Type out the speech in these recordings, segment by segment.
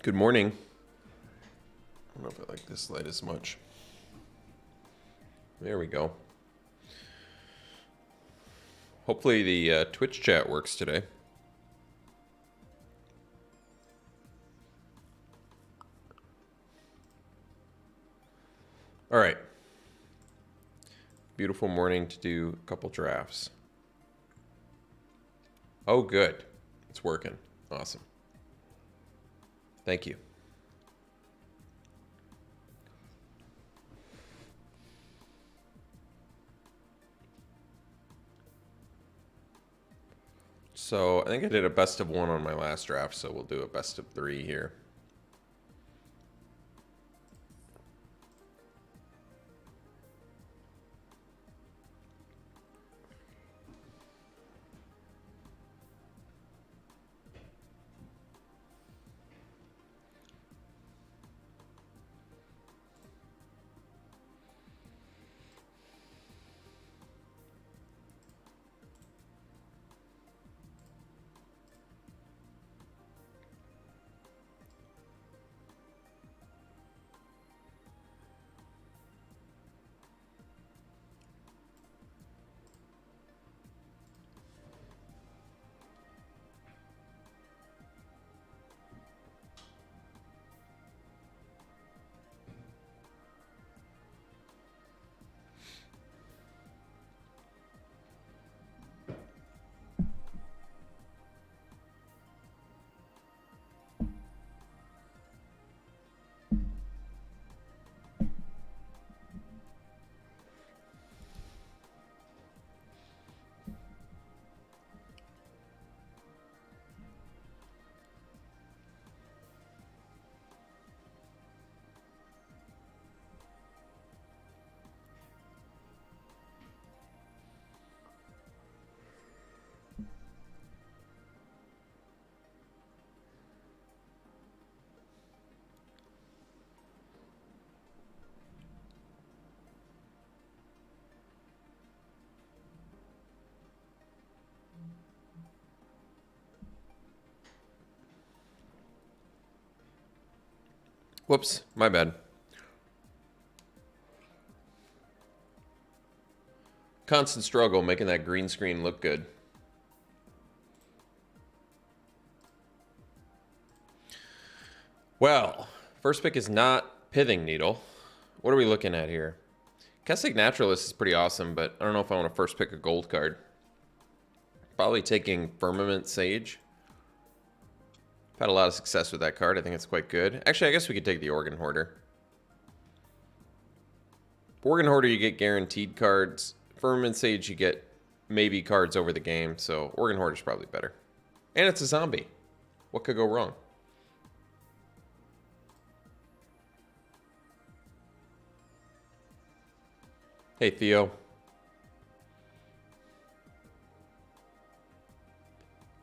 Good morning. I don't know if I like this light as much. There we go. Hopefully the Twitch chat works today. All right. Beautiful morning to do a couple drafts. Oh, good. It's working. Awesome. Thank you. So I think I did a best of one on my last draft, so we'll do a best of three here. Whoops, my bad. Constant struggle making that green screen look good. Well, first pick is not Pithing Needle. What are we looking at here? Kessig Naturalist is pretty awesome, but I don't know if I want to first pick a gold card. Probably taking Firmament Sage. I've had a lot of success with that card. I think it's quite good. Actually, I guess we could take the Organ Hoarder. Organ Hoarder, you get guaranteed cards. Firmament Sage, you get maybe cards over the game. So Organ Hoarder is probably better. And it's a zombie. What could go wrong? Hey, Theo.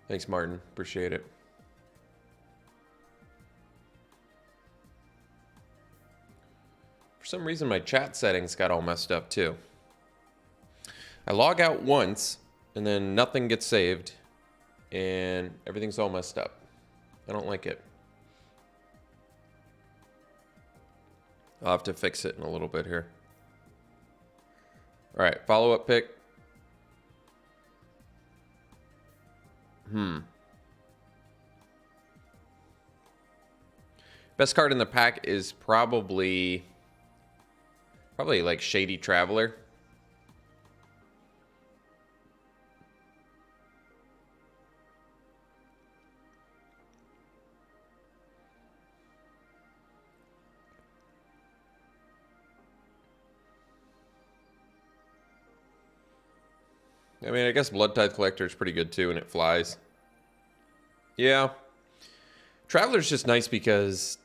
Thanks, Martin. Appreciate it. For some reason, my chat settings got all messed up, too. I log out once, and then nothing gets saved, and everything's all messed up. I don't like it. I'll have to fix it in a little bit here. All right, follow-up pick. Best card in the pack is probably like Shady Traveler. I mean, I guess Blood Tithe Collector is pretty good too, and it flies. Yeah. Traveler's just nice because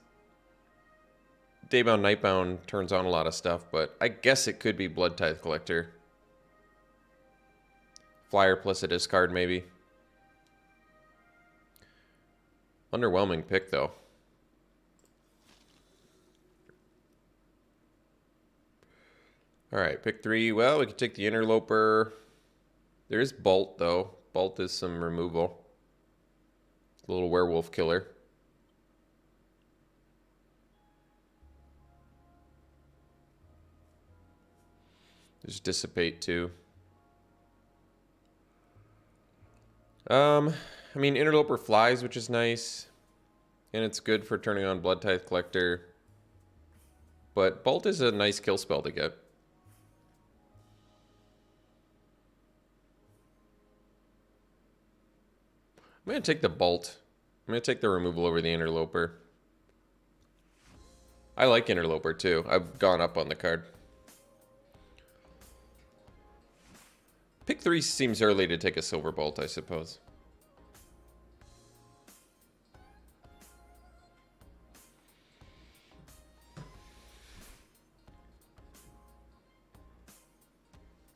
Daybound Nightbound turns on a lot of stuff, but I guess it could be Blood Tithe Collector. Flyer plus a discard, maybe. Underwhelming pick, though. All right, pick 3. Well, we could take the Interloper. There is Bolt, though. Bolt is some removal. It's a little werewolf killer. There's Dissipate too. I mean, Interloper flies, which is nice. And it's good for turning on Blood Tithe Collector. But Bolt is a nice kill spell to get. I'm going to take the Bolt. I'm going to take the removal over the Interloper. I like Interloper too. I've gone up on the card. Pick 3 seems early to take a Silver Bolt, I suppose.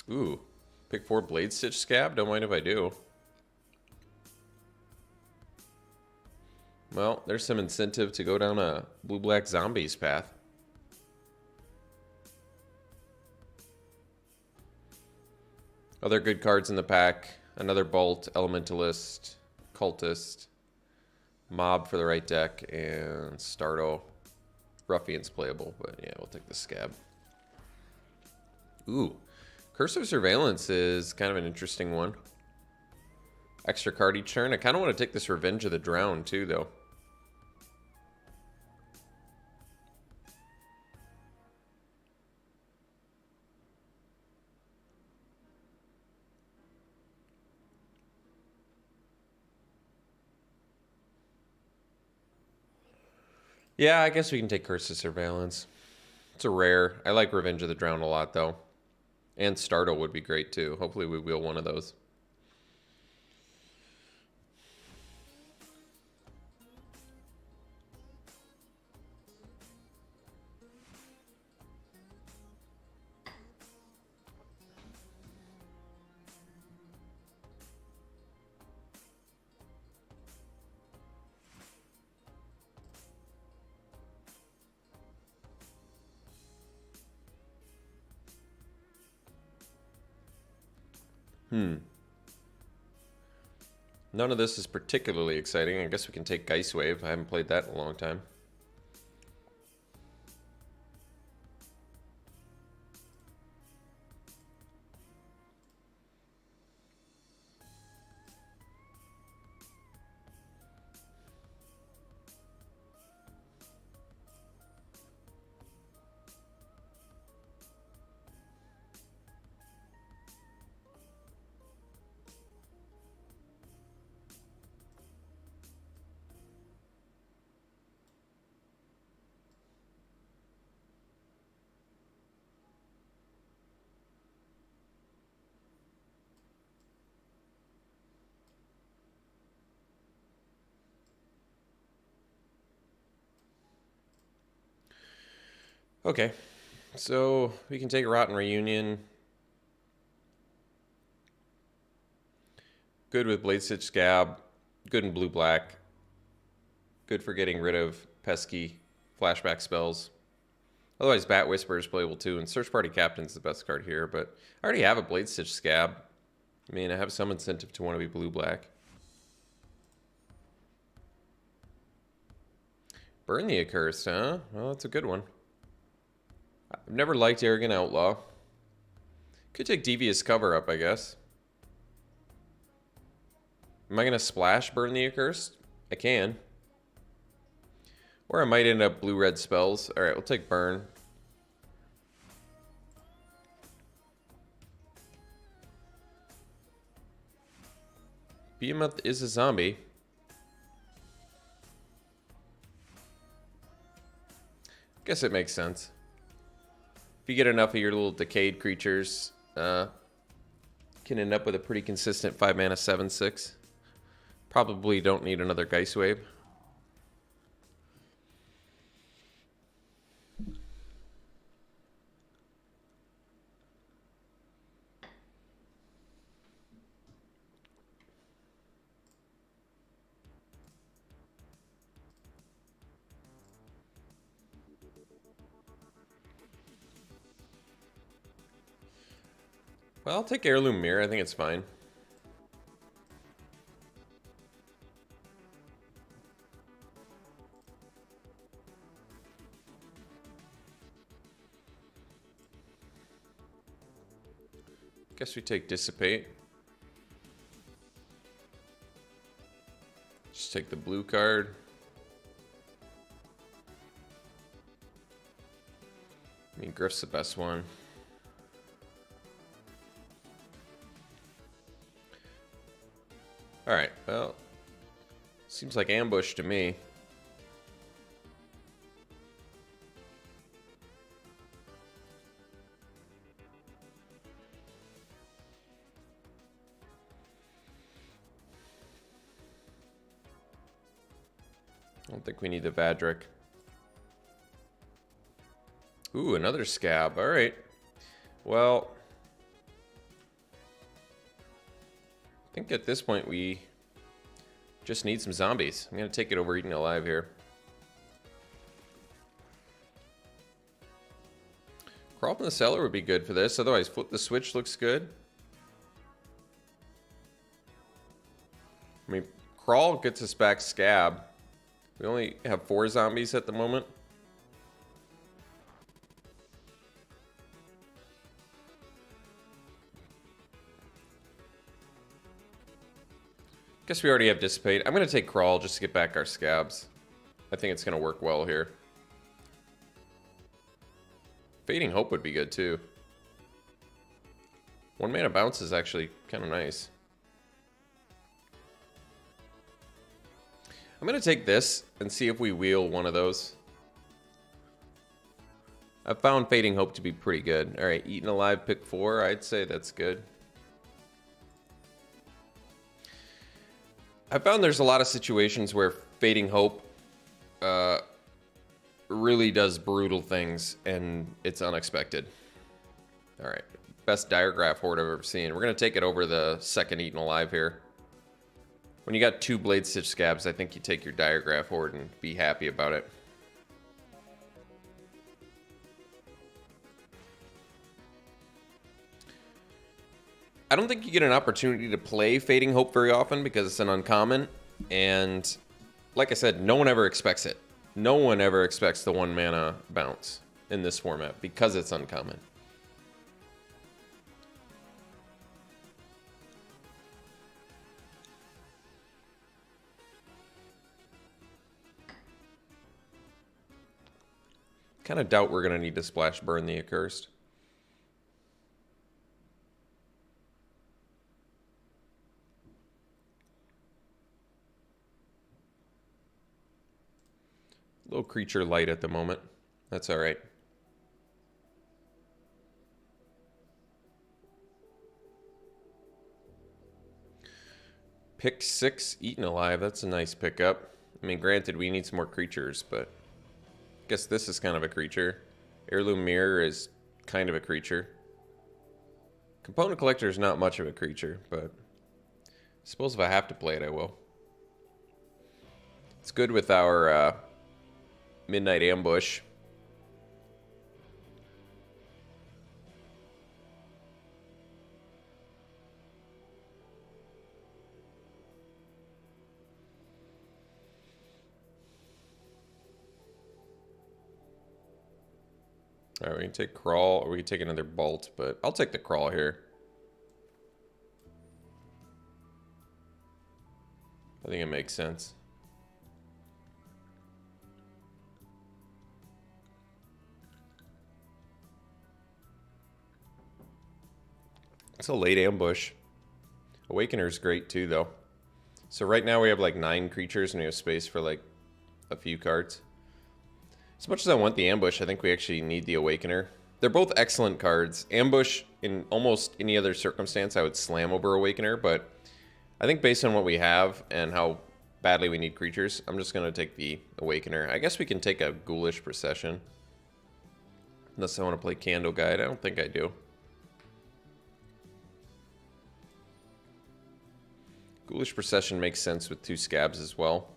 Ooh, pick 4 Blade Stitch Scab? Don't mind if I do. Well, there's some incentive to go down a blue-black zombies path. Other good cards in the pack. Another Bolt, Elementalist, Cultist, Mob for the right deck, and Startle. Ruffian's playable, but yeah, we'll take the Scab. Ooh. Curse of Surveillance is kind of an interesting one. Extra card each turn. I kind of want to take this Revenge of the Drowned too, though. Yeah, I guess we can take Curse of Surveillance. It's a rare. I like Revenge of the Drowned a lot, though. And Startle would be great, too. Hopefully we wheel one of those. None of this is particularly exciting. I guess we can take Geist Wave. I haven't played that in a long time. Okay, so we can take Rotten Reunion. Good with Blade Stitch Scab. Good in blue-black. Good for getting rid of pesky flashback spells. Otherwise, Bat Whisperer is playable too, and Search Party Captain's the best card here, but I already have a Blade Stitch Scab. I mean, I have some incentive to want to be blue-black. Burn the Accursed, huh? Well, that's a good one. I've never liked Arrogant Outlaw. Could take Devious Cover-Up, I guess. Am I going to splash Burn the Accursed? I can. Or I might end up blue-red spells. Alright, we'll take Burn. Behemoth is a zombie. Guess it makes sense. If you get enough of your little decayed creatures, can end up with a pretty consistent 5-mana 7/6. Probably don't need another Geist Wave. Well, I'll take Heirloom Mirror. I think it's fine. Guess we take Dissipate. Just take the blue card. I mean, Griff's the best one. Alright, well, seems like ambush to me. I don't think we need the Vadric. Ooh, another Scab. All right. Well, I think at this point we just need some zombies. I'm going to take it over Eaten Alive here. Crawl from the Cellar would be good for this. Otherwise, Flip the Switch looks good. I mean, Crawl gets us back Scab. We only have 4 zombies at the moment. Guess we already have Dissipate. I'm going to take Crawl just to get back our Scabs. I think it's going to work well here. Fading Hope would be good too. 1 mana bounce is actually kind of nice. I'm going to take this and see if we wheel one of those. I found Fading Hope to be pretty good. All right, Eaten Alive, pick 4. I'd say that's good. I found there's a lot of situations where Fading Hope really does brutal things, and it's unexpected. All right, best Diregraph Horde I've ever seen. We're going to take it over the second Eaten Alive here. When you got 2 Blade Stitch Scabs, I think you take your Diregraph Horde and be happy about it. I don't think you get an opportunity to play Fading Hope very often because it's an uncommon. And like I said, no one ever expects it. No one ever expects the 1 mana bounce in this format because it's uncommon. Kind of doubt we're going to need to splash burn the Accursed. Little creature light at the moment. That's all right. Pick 6, Eaten Alive. That's a nice pickup. I mean, granted, we need some more creatures, but I guess this is kind of a creature. Heirloom Mirror is kind of a creature. Component Collector is not much of a creature, but I suppose if I have to play it, I will. It's good with our Midnight Ambush. All right, we can take Crawl, or we can take another Bolt, but I'll take the Crawl here. I think it makes sense. It's a late ambush. Awakener is great too, though. So right now we have like 9 creatures and we have space for like a few cards. As much as I want the ambush, I think we actually need the Awakener. They're both excellent cards. Ambush, in almost any other circumstance, I would slam over Awakener, but I think based on what we have and how badly we need creatures, I'm just going to take the Awakener. I guess we can take a Ghoulish Procession. Unless I want to play Candle Guide. I don't think I do. Ghoulish Procession makes sense with 2 Scabs as well.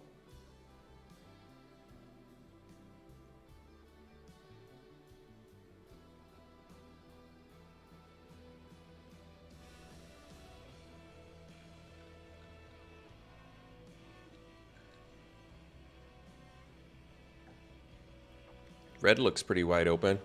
Red looks pretty wide open.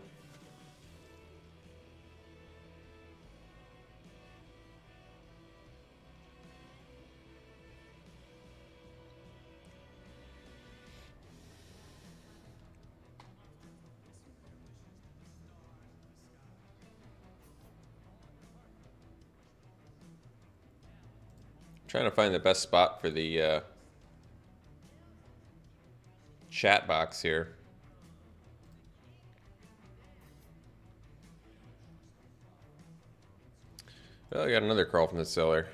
Trying to find the best spot for the chat box here. Well, I got another crawl from the cellar.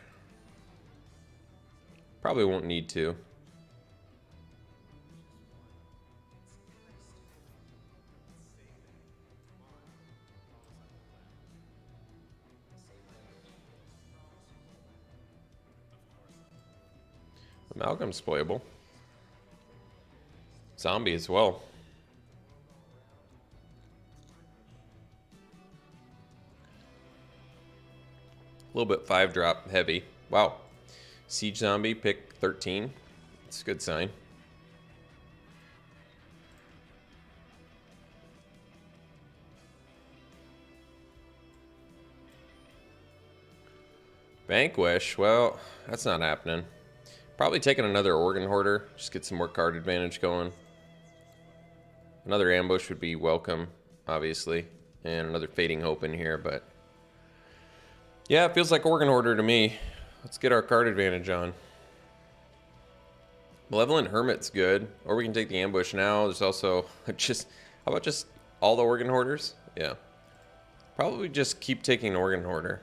Probably won't need to. Amalgam's playable. Zombie as well. A little bit 5-drop heavy. Wow. Siege Zombie, pick 13. It's a good sign. Vanquish, well, that's not happening. Probably taking another Organ Hoarder. Just get some more card advantage going. Another ambush would be welcome, obviously. And another Fading Hope in here, but... yeah, it feels like Organ Hoarder to me. Let's get our card advantage on. Malevolent Hermit's good. Or we can take the ambush now. There's also just... how about just all the Organ Hoarders? Yeah. Probably just keep taking Organ Hoarder.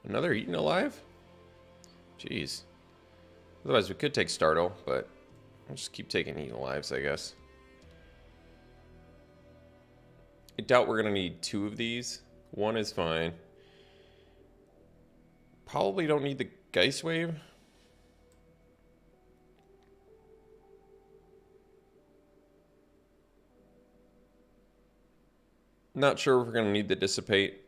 Another Eaten Alive? Jeez. Otherwise, we could take Startle, but I'll just keep taking Eaten Alives, I guess. I doubt we're going to need 2 of these. 1 is fine. Probably don't need the Geist Wave. Not sure if we're going to need the Dissipate.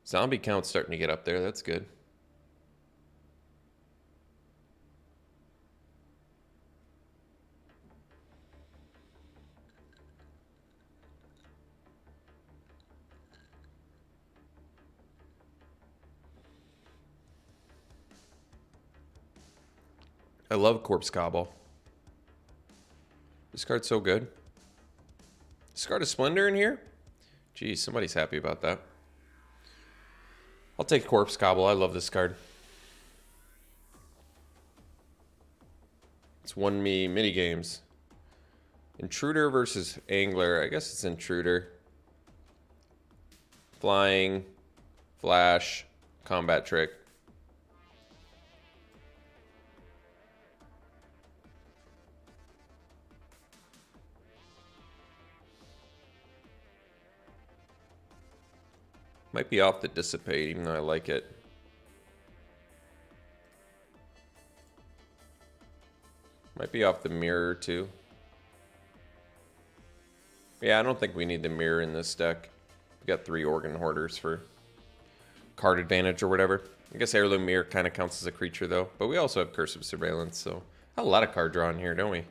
Zombie count's starting to get up there. That's good. I love Corpse Cobble. This card's so good. Discard a Splendor in here? Geez, somebody's happy about that. I'll take Corpse Cobble. I love this card. It's won me mini games. Intruder versus Angler. I guess it's Intruder. Flying, Flash, Combat Trick. Might be off the Dissipate, even though I like it. Might be off the Mirror, too. Yeah, I don't think we need the Mirror in this deck. We got 3 Organ Hoarders for card advantage or whatever. I guess Heirloom Mirror kind of counts as a creature, though. But we also have Curse of Surveillance, so... a lot of card draw in here, don't we?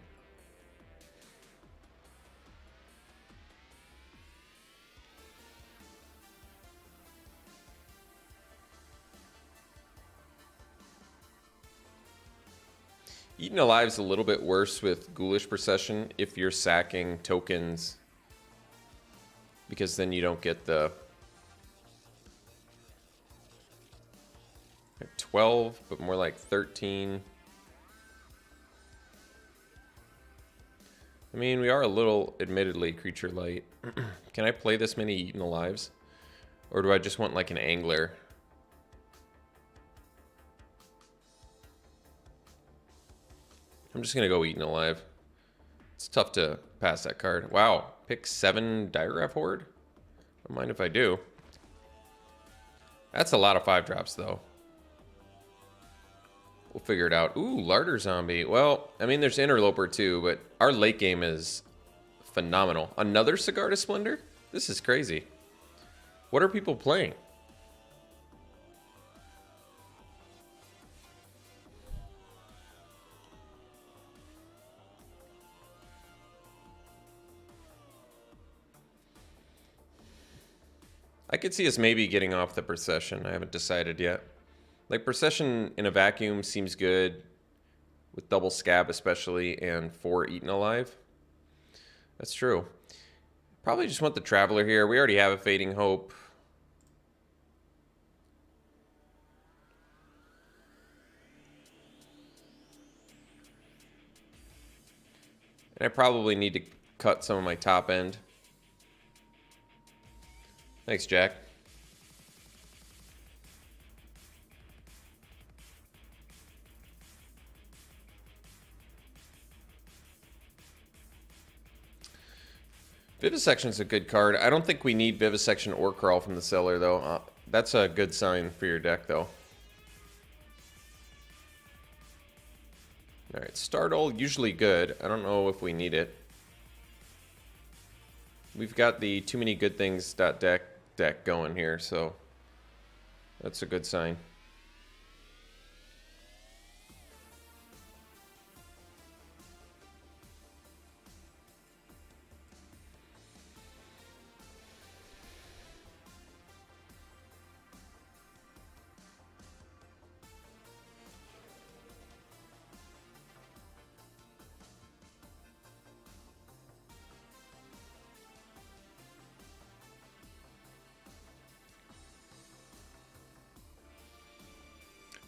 Eaten Alive's a little bit worse with Ghoulish Procession if you're sacking tokens, because then you don't get the 12, but more like 13. I mean, we are a little, admittedly, creature light. Can I play this many Eaten Alives? Or do I just want like an Angler? I'm just going to go Eaten Alive. It's tough to pass that card. Wow. Pick 7 Digraph Horde? Don't mind if I do. That's a lot of 5-drops, though. We'll figure it out. Ooh, Larder Zombie. Well, I mean, there's Interloper, too, but our late game is phenomenal. Another Sigarda Splendor? This is crazy. What are people playing? I could see us maybe getting off the Procession. I haven't decided yet. Like, Procession in a vacuum seems good, with double Scab especially, and 4 Eaten Alive. That's true. Probably just want the Traveler here. We already have a Fading Hope. And I probably need to cut some of my top end. Thanks, Jack. Vivisection's a good card. I don't think we need Vivisection or Crawl from the cellar, though. That's a good sign for your deck, though. Alright, Startle, usually good. I don't know if we need it. We've got the Too Many Good Things deck going here, so that's a good sign.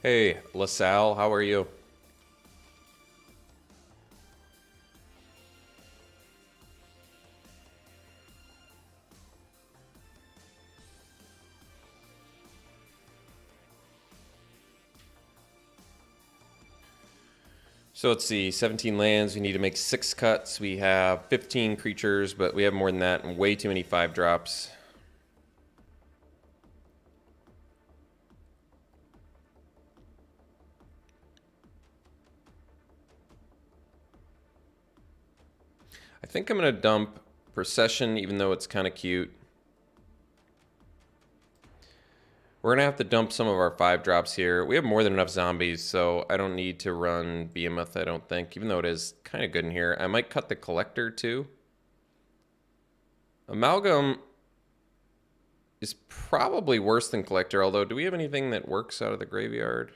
Hey, LaSalle, how are you? So let's see, 17 lands, we need to make 6 cuts. We have 15 creatures, but we have more than that and way too many 5-drops. I think I'm going to dump Procession, even though it's kind of cute. We're going to have to dump some of our 5-drops here. We have more than enough zombies, so I don't need to run Behemoth, I don't think, even though it is kind of good in here. I might cut the Collector, too. Amalgam is probably worse than Collector, although do we have anything that works out of the graveyard?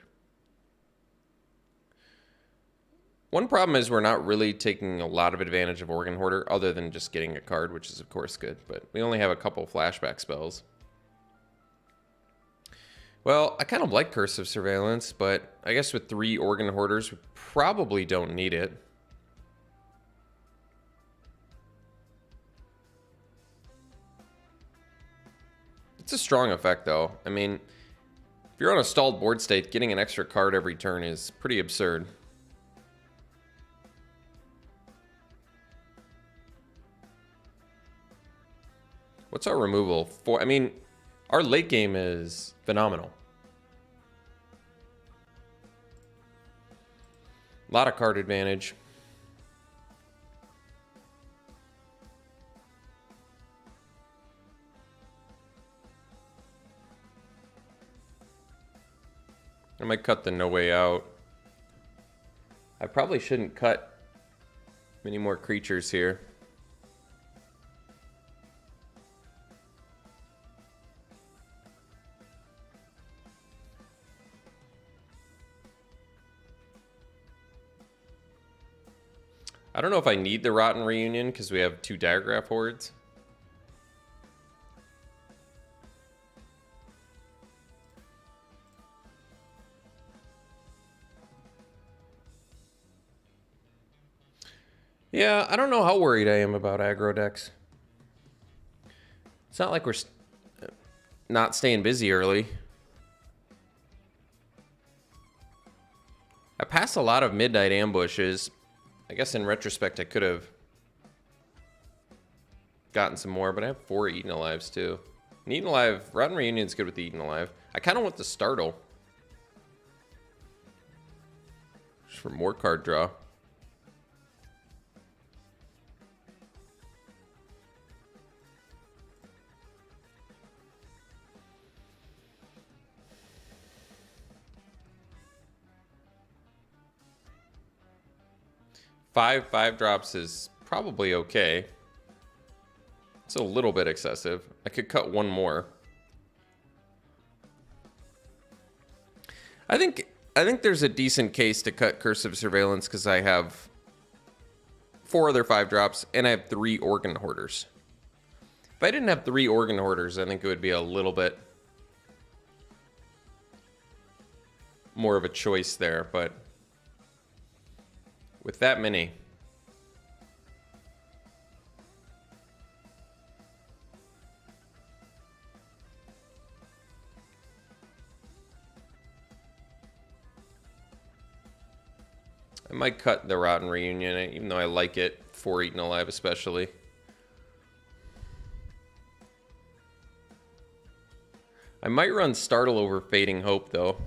One problem is we're not really taking a lot of advantage of Organ Hoarder, other than just getting a card, which is of course good, but we only have a couple flashback spells. Well, I kind of like Curse of Surveillance, but I guess with 3 Organ Hoarders, we probably don't need it. It's a strong effect, though. I mean, if you're on a stalled board state, getting an extra card every turn is pretty absurd. What's our removal for? I mean, our late game is phenomenal. A lot of card advantage. I might cut the No Way Out. I probably shouldn't cut many more creatures here. I don't know if I need the Rotten Reunion because we have 2 Diagraph Hordes. Yeah, I don't know how worried I am about aggro decks. It's not like we're not staying busy early. I passed a lot of midnight ambushes. I guess in retrospect I could have gotten some more, but I have 4 Eaten Alives too. And Eaten Alive, Rotten Reunion's good with the Eaten Alive. I kind of want the Startle. Just for more card draw. Five drops is probably okay. It's a little bit excessive. I could cut 1 more. I think there's a decent case to cut Cursive Surveillance because I have 4 other 5-drops and I have 3 Organ Hoarders. If I didn't have 3 Organ Hoarders, I think it would be a little bit more of a choice there, but with that many, I might cut the Rotten Reunion, even though I like it for Eaten Alive especially. I might run Startle over Fading Hope, though.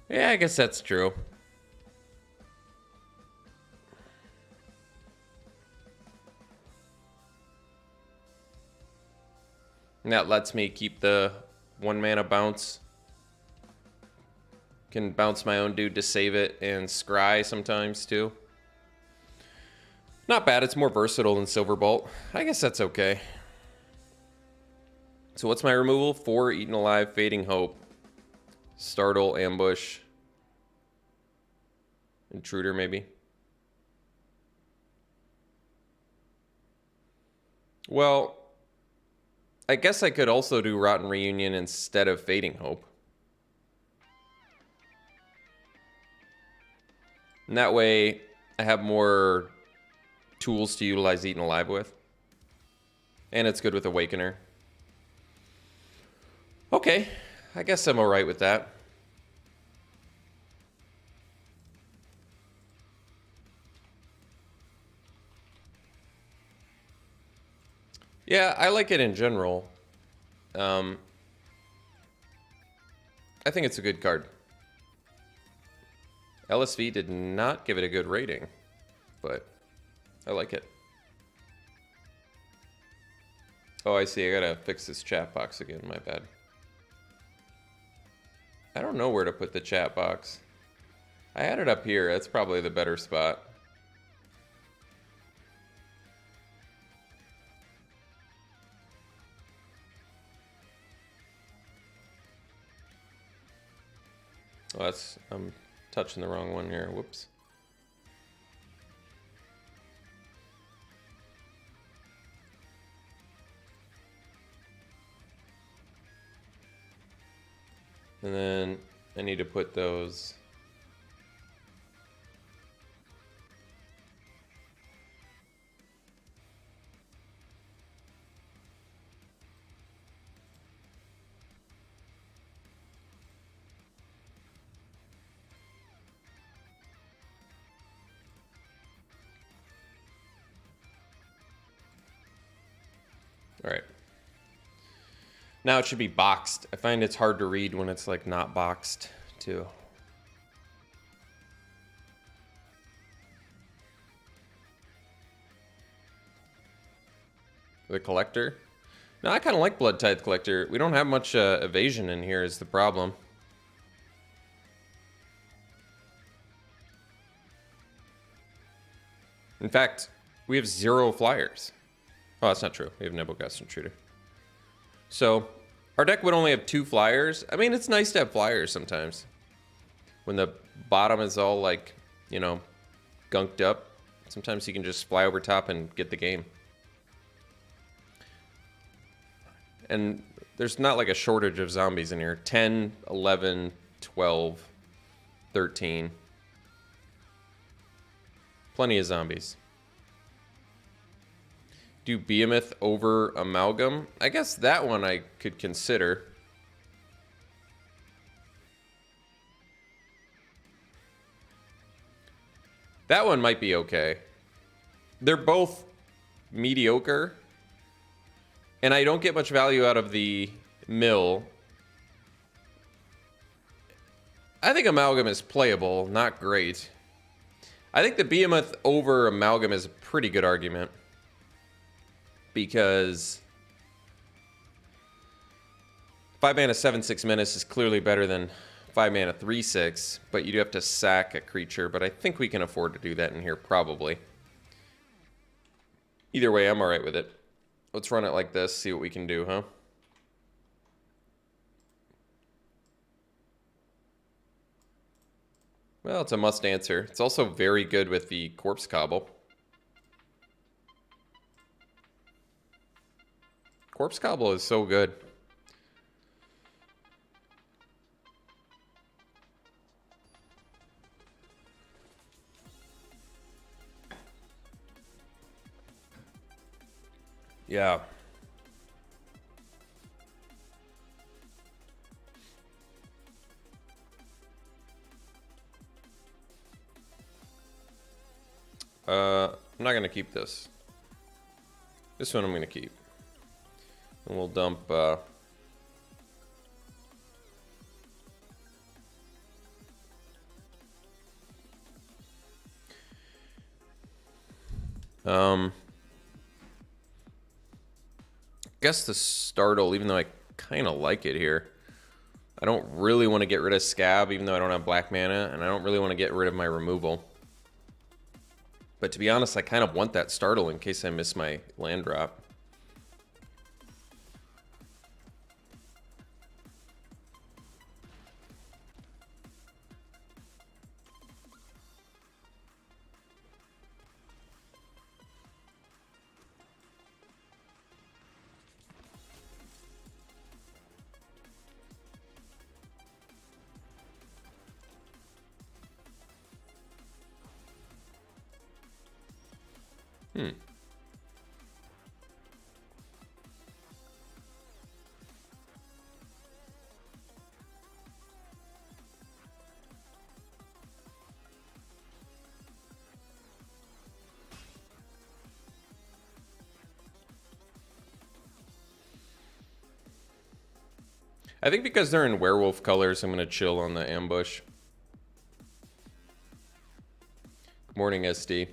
Yeah, I guess that's true. And that lets me keep the 1-mana bounce. Can bounce my own dude to save it and scry sometimes too. Not bad, it's more versatile than Silverbolt. I guess that's okay. So what's my removal? 4 Eaten Alive, Fading Hope, Startle, Ambush, Intruder maybe. Well, I guess I could also do Rotten Reunion instead of Fading Hope. And that way, I have more tools to utilize Eaten Alive with. And it's good with Awakener. Okay, I guess I'm alright with that. Yeah, I like it in general. I think it's a good card. LSV did not give it a good rating, but I like it. Oh, I see. I gotta fix this chat box again. My bad. I don't know where to put the chat box. I had it up here. That's probably the better spot. Oh, that's... I'm touching the wrong one here. Whoops. And then I need to put those. All right. Now it should be boxed. I find it's hard to read when it's like not boxed too. The Collector? No, I kind of like Blood Tithe Collector. We don't have much evasion in here is the problem. In fact, we have 0 flyers. Oh, that's not true. We have Nebelgast Intruder. So, our deck would only have 2 flyers. I mean, it's nice to have flyers sometimes. When the bottom is all like, you know, gunked up. Sometimes you can just fly over top and get the game. And there's not like a shortage of zombies in here. 10, 11, 12, 13. Plenty of zombies. Do Behemoth over Amalgam? I guess that one I could consider. That one might be okay. They're both mediocre. And I don't get much value out of the mill. I think Amalgam is playable, not great. I think the Behemoth over Amalgam is a pretty good argument. Because 5 mana 7/6 Menace is clearly better than 5 mana 3/6, but you do have to sack a creature, but I think we can afford to do that in here probably. Either way, I'm alright with it. Let's run it like this, see what we can do, huh? Well, it's a must answer. It's also very good with the Corpse Cobble. Corpse Cobble is so good. Yeah. I'm not gonna keep this. This one I'm gonna keep. And we'll dump, guess the Startle, even though I kind of like it here. I don't really want to get rid of Scab, even though I don't have black mana, and I don't really want to get rid of my removal. But to be honest, I kind of want that Startle in case I miss my land drop. I think because they're in werewolf colors, I'm going to chill on the ambush. Good morning, SD.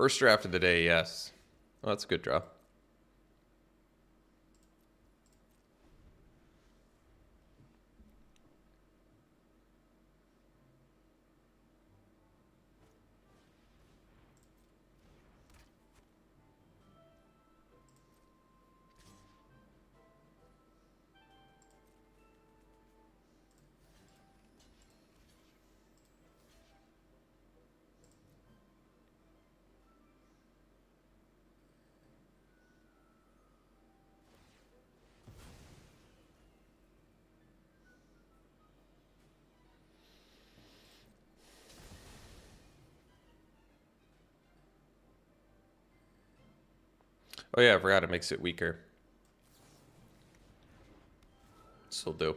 First draft of the day, yes. Oh, that's a good draw. Oh yeah, I forgot it makes it weaker. Still do.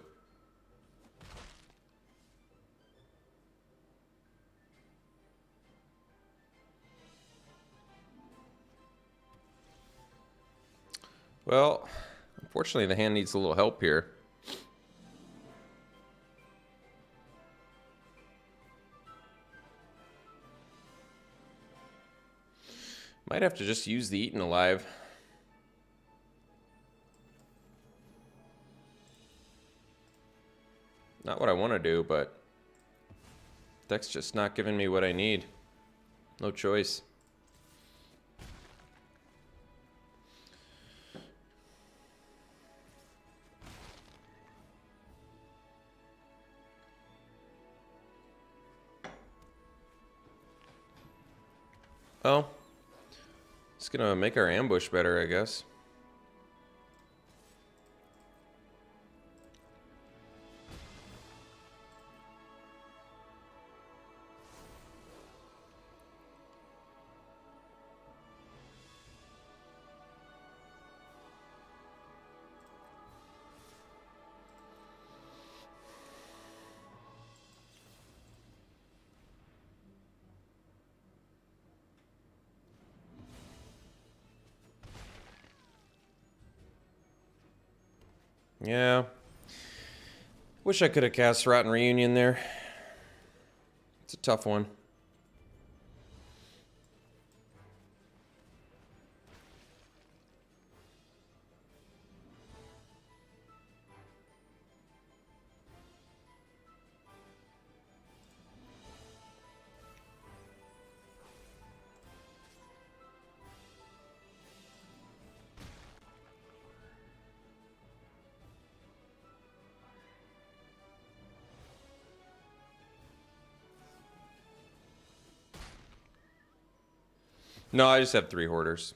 Well, unfortunately the hand needs a little help here. Might have to just use the Eaten Alive. Not what I want to do, but deck's just not giving me what I need. No choice. Well, it's gonna make our ambush better, I guess. Yeah. Wish I could have cast Rotten Reunion there. It's a tough one. No, I just have 3 hoarders.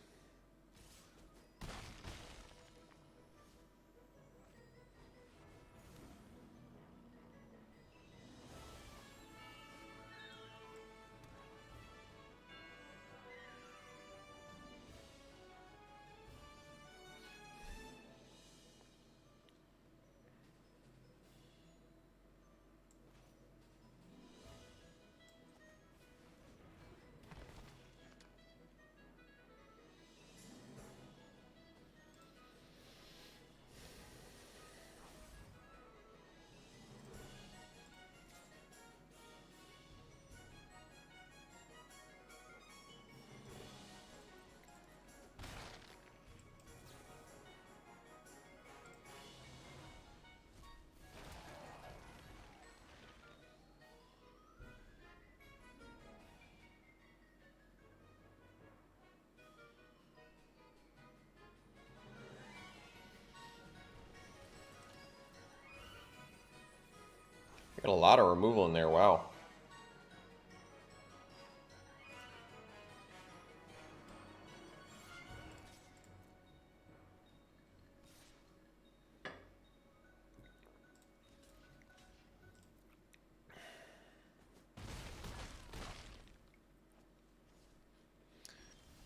Got a lot of removal in there, wow.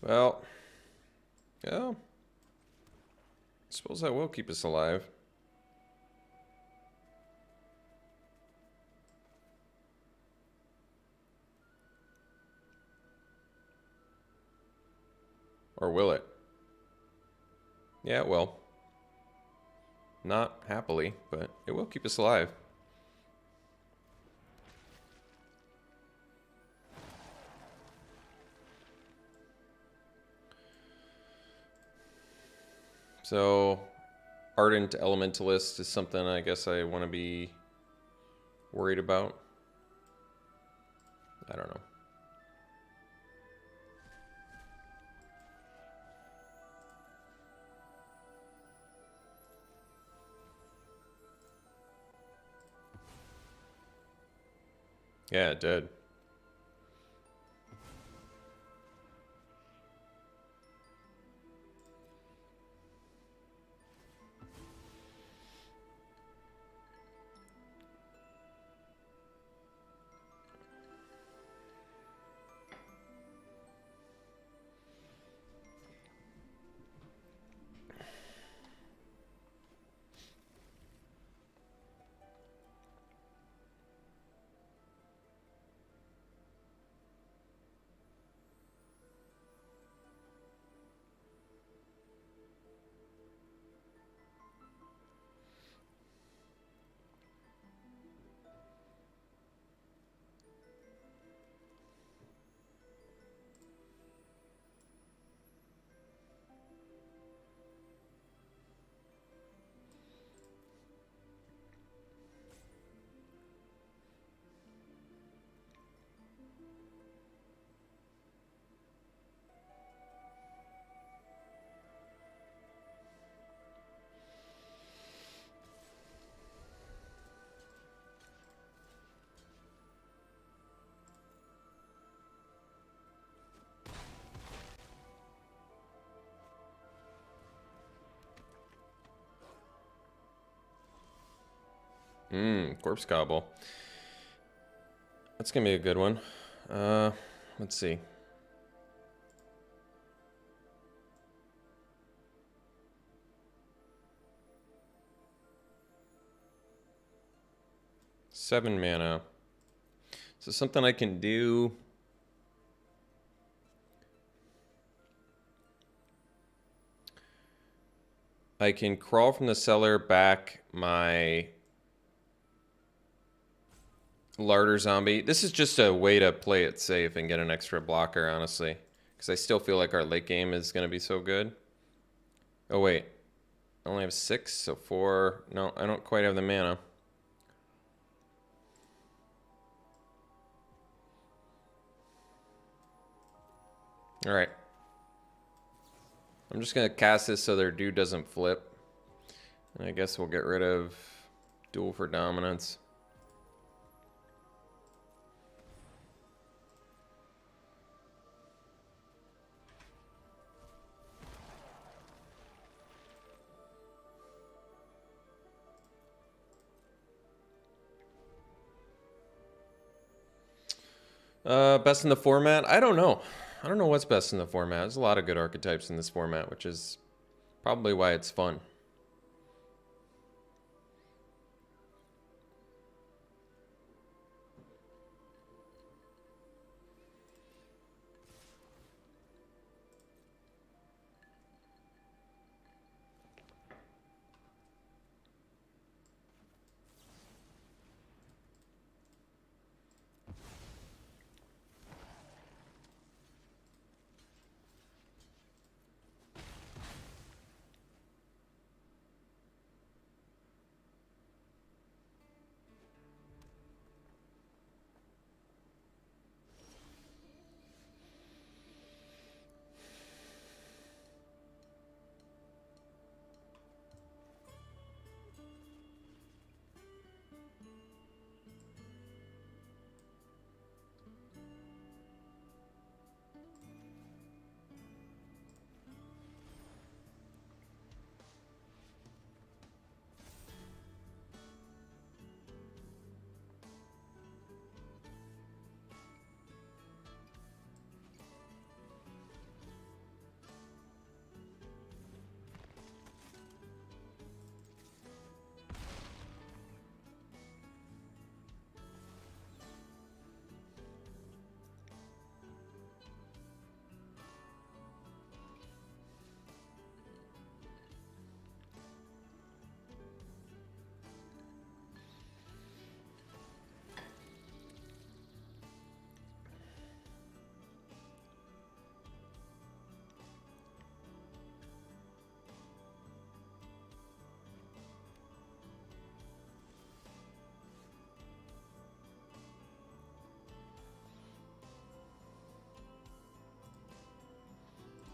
Well, yeah. I suppose that will keep us alive. Or will it? Yeah, it will. Not happily, but it will keep us alive. So, Ardent Elementalist is something I guess I want to be worried about. I don't know. Yeah, it did. Corpse Gobble. That's gonna be a good one. Let's see. Seven mana. So something I can do. I can crawl from the cellar back my Larder Zombie. This is just a way to play it safe and get an extra blocker, honestly. Because I still feel like our late game is going to be so good. Oh, wait. I only have 6, so 4. No, I don't quite have the mana. Alright. I'm just going to cast this so their dude doesn't flip. And I guess we'll get rid of Duel for Dominance. Best in the format? I don't know. I don't know what's best in the format. There's a lot of good archetypes in this format, which is probably why it's fun.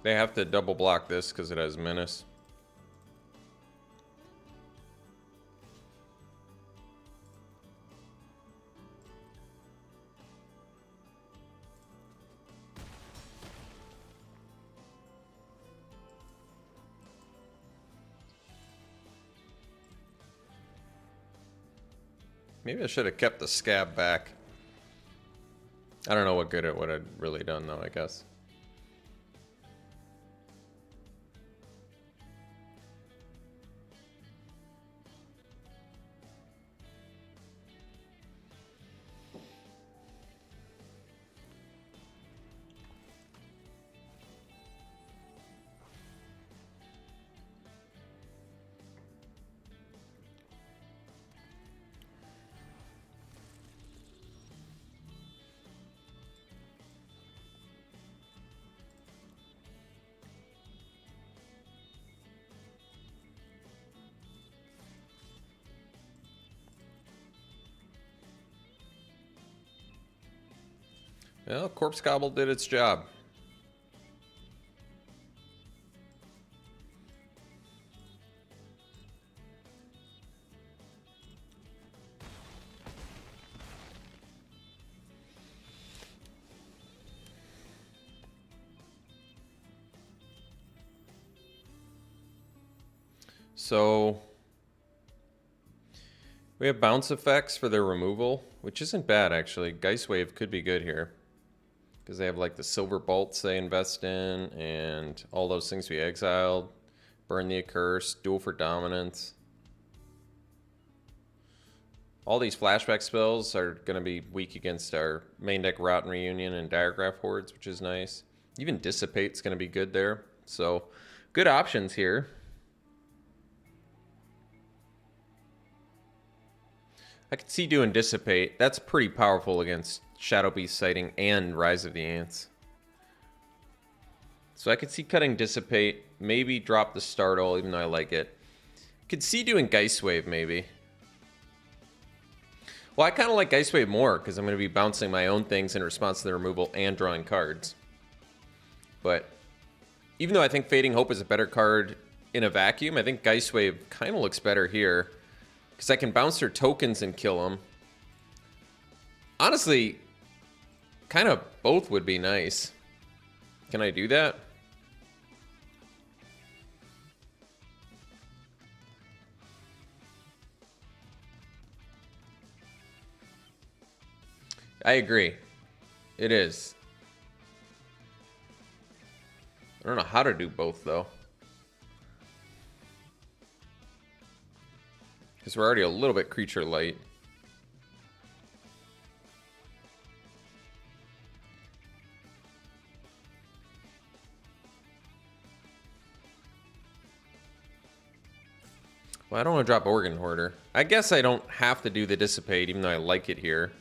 They have to double block this because it has menace. Maybe I should have kept the scab back. I don't know what good it would have really done though, I guess. Well, Corpse Gobble did its job. So we have bounce effects for their removal, which isn't bad actually. Geist Wave could be good here because they have like the silver bolts they invest in and all those things we exiled. Burn the Accursed, Duel for Dominance. All these flashback spells are going to be weak against our main deck Rotten Reunion and Diagraph Hordes, which is nice. Even Dissipate's going to be good there. So good options here. I could see doing Dissipate. That's pretty powerful against Shadow Beast Sighting and Rise of the Ants. So I could see cutting Dissipate, maybe drop the Startle, even though I like it. Could see doing Geist Wave, maybe. Well, I kind of like Geist Wave more, because I'm going to be bouncing my own things in response to the removal and drawing cards. But even though I think Fading Hope is a better card in a vacuum, I think Geist Wave kind of looks better here. Because I can bounce their tokens and kill them. Honestly, kind of both would be nice. Can I do that? I agree. It is. I don't know how to do both, though. Because we're already a little bit creature light. Well, I don't want to drop Organ Hoarder. I guess I don't have to do the Dissipate, even though I like it here.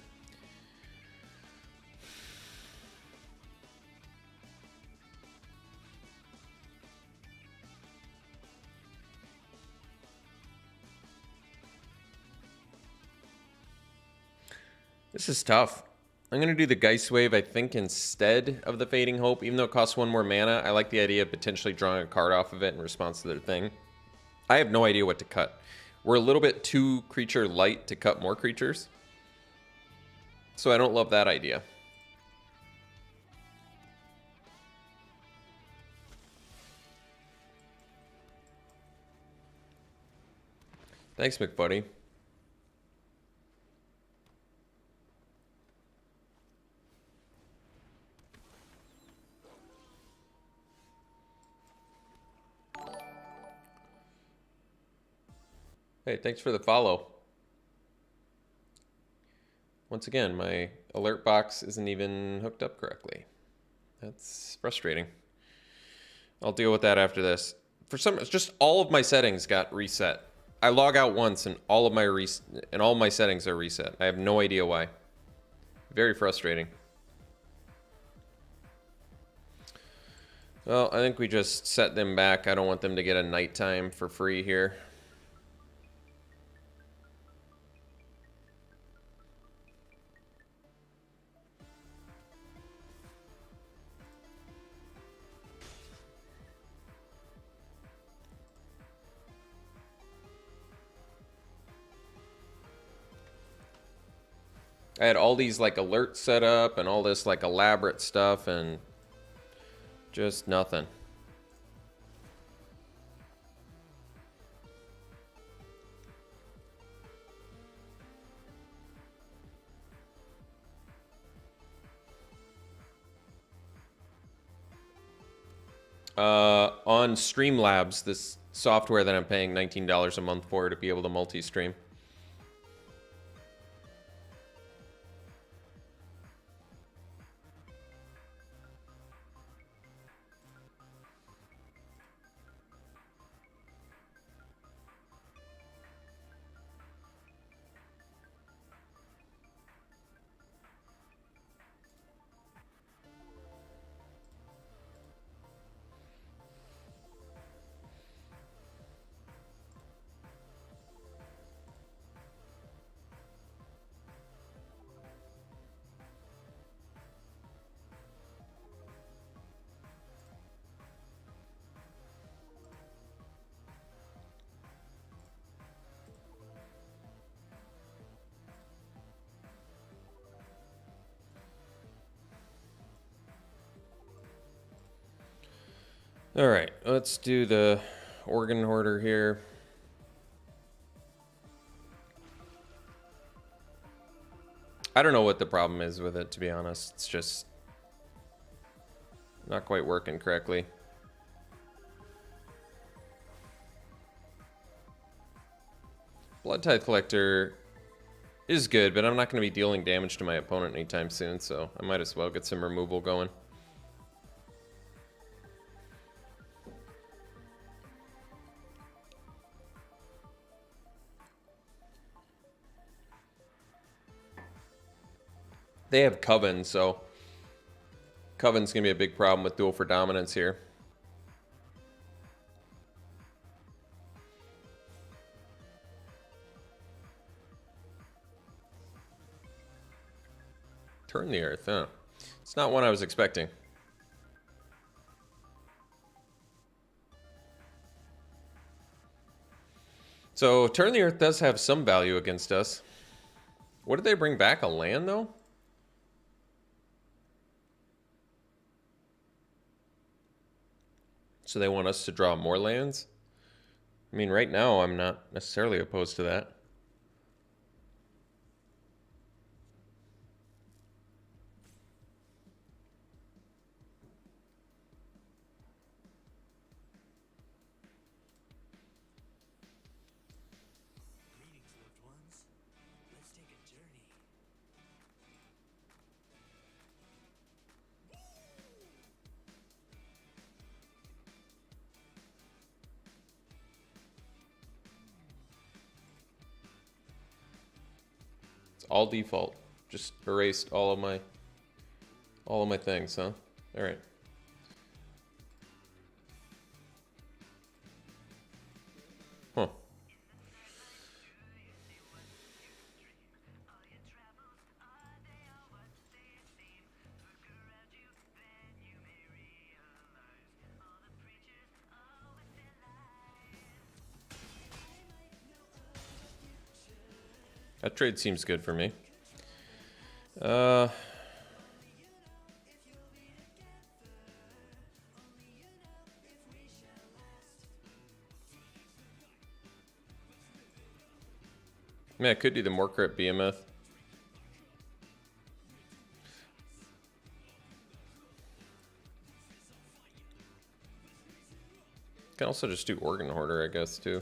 This is tough. I'm going to do the Geist Wave, I think, instead of the Fading Hope. Even though it costs 1 more mana, I like the idea of potentially drawing a card off of it in response to their thing. I have no idea what to cut. We're a little bit too creature light to cut more creatures. So I don't love that idea. Thanks, McBuddy. Hey, thanks for the follow. Once again, my alert box isn't even hooked up correctly. That's frustrating. I'll deal with that after this. For some, it's just all of my settings got reset. I log out once and all of my settings are reset. I have no idea why. Very frustrating. Well, I think we just set them back. I don't want them to get a nighttime for free here. I had all these like alerts set up and all this like elaborate stuff and just nothing. On Streamlabs, this software that I'm paying $19 a month for to be able to multi-stream. All right, let's do the Organ Hoarder here. I don't know what the problem is with it, to be honest. It's just not quite working correctly. Blood Tithe Collector is good, but I'm not going to be dealing damage to my opponent anytime soon, so I might as well get some removal going. They have Coven, so Coven's going to be a big problem with Duel for Dominance here. Turn the Earth, huh? It's not one I was expecting. So Turn the Earth does have some value against us. What did they bring back? A land, though? So they want us to draw more lands? I mean, right now, I'm not necessarily opposed to that. All default. Just erased all of my things, huh? All right. Huh. That trade seems good for me. Man, I could do the Morcrit Behemoth. Can also just do Organ Hoarder, I guess, too.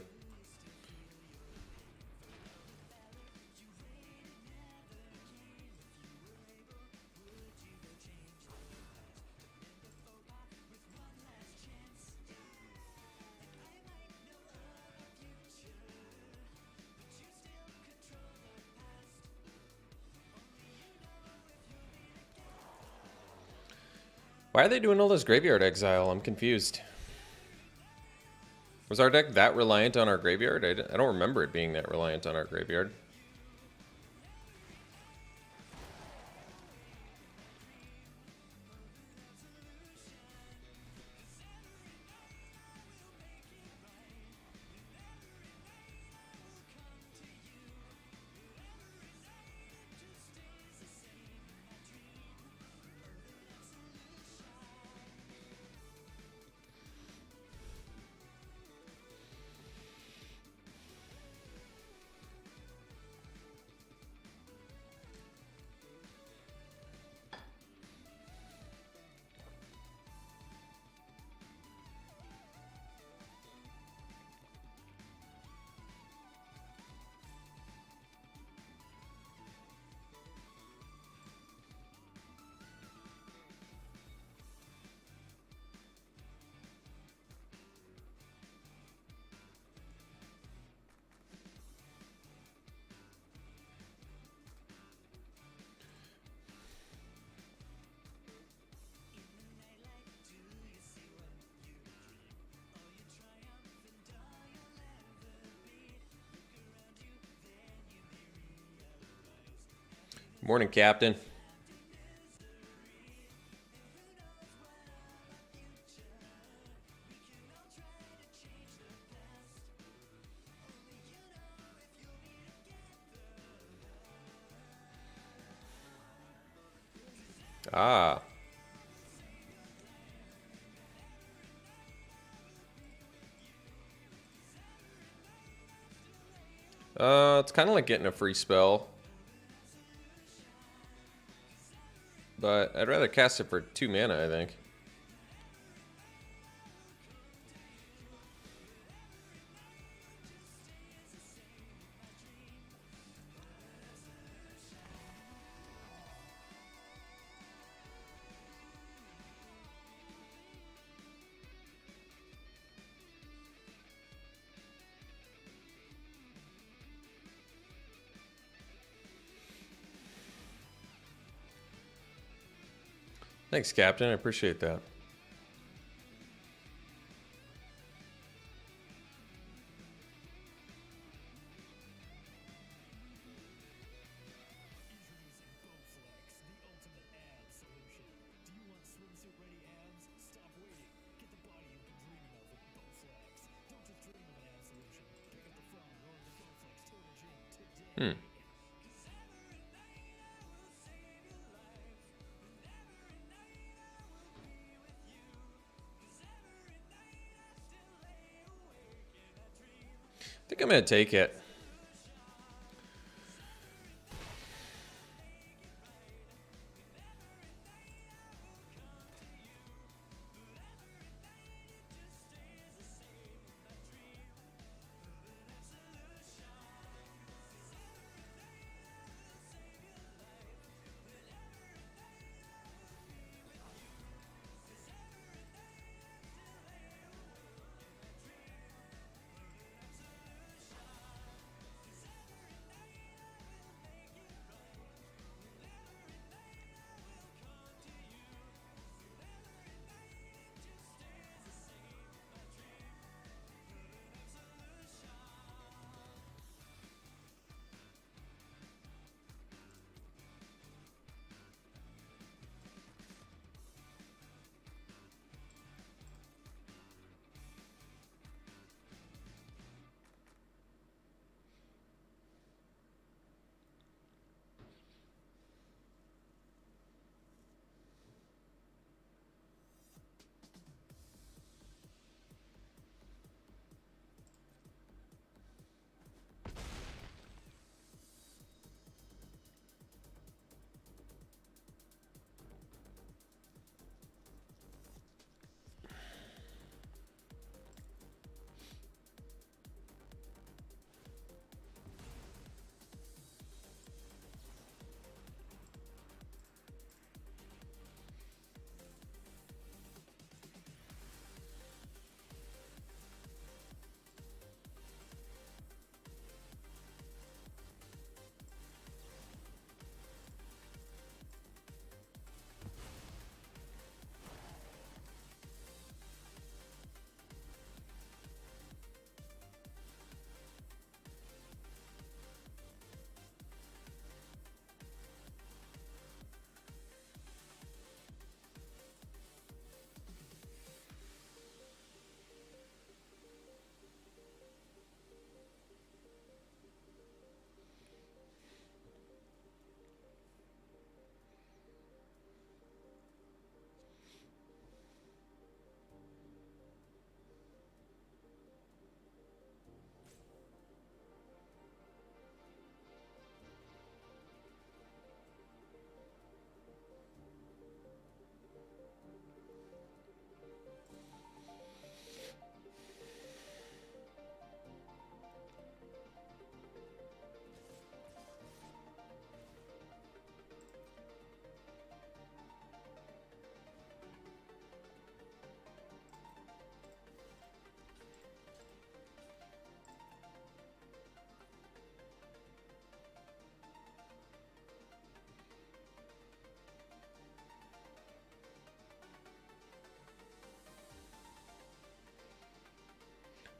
Why are they doing all this graveyard exile? I'm confused. Was our deck that reliant on our graveyard? I don't remember it being that reliant on our graveyard. Morning, Captain. Ah. It's kind of like getting a free spell. But I'd rather cast it for 2 mana, I think. Thanks, Captain. I appreciate that. I think I'm going to take it.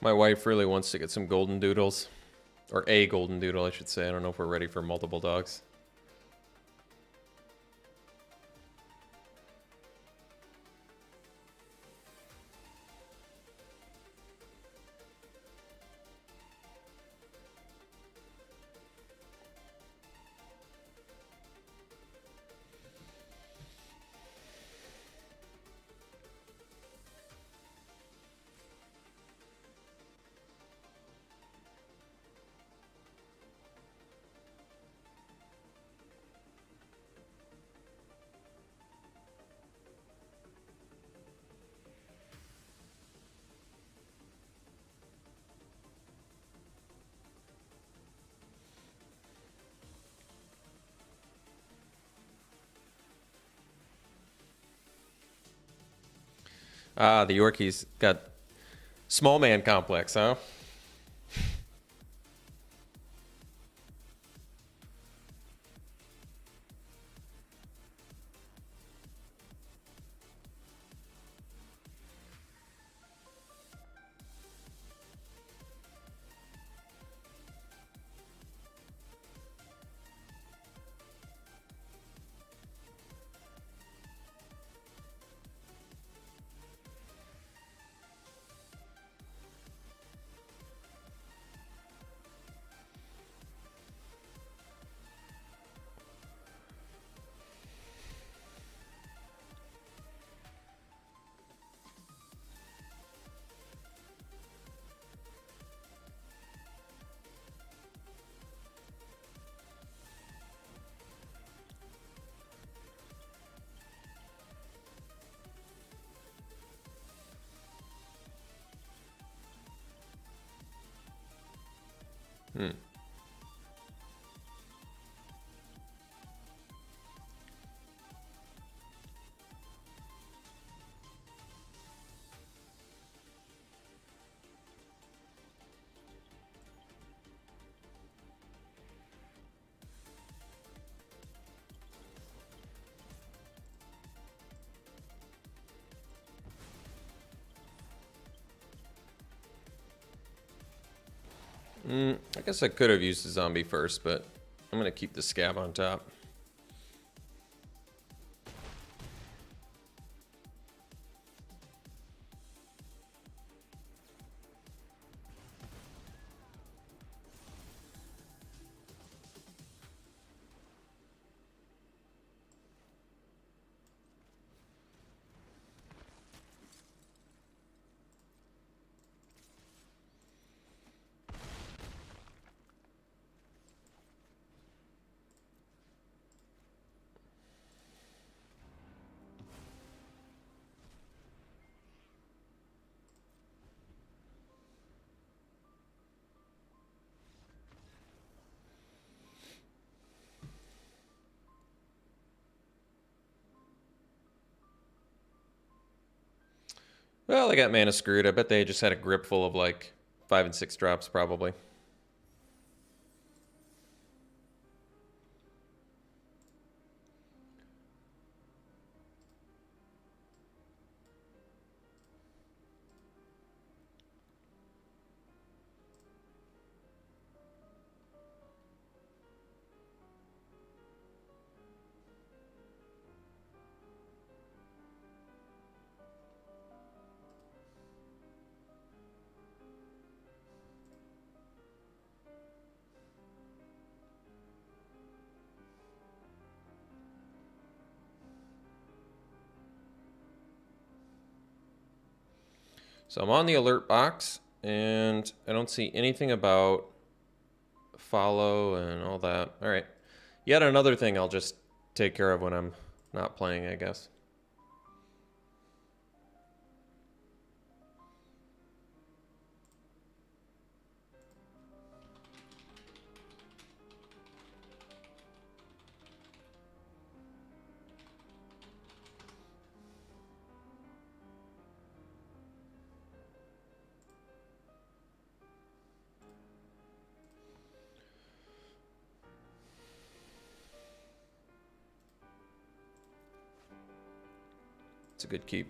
My wife really wants to get some golden doodles. Or a golden doodle, I should say. I don't know if we're ready for multiple dogs. Ah, the Yorkie's got small man complex, huh? Hmm. I guess I could have used the zombie first, but I'm going to keep the scab on top. Well, they got mana screwed. I bet they just had a grip full of like 5 and 6 drops probably. So I'm on the alert box, and I don't see anything about follow and all that. All right. Yet another thing I'll just take care of when I'm not playing, I guess. It's a good keep.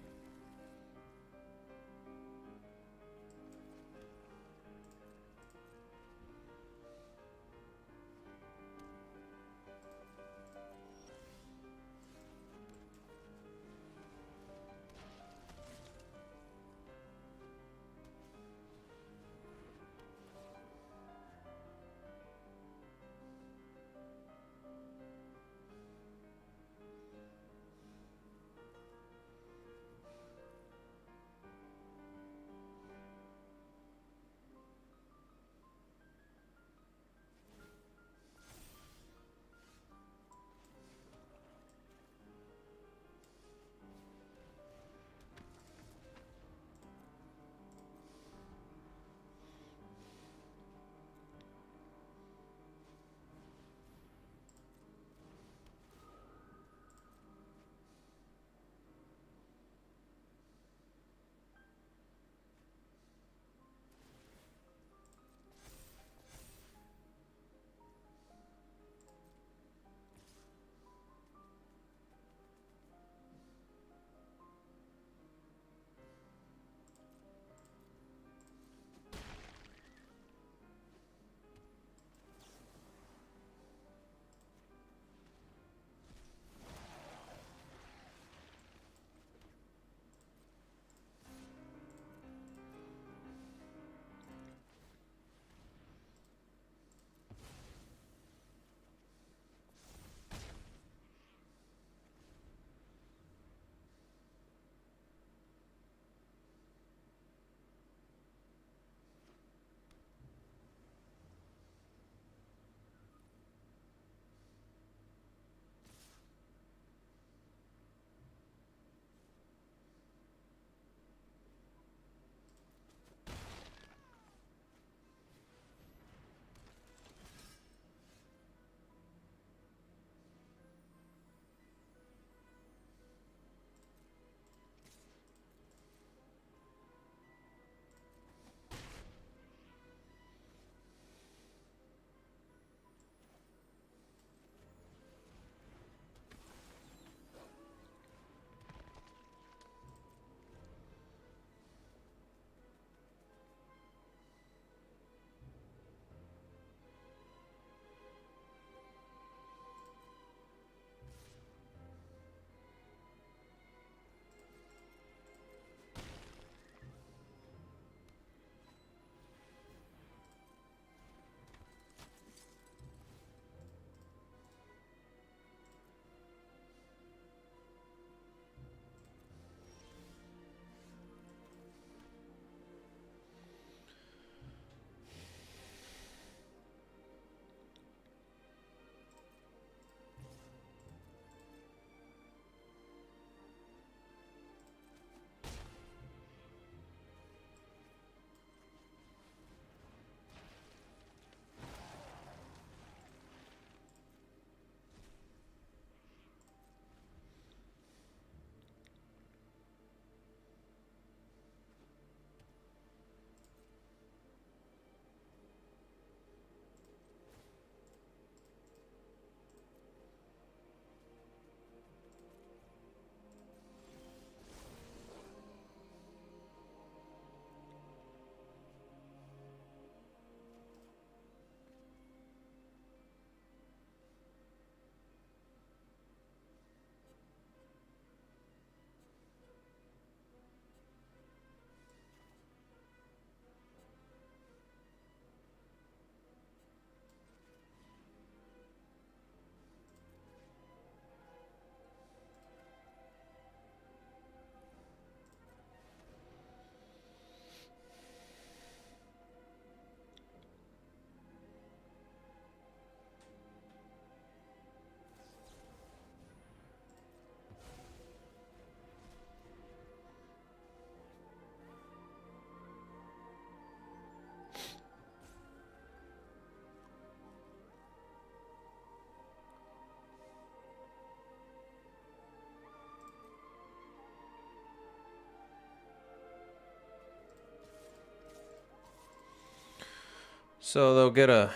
So they'll get a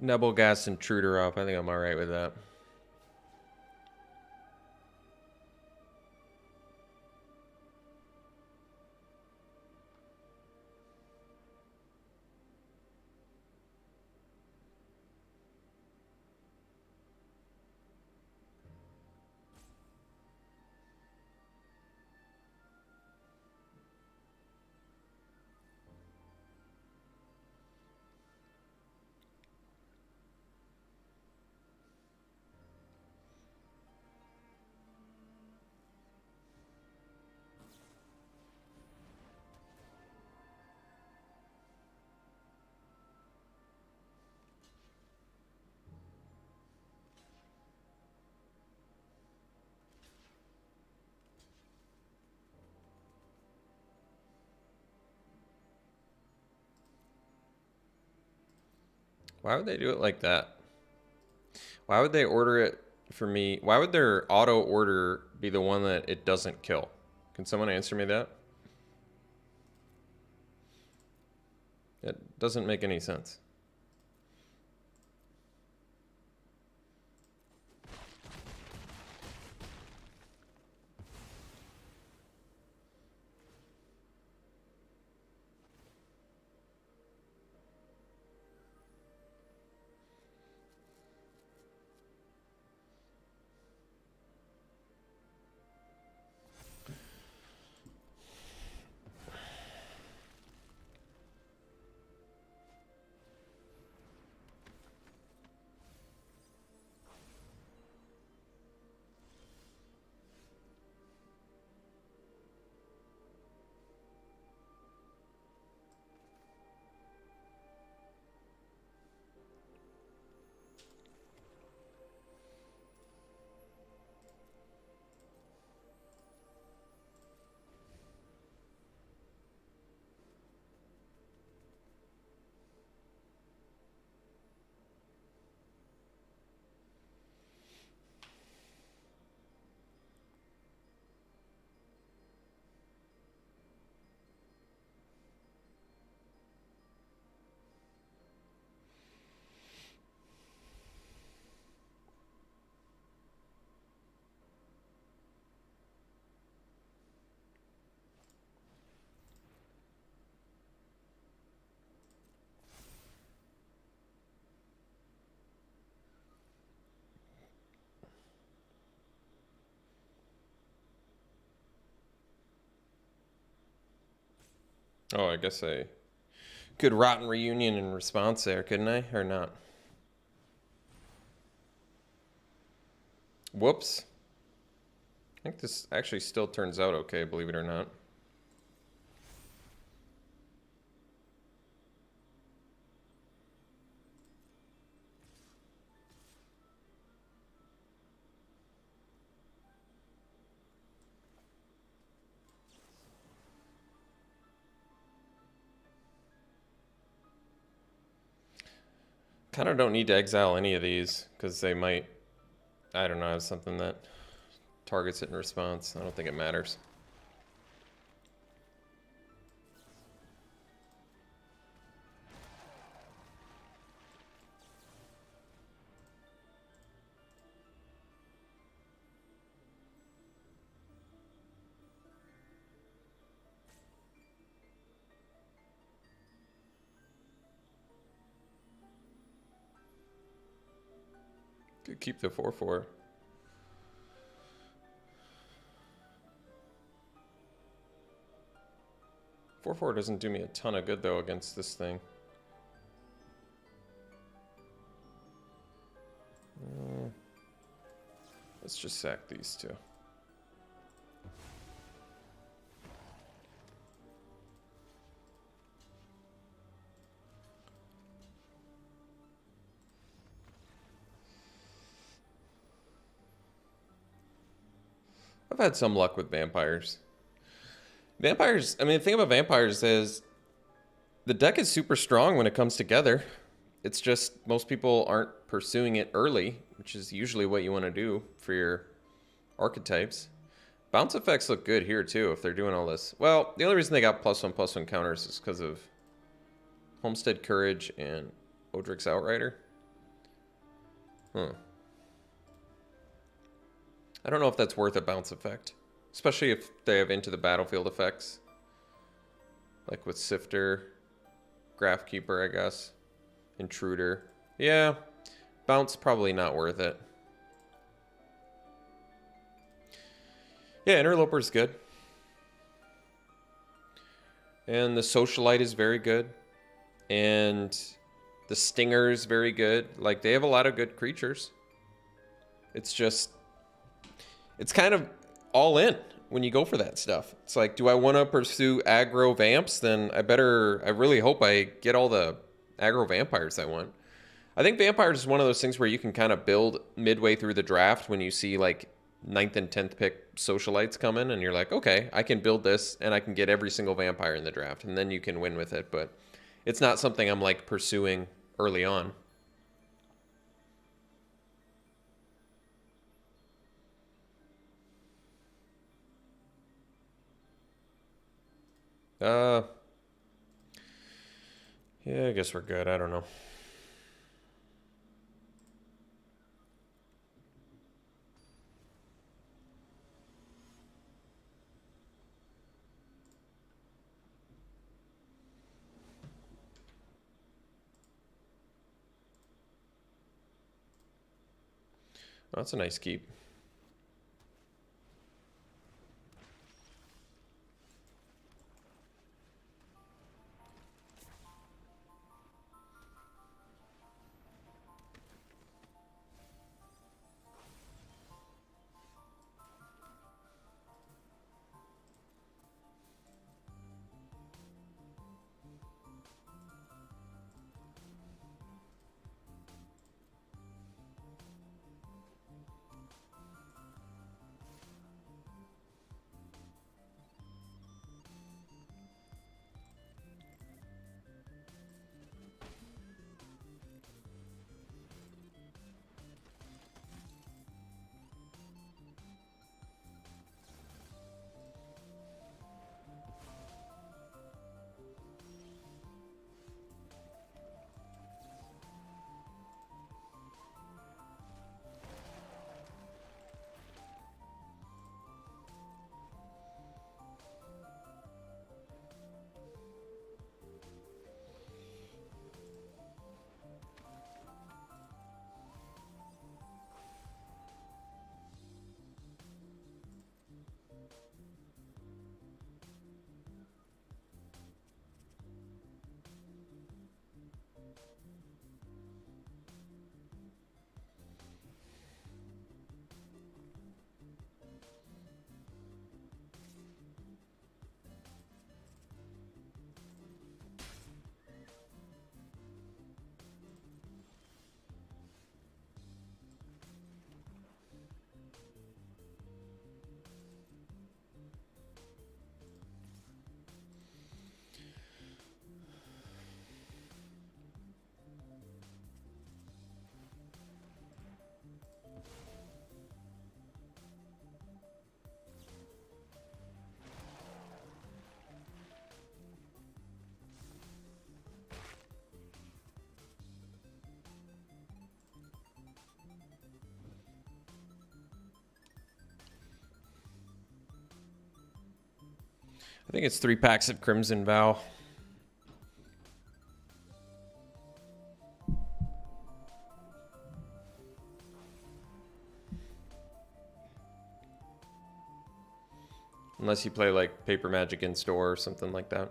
Nebelgast Intruder off. I think I'm alright with that. Why would they do it like that? Why would they order it for me? Why would their auto order be the one that it doesn't kill? Can someone answer me that? It doesn't make any sense. Oh, I guess I could rotten reunion in response there, couldn't I? Or not? Whoops. I think this actually still turns out okay, believe it or not. Kind of don't need to exile any of these because they might, I don't know, have something that targets it in response. I don't think it matters. Could keep the 4/4. Four four doesn't do me a ton of good though against this thing. Let's just sack these two. I've had some luck with vampires. Vampires, I mean, the thing about vampires is the deck is super strong when it comes together. It's just most people aren't pursuing it early, which is usually what you want to do for your archetypes. Bounce effects look good here too if they're doing all this. Well, the only reason they got +1/+1 counters is because of Homestead Courage and Odric's Outrider. Huh. I don't know if that's worth a bounce effect. Especially if they have Into the Battlefield effects. Like with Sifter, Graphkeeper, I guess. Intruder. Yeah, bounce probably not worth it. Yeah, Interloper's good. And the Socialite is very good. And the Stinger is very good. Like, they have a lot of good creatures. It's just... It's kind of all in when you go for that stuff. It's like, do I want to pursue aggro vamps? Then I really hope I get all the aggro vampires I want. I think vampires is one of those things where you can kind of build midway through the draft when you see like 9th and 10th pick socialites come in and you're like, okay, I can build this and I can get every single vampire in the draft and then you can win with it. But it's not something I'm like pursuing early on. Yeah, I guess we're good. I don't know. Oh, that's a nice keep. I think it's 3 packs of Crimson Vow. Unless you play like Paper Magic in store or something like that.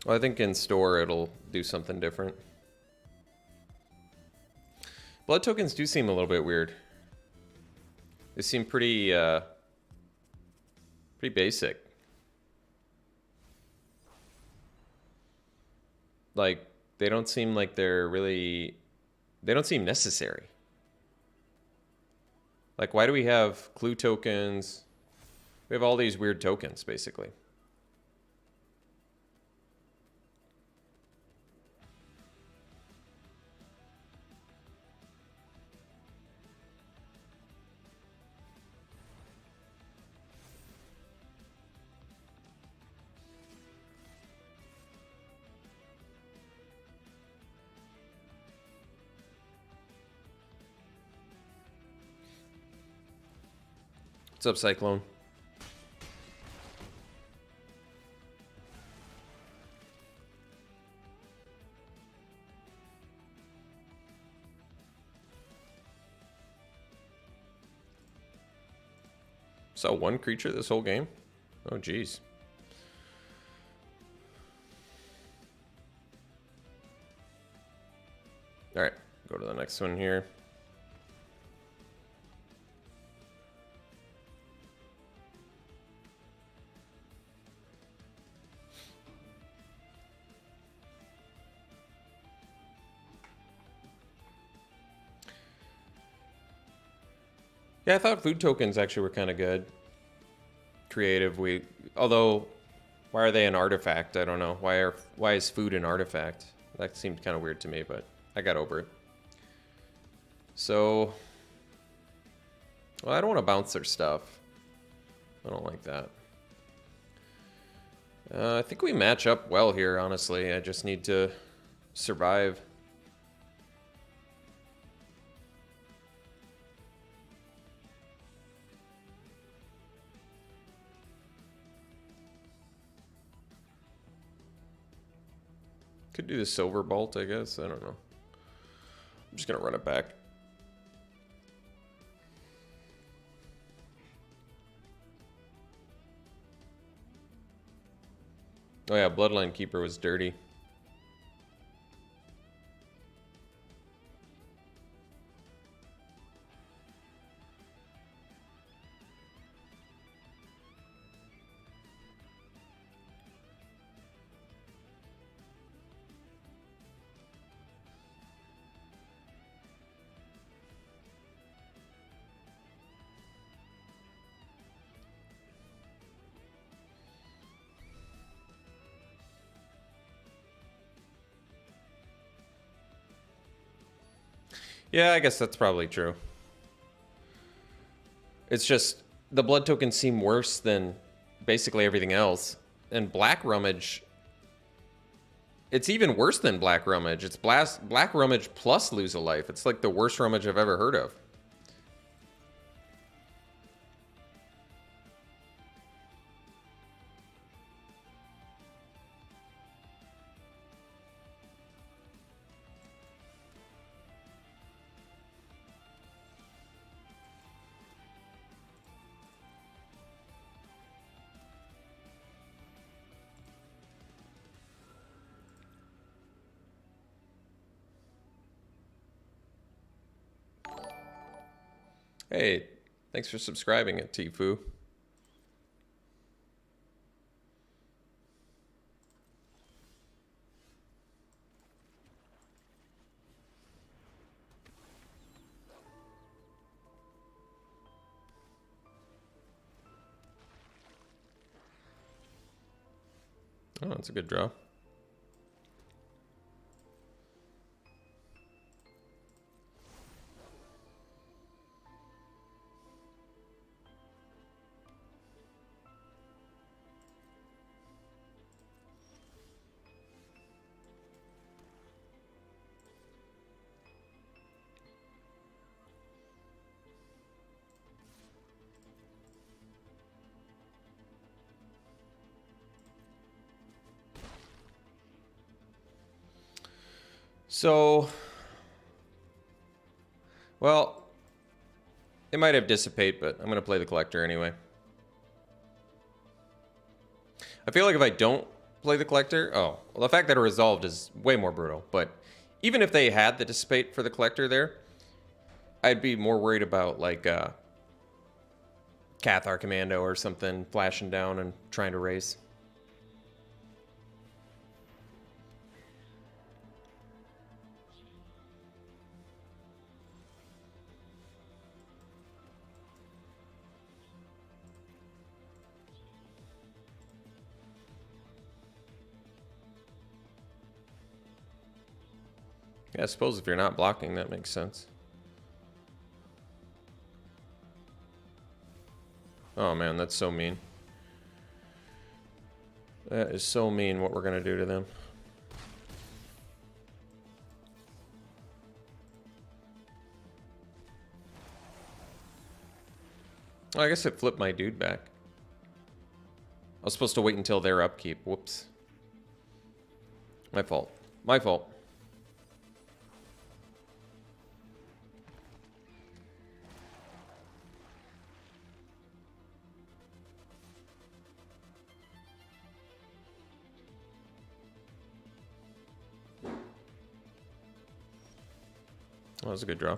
Well, I think in store it'll do something different. Blood tokens do seem a little bit weird. They seem pretty basic. like, they don't seem like they're really... They don't seem necessary. Like, why do we have clue tokens? We have all these weird tokens, basically. What's up, Cyclone? Saw one creature this whole game? Oh, geez. All right, go to the next one here. Yeah, I thought food tokens actually were kind of good. Creative. Although, why are they an artifact? I don't know. Why is food an artifact? That seemed kind of weird to me, but I got over it. So, well, I don't want to bounce their stuff. I don't like that. I think we match up well here, honestly. I just need to survive. Could do the silver bolt, I guess. I don't know. I'm just gonna run it back. Oh yeah, Bloodline Keeper was dirty. Yeah, I guess that's probably true. It's just the blood tokens seem worse than basically everything else. And Black Rummage, it's even worse than Black Rummage. It's Black Rummage plus lose a life. It's like the worst rummage I've ever heard of. Hey, thanks for subscribing at Tifu. Oh, that's a good draw. So, well, it might have dissipate, but I'm going to play the collector anyway. I feel like if I don't play the collector, oh, well, the fact that it resolved is way more brutal, but even if they had the dissipate for the collector there, I'd be more worried about like Cathar Commando or something flashing down and trying to race. Yeah, I suppose if you're not blocking, that makes sense. Oh man, that's so mean. That is so mean what we're gonna do to them. Oh, I guess it flipped my dude back. I was supposed to wait until their upkeep. Whoops. My fault. My fault. That was a good draw.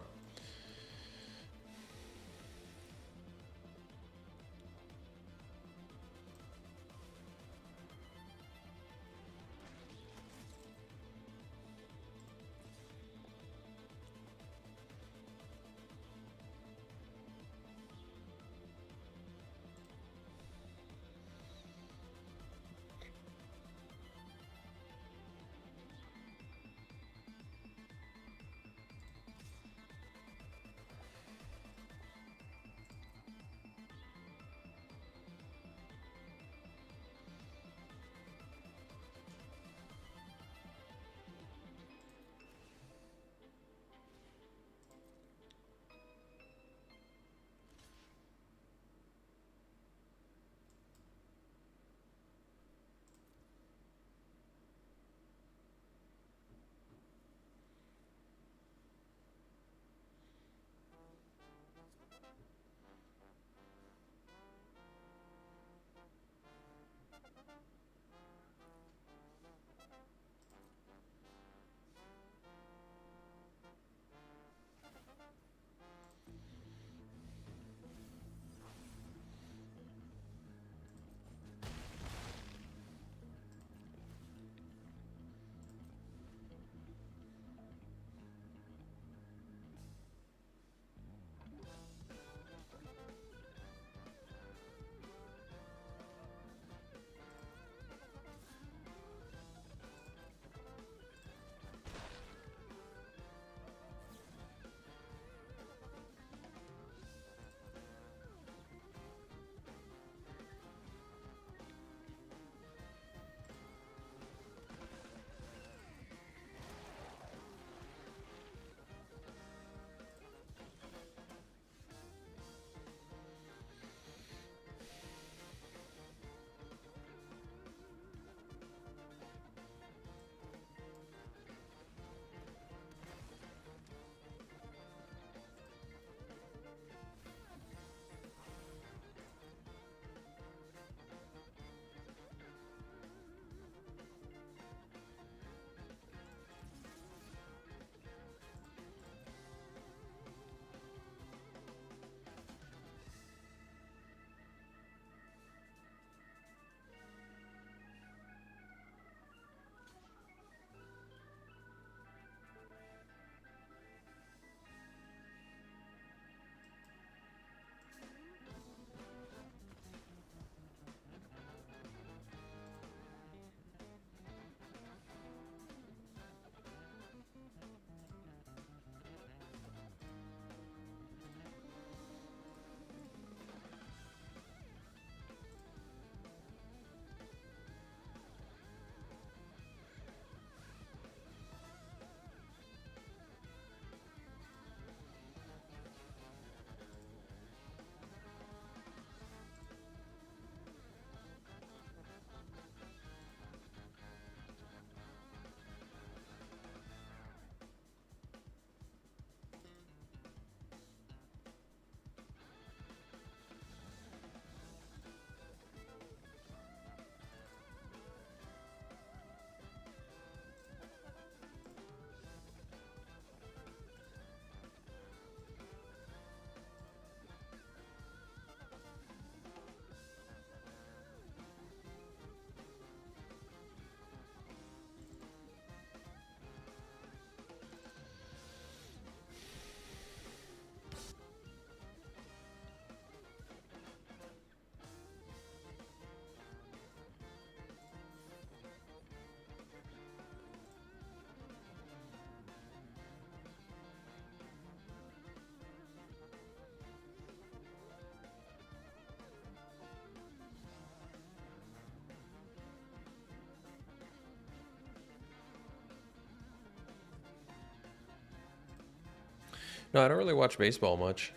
No, I don't really watch baseball much.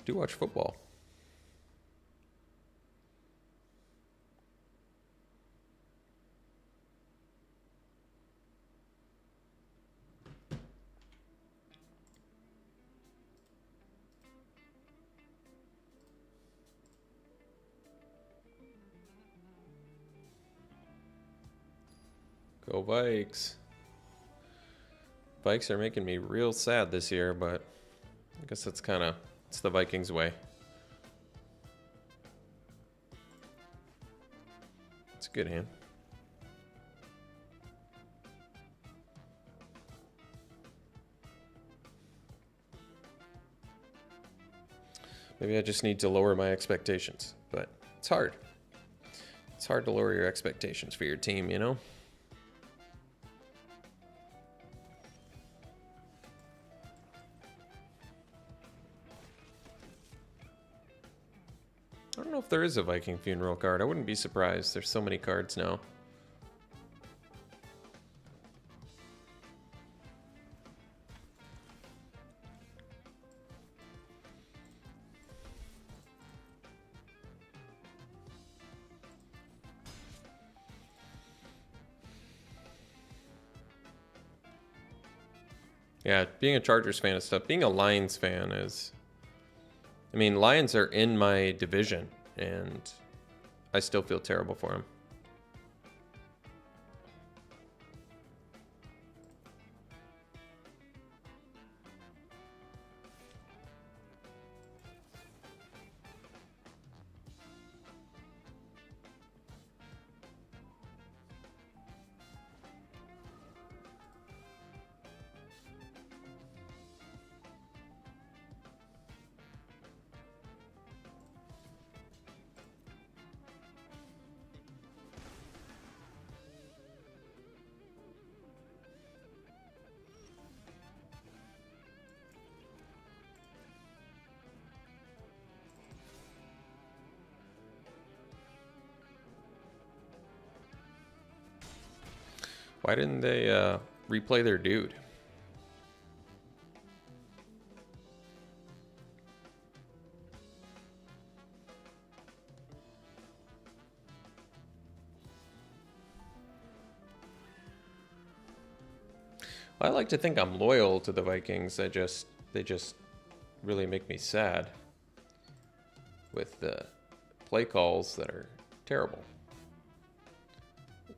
Do watch football. Go Vikes. Vikes are making me real sad this year, but I guess that's kind of, it's the Vikings way. It's a good hand. Maybe I just need to lower my expectations, but it's hard. It's hard to lower your expectations for your team, you know? I don't know if there is a Viking funeral card. I wouldn't be surprised. There's so many cards now. Yeah, being a Chargers fan is tough. Being a Lions fan is... I mean, Lions are in my division, and I still feel terrible for them. Why didn't they replay their dude? I like to think I'm loyal to the Vikings. They just really make me sad with the play calls that are terrible.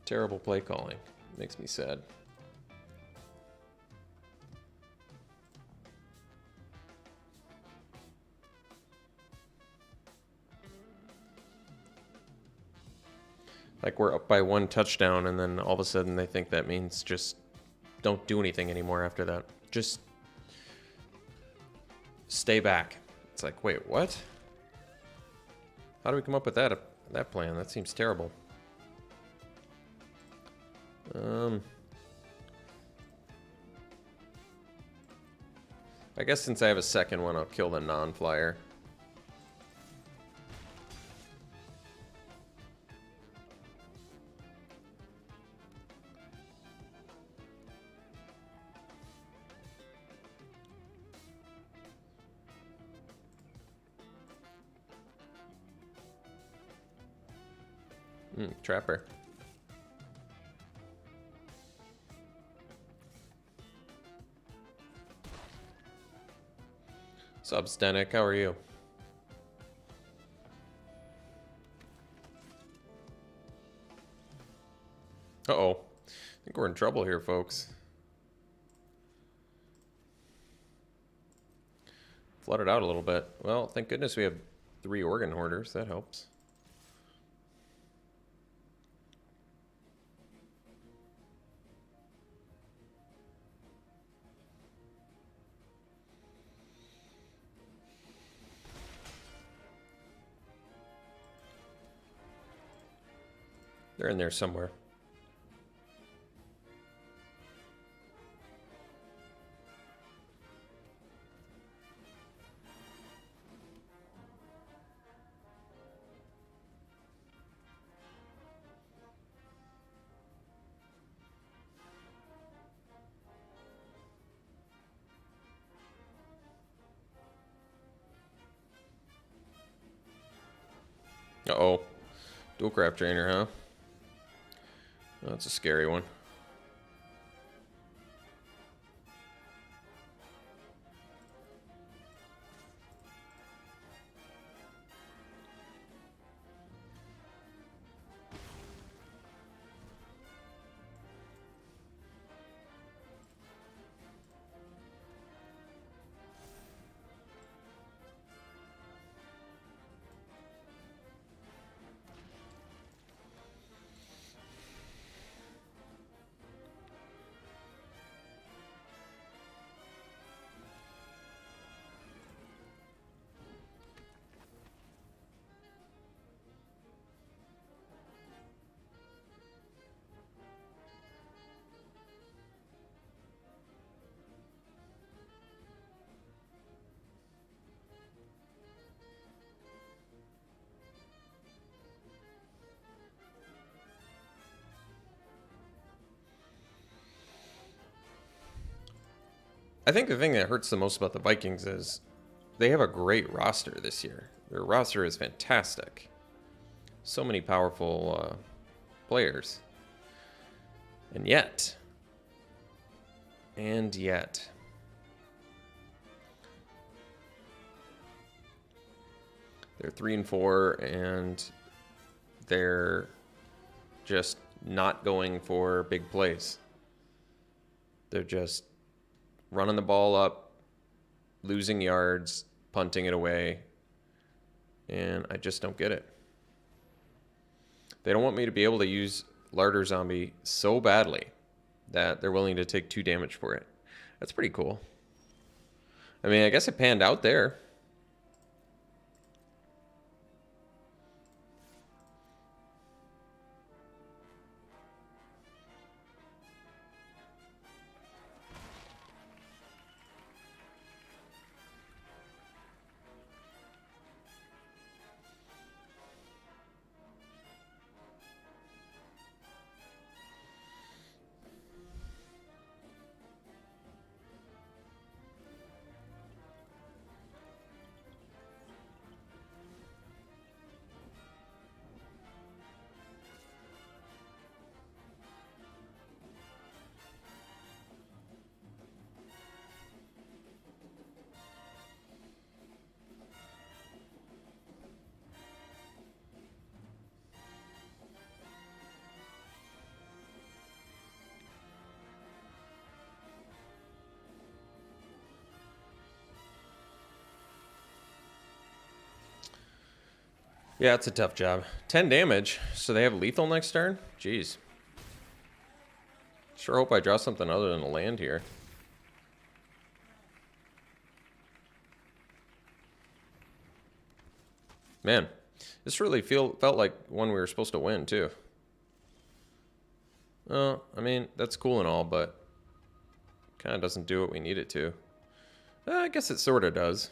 Terrible play calling. Makes me sad. Like we're up by 1 touchdown and then all of a sudden they think that means just don't do anything anymore after that. Just stay back. It's like, wait, what? How do we come up with that plan? That seems terrible. I guess since I have a second one, I'll kill the non-flyer. Trapper. Sup, Stenik, how are you? Uh-oh. I think we're in trouble here, folks. Flooded out a little bit. Well, thank goodness we have 3 organ hoarders. That helps. They're in there somewhere. Uh-oh. Dual craft trainer, huh? Oh, that's a scary one. I think the thing that hurts the most about the Vikings is they have a great roster this year. Their roster is fantastic. So many powerful players. And yet. They're 3-4, and they're just not going for big plays. They're just running the ball up, losing yards, punting it away, and I just don't get it. They don't want me to be able to use Larder Zombie so badly that they're willing to take 2 damage for it. That's pretty cool. I mean, I guess it panned out there. Yeah, it's a tough job. 10 damage, so they have lethal next turn? Jeez. Sure hope I draw something other than a land here. Man, this really felt like one we were supposed to win, too. Oh, I mean, that's cool and all, but kind of doesn't do what we need it to. I guess it sort of does.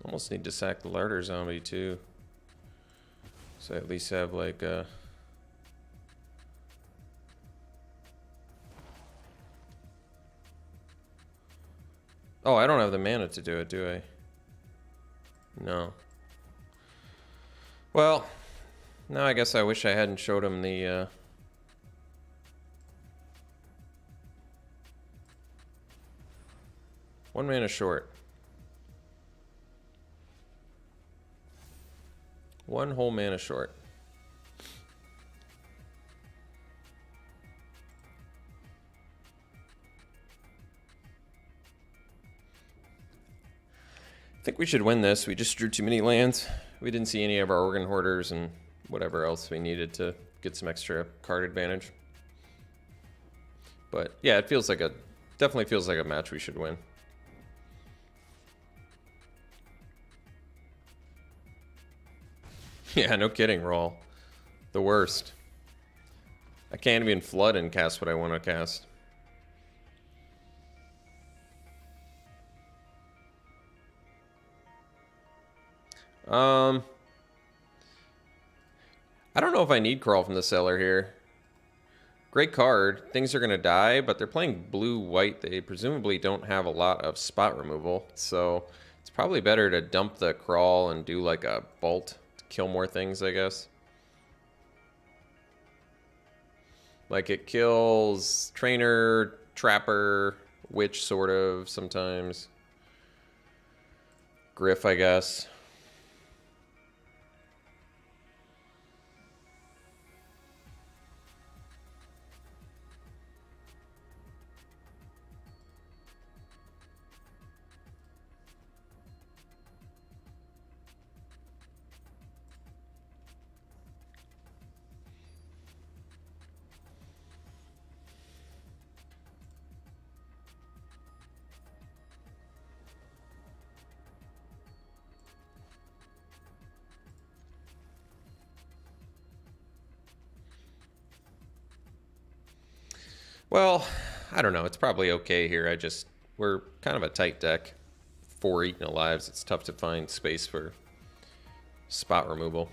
Almost need to sack the Larder Zombie, too. So I at least have, like, a... Oh, I don't have the mana to do it, do I? No. Well, now I guess I wish I hadn't showed him the, One mana short. One whole mana short. think we should win this. We just drew too many lands. We didn't see any of our organ hoarders and whatever else we needed to get some extra card advantage. But yeah, it feels like definitely feels like a match we should win. Yeah, no kidding, Rawl. The worst. I can't even flood and cast what I want to cast. I don't know if I need Crawl from the Cellar here. Great card. Things are going to die, but they're playing blue-white. They presumably don't have a lot of spot removal, so it's probably better to dump the Crawl and do like a Bolt to kill more things, I guess. Like it kills Trainer, Trapper, Witch, sort of, sometimes. Griff, I guess. Well, I don't know. It's probably okay here. We're kind of a tight deck. 4 Eaten Alives. It's tough to find space for spot removal.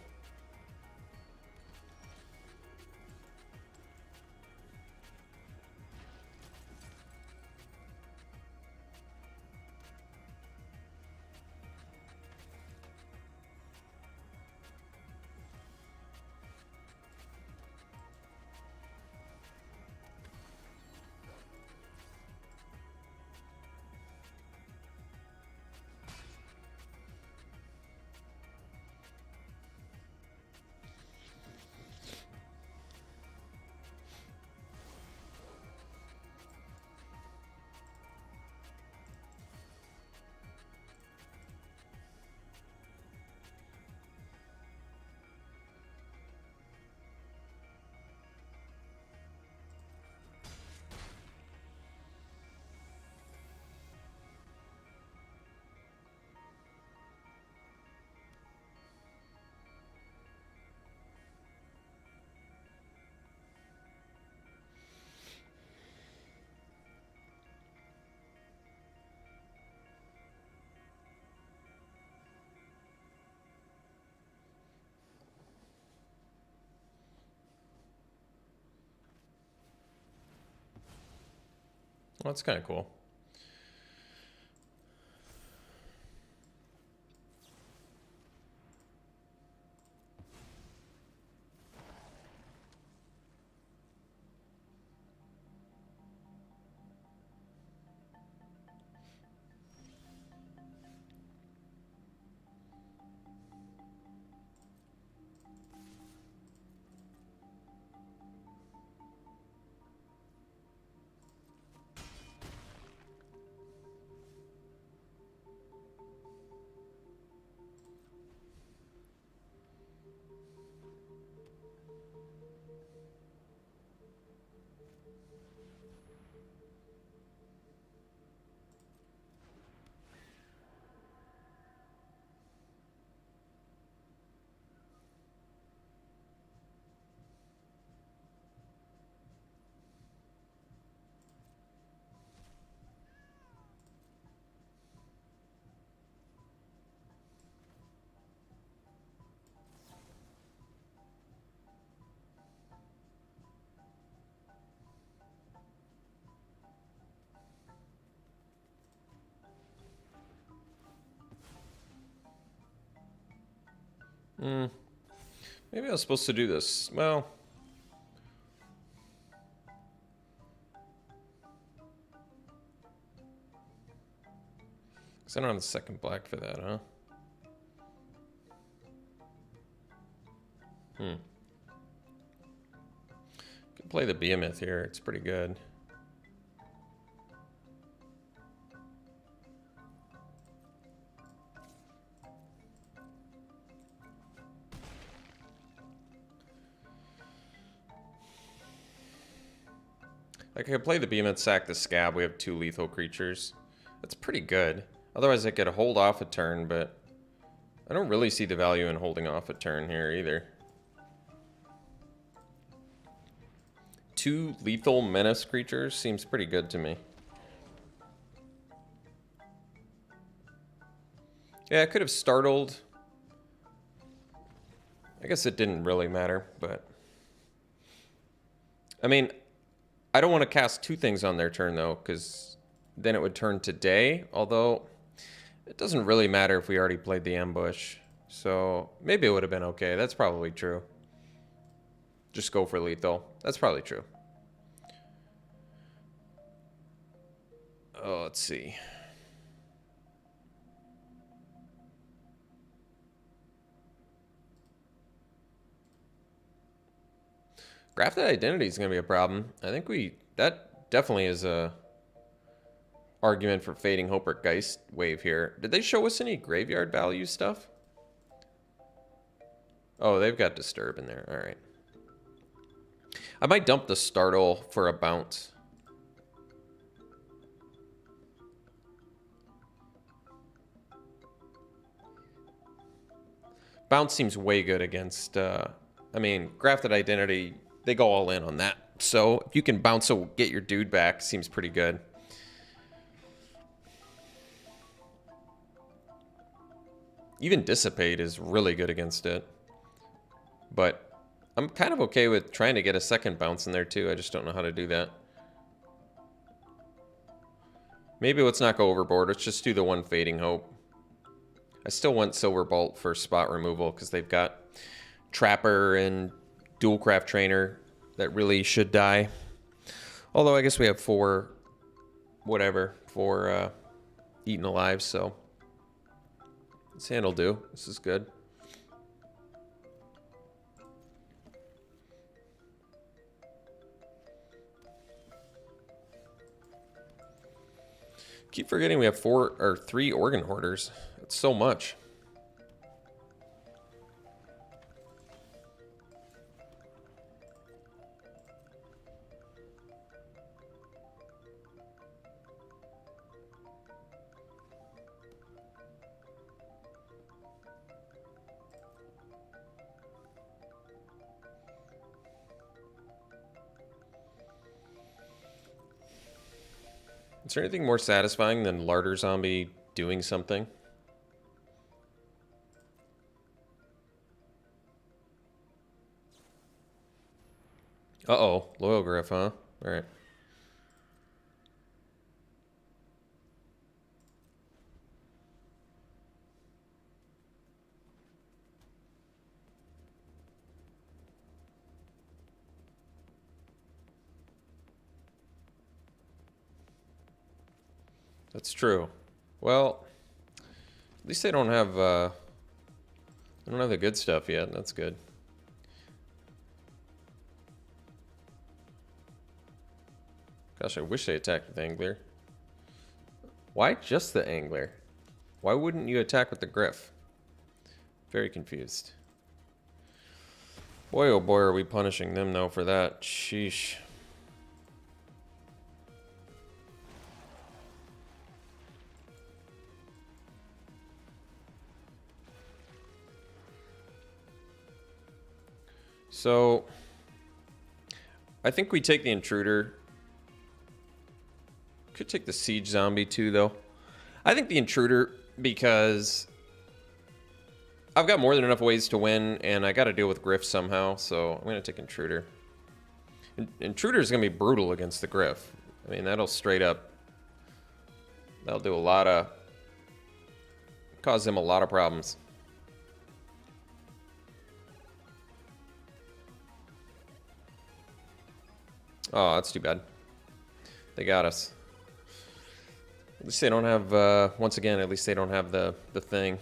Well, that's kind of cool. Maybe I was supposed to do this. Well, because I don't have the second black for that, huh? Could play the Behemoth here. It's pretty good. I could play the Behemoth, sack the Scab. We have 2 lethal creatures. That's pretty good. Otherwise, I could hold off a turn, but I don't really see the value in holding off a turn here either. 2 lethal menace creatures seems pretty good to me. Yeah, I could have startled. I guess it didn't really matter, but... I mean, I don't want to cast 2 things on their turn, though, because then it would turn to day, although it doesn't really matter if we already played the ambush. So maybe it would have been okay. That's probably true. Just go for lethal. That's probably true. Oh, let's see. Grafted Identity is going to be a problem. I think that definitely is a argument for Fading Hope or Geist wave here. Did they show us any graveyard value stuff? Oh, they've got Disturb in there. All right. I might dump the Startle for a bounce. Bounce seems way good against... I mean, Grafted Identity, they go all in on that. So if you can bounce or get your dude back, seems pretty good. Even Dissipate is really good against it. But I'm kind of okay with trying to get a second bounce in there too. I just don't know how to do that. Maybe let's not go overboard. Let's just do the 1 Fading Hope. I still want Silver Bolt for spot removal because they've got Trapper and Dualcraft Trainer that really should die. Although I guess we have 4 Eaten Alive, so this hand will do. This is good. Keep forgetting we have 3 Organ Hoarders. That's so much. Is there anything more satisfying than Larder Zombie doing something? Uh-oh. Loyal Griff, huh? Alright. That's true. Well, at least they don't have the good stuff yet. That's good. Gosh, I wish they attacked with Angler. Why just the Angler? Why wouldn't you attack with the Griff? Very confused. Boy, oh boy, are we punishing them, though, for that. Sheesh. So, I think we take the Intruder. Could take the Siege Zombie too, though. I think the Intruder because I've got more than enough ways to win, and I got to deal with Griff somehow, so I'm going to take Intruder. Intruder is going to be brutal against the Griff. I mean, that'll do a lot of... cause them a lot of problems. Oh, that's too bad. They got us. At least they don't have, once again, at least they don't have the thing.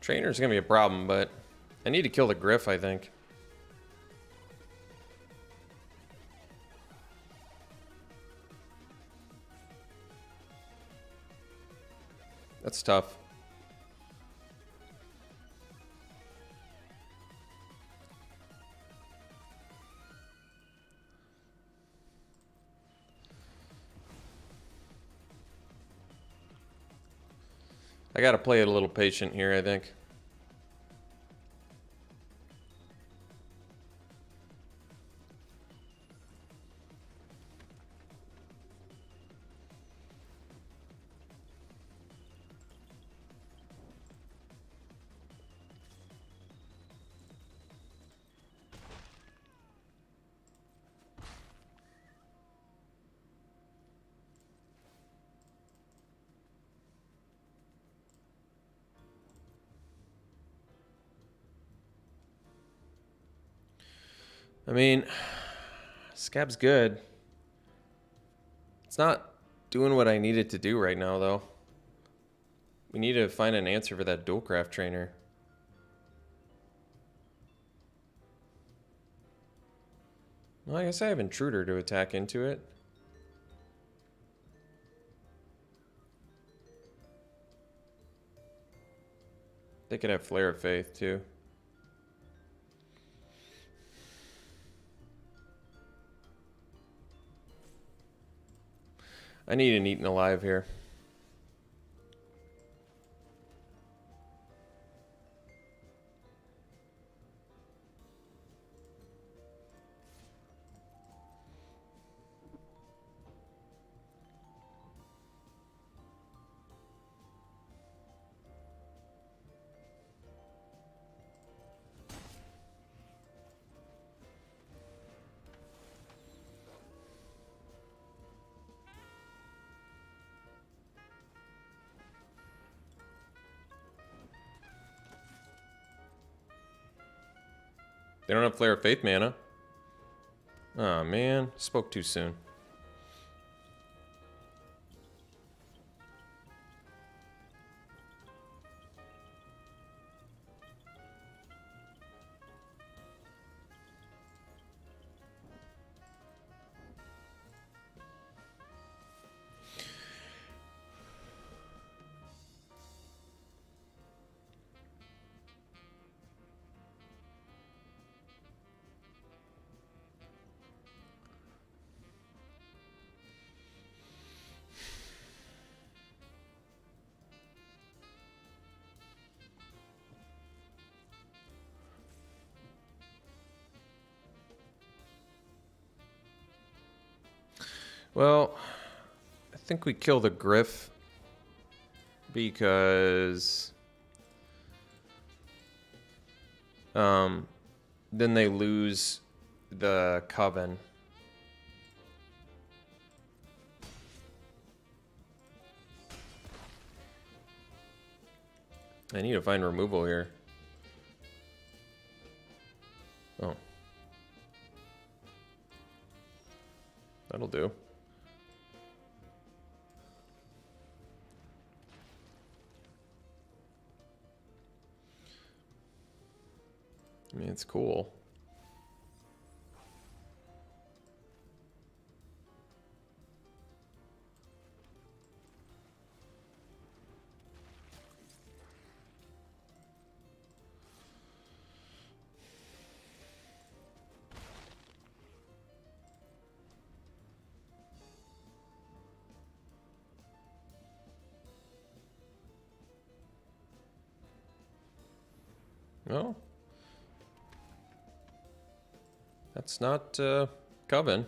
Trainer's gonna be a problem, but I need to kill the Griff, I think. That's tough. I gotta play it a little patient here, I think. I mean, Scab's good. It's not doing what I need it to do right now, though. We need to find an answer for that Dualcraft trainer. Well, I guess I have Intruder to attack into it. They could have Flare of Faith, too. I need an Eaten Alive here. They don't have Flare of Faith mana. Oh man, spoke too soon. Well, I think we kill the Griff because then they lose the Coven. I need to find removal here. Oh. That'll do. I mean, it's cool. No. That's not Coven.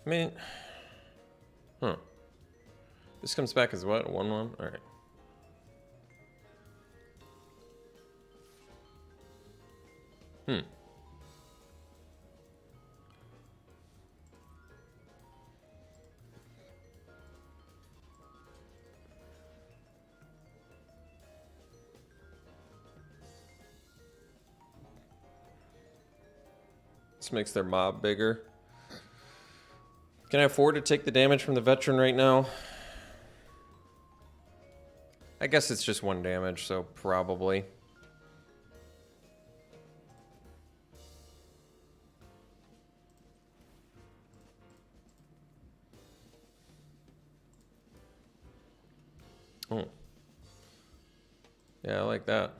I mean, huh. This comes back as what? 1-1? Alright. This makes their mob bigger. Can I afford to take the damage from the veteran right now? I guess it's just 1 damage, so probably. Oh. Yeah, I like that.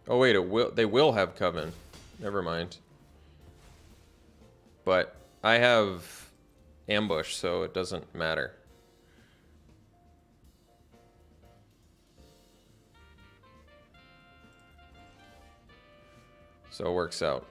Oh wait, they will have Coven. Never mind. But I have Ambush, so it doesn't matter. So it works out.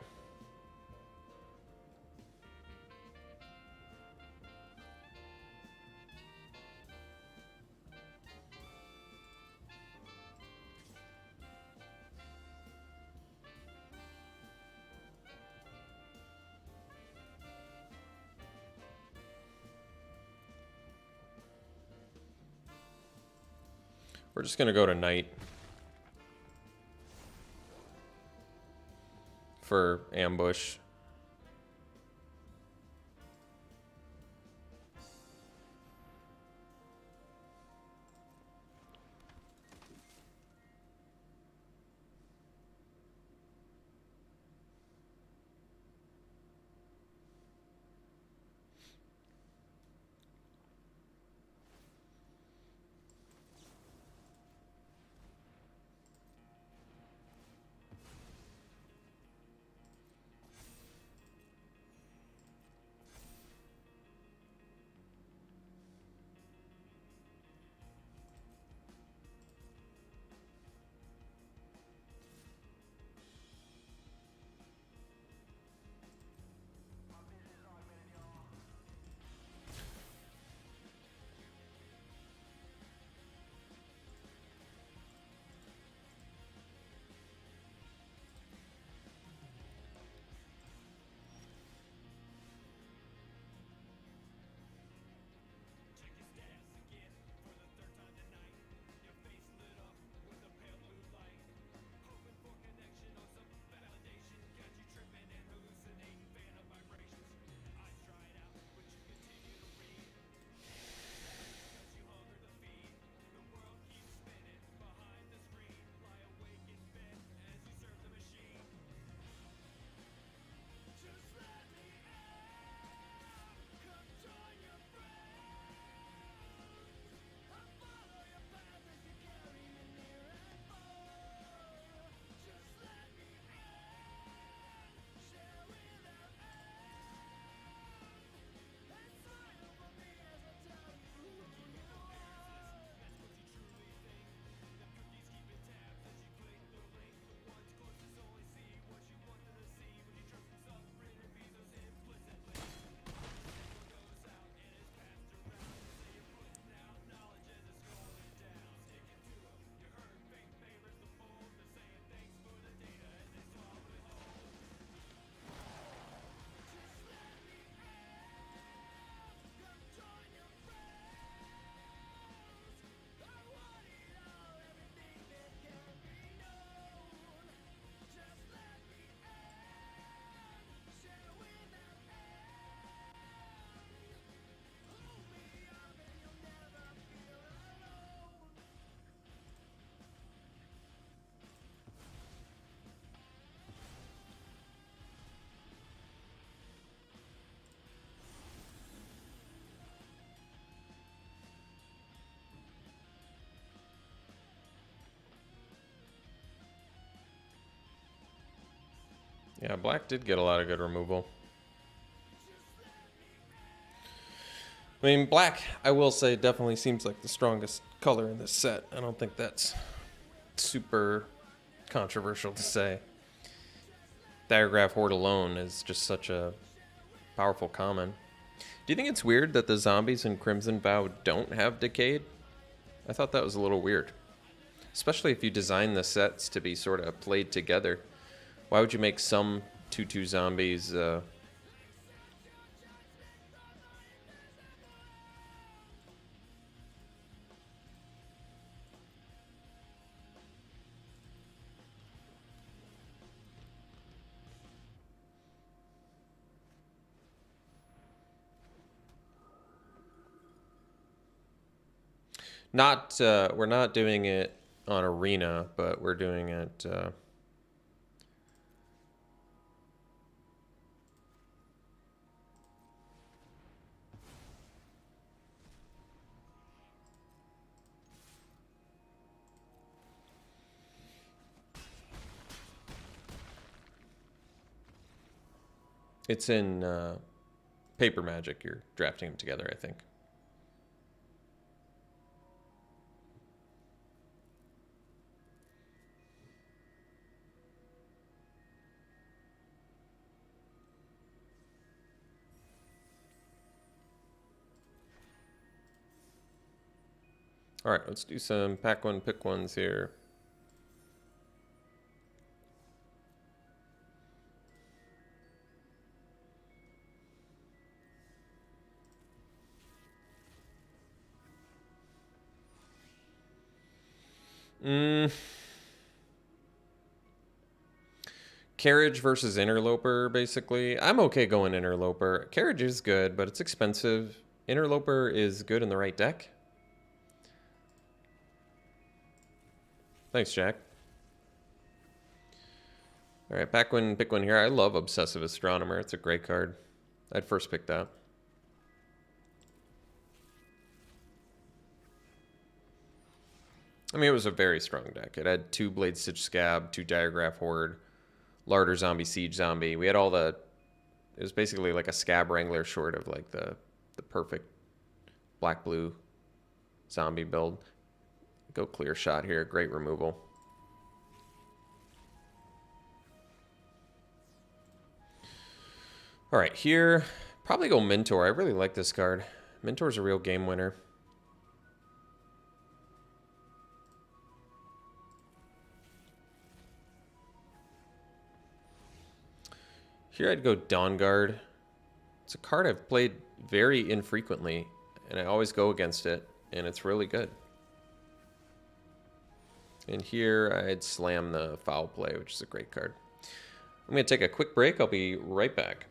We're just gonna go to Knight for ambush. Yeah, black did get a lot of good removal. I mean, black, I will say, definitely seems like the strongest color in this set. I don't think that's super controversial to say. Diagraph Horde alone is just such a powerful common. Do you think it's weird that the zombies in Crimson Vow don't have Decayed? I thought that was a little weird. Especially if you design the sets to be sort of played together. Why would you make some 2/2 zombies... we're not doing it on Arena, but we're doing it... It's in Paper Magic. You're drafting them together, I think. All right, let's do some pack one, pick ones here. Carriage versus Interloper, basically. I'm okay going Interloper. Carriage is good, but it's expensive. Interloper is good in the right deck. Thanks, Jack. All right, back one, pick one here. I love Obsessive Astronomer. It's a great card. I'd first pick that. I mean, it was a very strong deck. It had 2 Blade Stitch Scab, 2 Diagraph Horde, Larder Zombie, Siege Zombie. We had all the... It was basically like a Scab Wrangler short of like the perfect black-blue zombie build. Go clear shot here. Great removal. All right, here, probably go Mentor. I really like this card. Mentor's a real game winner. Here I'd go Dawnguard. It's a card I've played very infrequently, and I always go against it, and it's really good. And here I'd slam the Foul Play, which is a great card. I'm going to take a quick break. I'll be right back.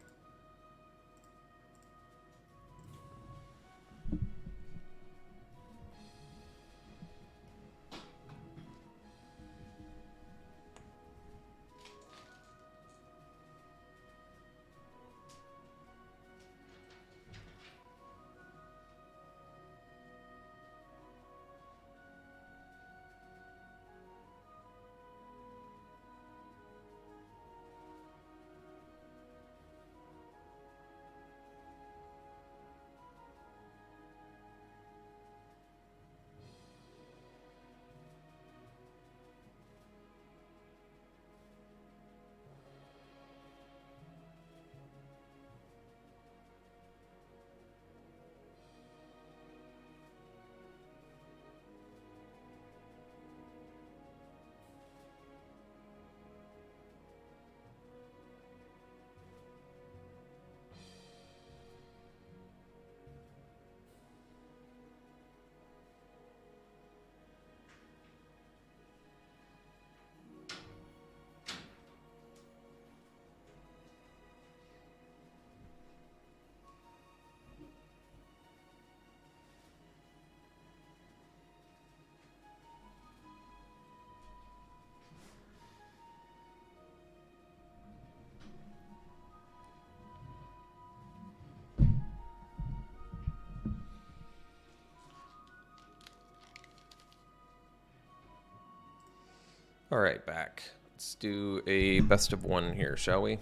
All right, back. Let's do a best of one here, shall we?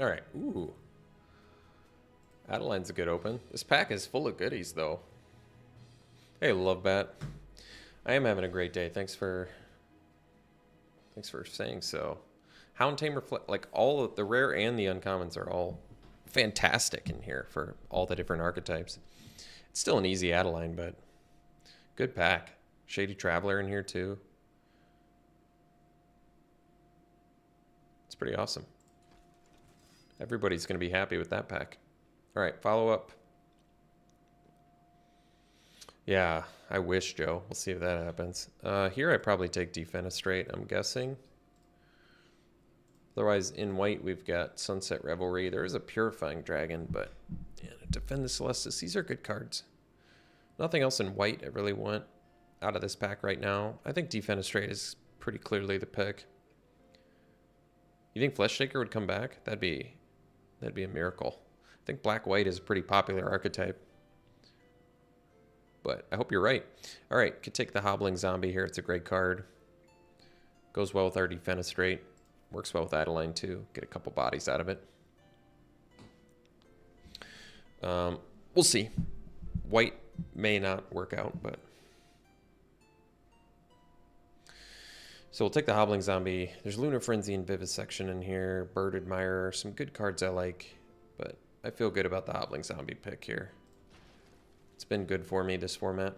All right. Ooh. Adeline's a good open. This pack is full of goodies, though. Hey, Love Bat. I am having a great day. Thanks for saying so. Hound Tamer, like all of the rare and the uncommons are all fantastic in here for all the different archetypes. It's still an easy Adeline, but good pack. Shady Traveler in here too. It's pretty awesome. Everybody's going to be happy with that pack. All right, follow up. Yeah, I wish, Joe. We'll see if that happens. Here I probably take Defenestrate, I'm guessing. Otherwise, in white, we've got Sunset Revelry. There is a Purifying Dragon, but yeah, Defend the Celestis. These are good cards. Nothing else in white I really want out of this pack right now. I think Defenestrate is pretty clearly the pick. You think Flesh Shaker would come back? That'd be a miracle. I think black-white is a pretty popular archetype. But I hope you're right. All right, could take the Hobbling Zombie here. It's a great card. Goes well with our Defenestrate. Works well with Adeline too. Get a couple bodies out of it. We'll see. White may not work out, but... So we'll take the Hobbling Zombie. There's Lunar Frenzy and Vivisection in here. Bird Admirer. Some good cards I like, but I feel good about the Hobbling Zombie pick here. It's been good for me, this format.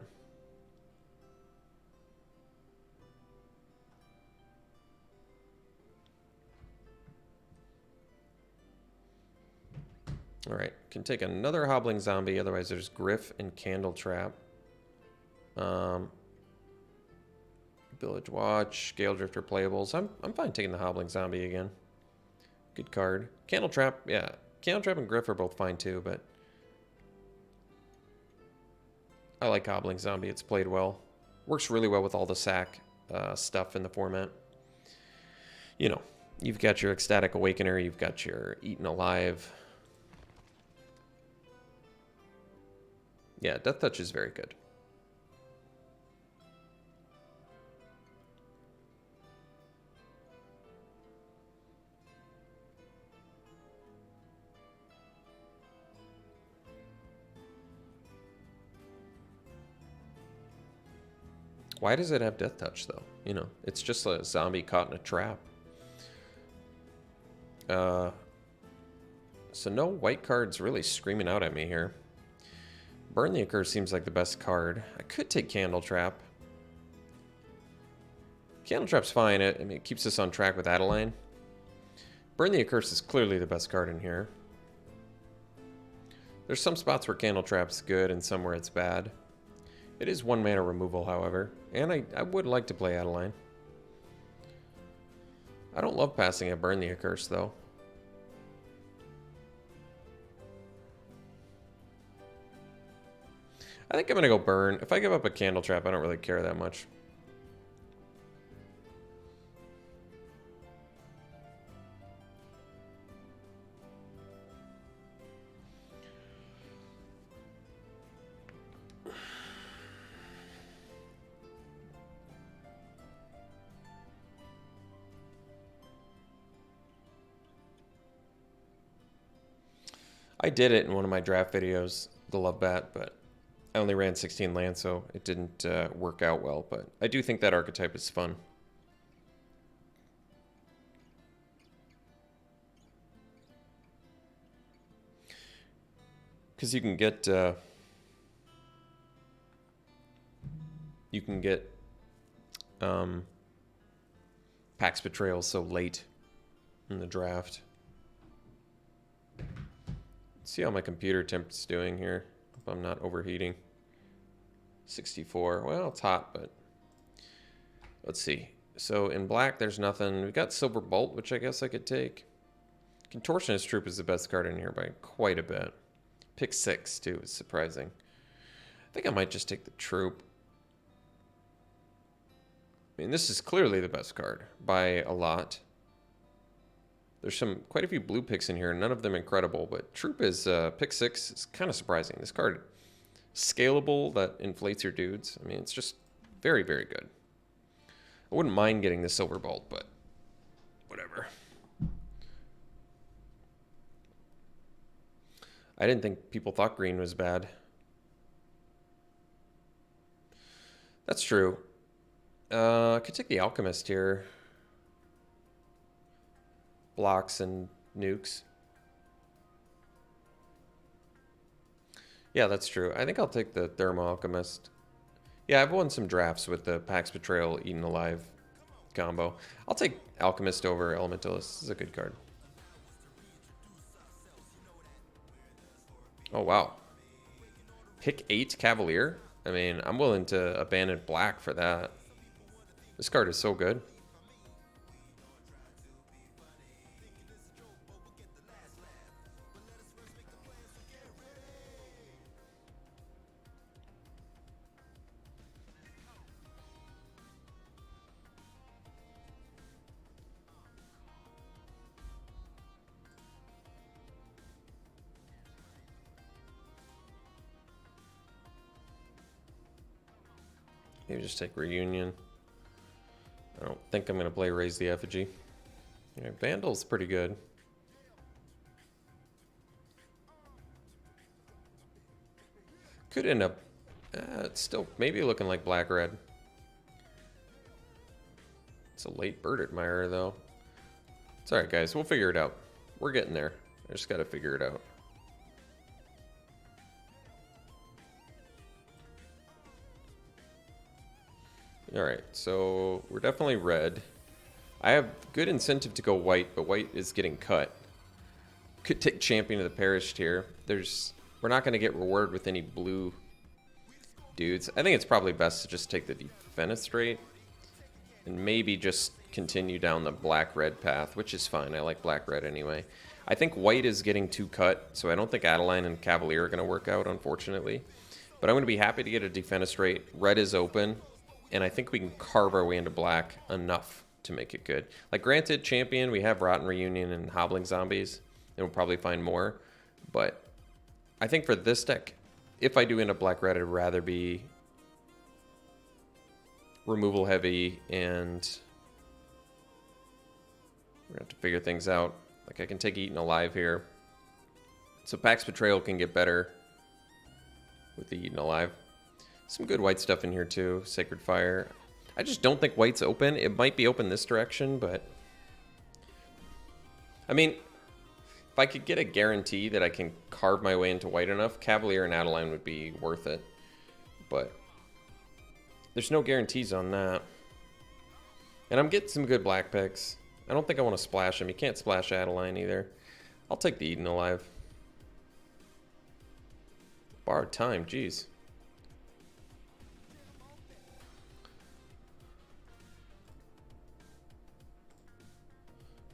All right, can take another Hobbling Zombie. Otherwise, there's Griff and Candle Trap. Village Watch, Gale Drifter playables. I'm fine taking the Hobbling Zombie again. Good card. Candle Trap, yeah. Candle Trap and Griff are both fine too, but I like Hobbling Zombie. It's played well. Works really well with all the sack stuff in the format. You know, you've got your Ecstatic Awakener, you've got your Eaten Alive. Yeah, Death Touch is very good. Why does it have Death Touch, though? You know, it's just a zombie caught in a trap. So no white cards really screaming out at me here. Burn the Accursed seems like the best card. I could take Candle Trap. Candle Trap's fine. I mean, it keeps us on track with Adeline. Burn the Accursed is clearly the best card in here. There's some spots where Candle Trap's good and some where it's bad. It is 1 mana removal, however, and I would like to play Adeline. I don't love passing a Burn the Accursed, though. I think I'm going to go Burn. If I give up a Candle Trap, I don't really care that much. I did it in one of my draft videos, the Love Bat, but I only ran 16 lands, so it didn't work out well. But I do think that archetype is fun. Because you can get Pax Betrayal so late in the draft. See how my computer temp's doing here. If I'm not overheating. 64. Well, it's hot, but let's see. So in black, there's nothing. We've got Silver Bolt, which I guess I could take. Contortionist Troop is the best card in here by quite a bit. Pick 6 too is surprising. I think I might just take the Troop. I mean, this is clearly the best card by a lot. There's quite a few blue picks in here, none of them incredible, but Troop is pick 6. It's kind of surprising. This card, scalable, that inflates your dudes. I mean, it's just very, very good. I wouldn't mind getting the Silver Bolt, but whatever. I didn't think people thought green was bad. That's true. I could take the Alchemist here. Blocks and nukes. Yeah, that's true. I think I'll take the Thermo Alchemist. Yeah, I've won some drafts with the Pax Betrayal Eaten Alive combo. I'll take Alchemist over Elementalist. This is a good card. Oh, wow. Pick 8 Cavalier? I mean, I'm willing to abandon black for that. This card is so good. Maybe just take Reunion. I don't think I'm going to play Raise the Effigy. Yeah, Vandal's pretty good. Could end up... it's still maybe looking like black-red. It's a late Bird Admirer, though. It's alright, guys. We'll figure it out. We're getting there. I just got to figure it out. Alright, so we're definitely red. I have good incentive to go white, but white is getting cut. Could take Champion of the Perished here. We're not going to get rewarded with any blue dudes. I think it's probably best to just take the Defenestrate and maybe just continue down the black-red path, which is fine. I like black-red anyway. I think white is getting too cut, so I don't think Adeline and Cavalier are going to work out, unfortunately. But I'm going to be happy to get a Defenestrate. Red is open. And I think we can carve our way into black enough to make it good. Like, granted, Champion, we have Rotten Reunion and Hobbling Zombies, and we'll probably find more. But I think for this deck, if I do end up black-red, I'd rather be removal heavy, and we're going to have to figure things out. Like, I can take Eaten Alive here. So Pax Betrayal can get better with the Eaten Alive. Some good white stuff in here too. Sacred Fire. I just don't think white's open. It might be open this direction, but... I mean, if I could get a guarantee that I can carve my way into white enough, Cavalier and Adeline would be worth it. But there's no guarantees on that. And I'm getting some good black picks. I don't think I want to splash him. You can't splash Adeline either. I'll take the Eden Alive. Borrowed Time, jeez.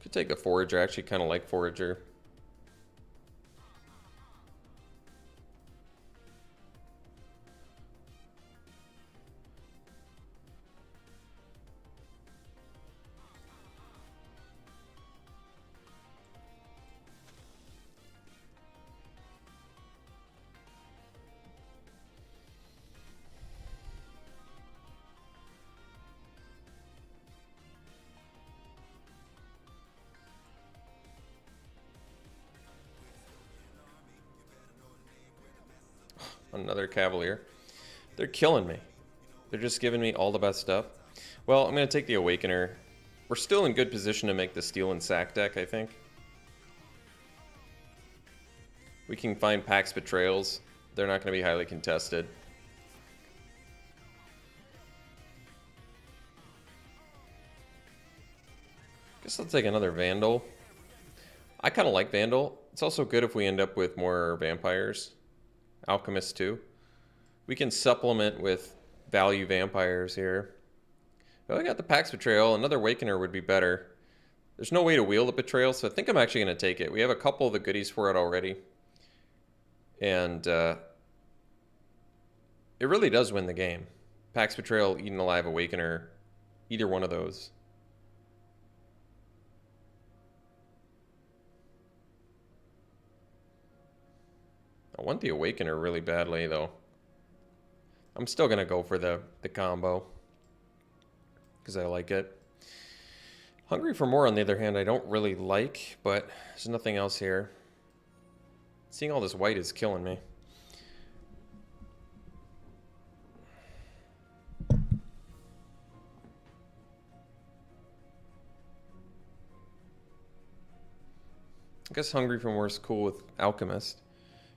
Could take a Forager. I actually kind of like Forager. Another Cavalier. They're killing me. They're just giving me all the best stuff. Well, I'm going to take the Awakener. We're still in good position to make the Steel and Sack deck, I think. We can find Pax Betrayals. They're not going to be highly contested. Guess I'll take another Vandal. I kind of like Vandal. It's also good if we end up with more vampires. Alchemist too. We can supplement with value vampires here. Well, I got the Pax Betrayal. Another Awakener would be better. There's no way to wheel the Betrayal, so I think I'm actually going to take it. We have a couple of the goodies for it already. And it really does win the game. Pax Betrayal, Eaten Alive, Awakener. Either one of those. I want the Awakener really badly, though. I'm still going to go for the combo. Because I like it. Hungry for More, on the other hand, I don't really like. But there's nothing else here. Seeing all this white is killing me. I guess Hungry for More is cool with Alchemist.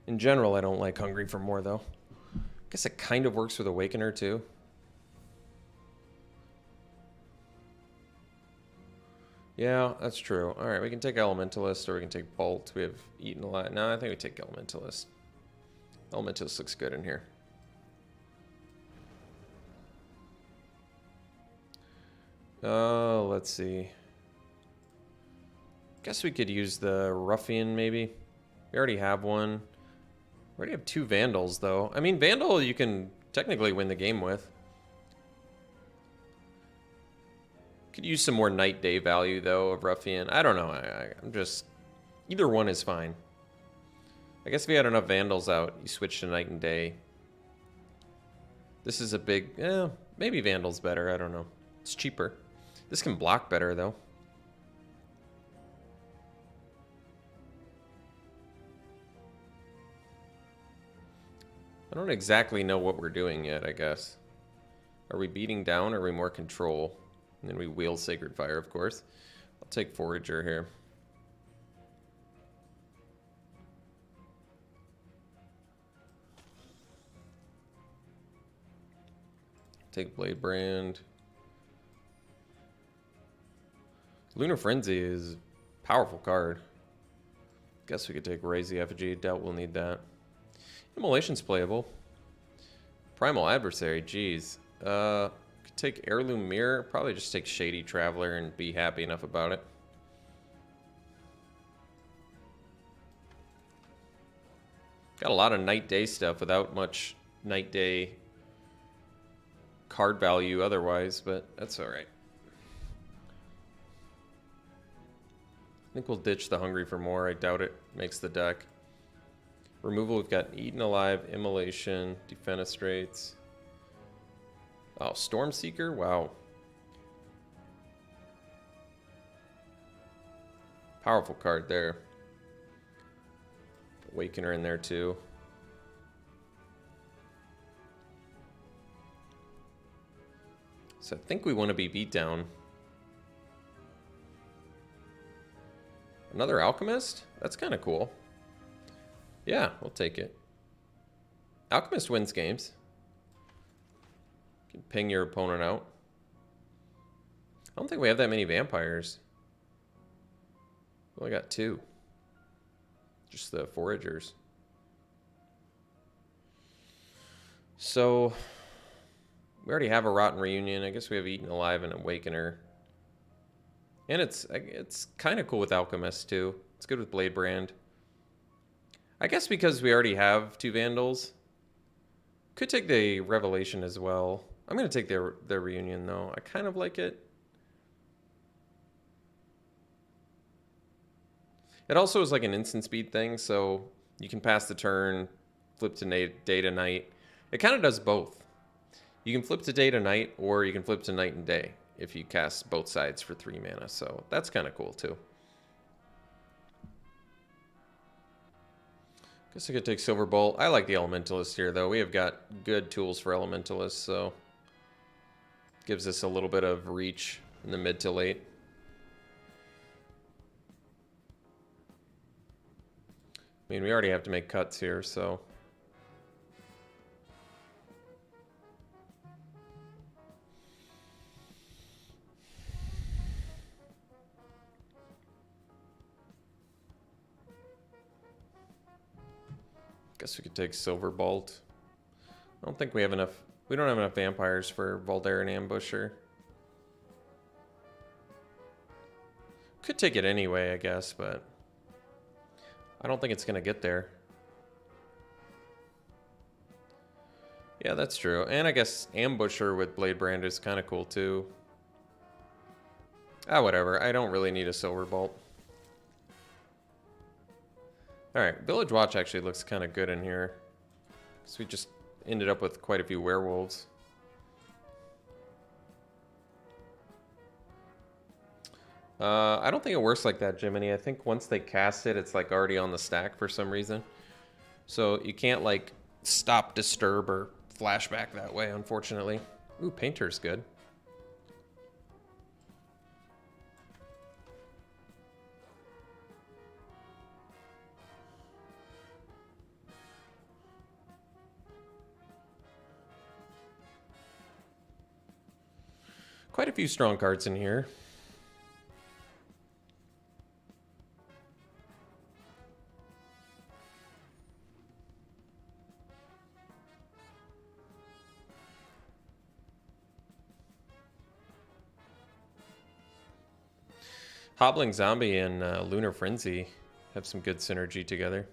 In general, I don't like Hungry for More, though. I guess it kind of works with Awakener, too. Yeah, that's true. All right, we can take Elementalist or we can take Bolt. We have Eaten a lot. No, I think we take Elementalist. Elementalist looks good in here. Oh, let's see. Guess we could use the Ruffian, maybe. We already have one. We already have 2 Vandals, though. I mean, Vandal you can technically win the game with. Could use some more night day value, though, of Ruffian. I don't know. I'm just... Either one is fine. I guess if you had enough Vandals out, you switch to night and day. This is a big... maybe Vandal's better. I don't know. It's cheaper. This can block better, though. I don't exactly know what we're doing yet, I guess. Are we beating down or are we more control? And then we wheel Sacred Fire, of course. I'll take Forager here. Take Blade Brand. Lunar Frenzy is a powerful card. Guess we could take Raise the Effigy. Doubt we'll need that. Immolation's playable. Primal Adversary, jeez. Could take Heirloom Mirror. Probably just take Shady Traveler and be happy enough about it. Got a lot of night day stuff without much night day card value otherwise, but that's alright. I think we'll ditch the Hungry for More. I doubt it makes the deck. Removal, we've got Eaten Alive, Immolation, Defenestrates. Oh, Stormseeker? Wow. Powerful card there. Awakener in there too. So I think we want to be beat down. Another Alchemist? That's kind of cool. Yeah, we'll take it. Alchemist wins games. You can ping your opponent out. I don't think we have that many vampires. We only got 2. Just the Foragers. So, we already have a Rotten Reunion. I guess we have Eaten Alive and Awakener. And it's kind of cool with Alchemist, too. It's good with Blade Brand. I guess because we already have 2 Vandals. Could take the Revelation as well. I'm going to take the Reunion, though. I kind of like it. It also is like an instant speed thing, so you can pass the turn, flip to day to night. It kind of does both. You can flip to day to night, or you can flip to night and day if you cast both sides for 3 mana, so that's kind of cool, too. Guess I could take Silver Bolt. I like the Elementalist here, though. We have got good tools for Elementalist, so gives us a little bit of reach in the mid to late. I mean, we already have to make cuts here, so... Guess we could take Silver Bolt. I don't think we have enough... We don't have enough vampires for Voldaren Ambusher. Could take it anyway, I guess, but... I don't think it's going to get there. Yeah, that's true. And I guess Ambusher with Blade Brand is kind of cool, too. Ah, whatever. I don't really need a Silver Bolt. Alright, Village Watch actually looks kind of good in here. So we just ended up with quite a few werewolves. I don't think it works like that, Jiminy. I think once they cast it, it's like already on the stack for some reason. So you can't like stop, disturb, or flashback that way, unfortunately. Ooh, Painter's good. Quite a few strong cards in here. Hobbling Zombie and Lunar Frenzy have some good synergy together.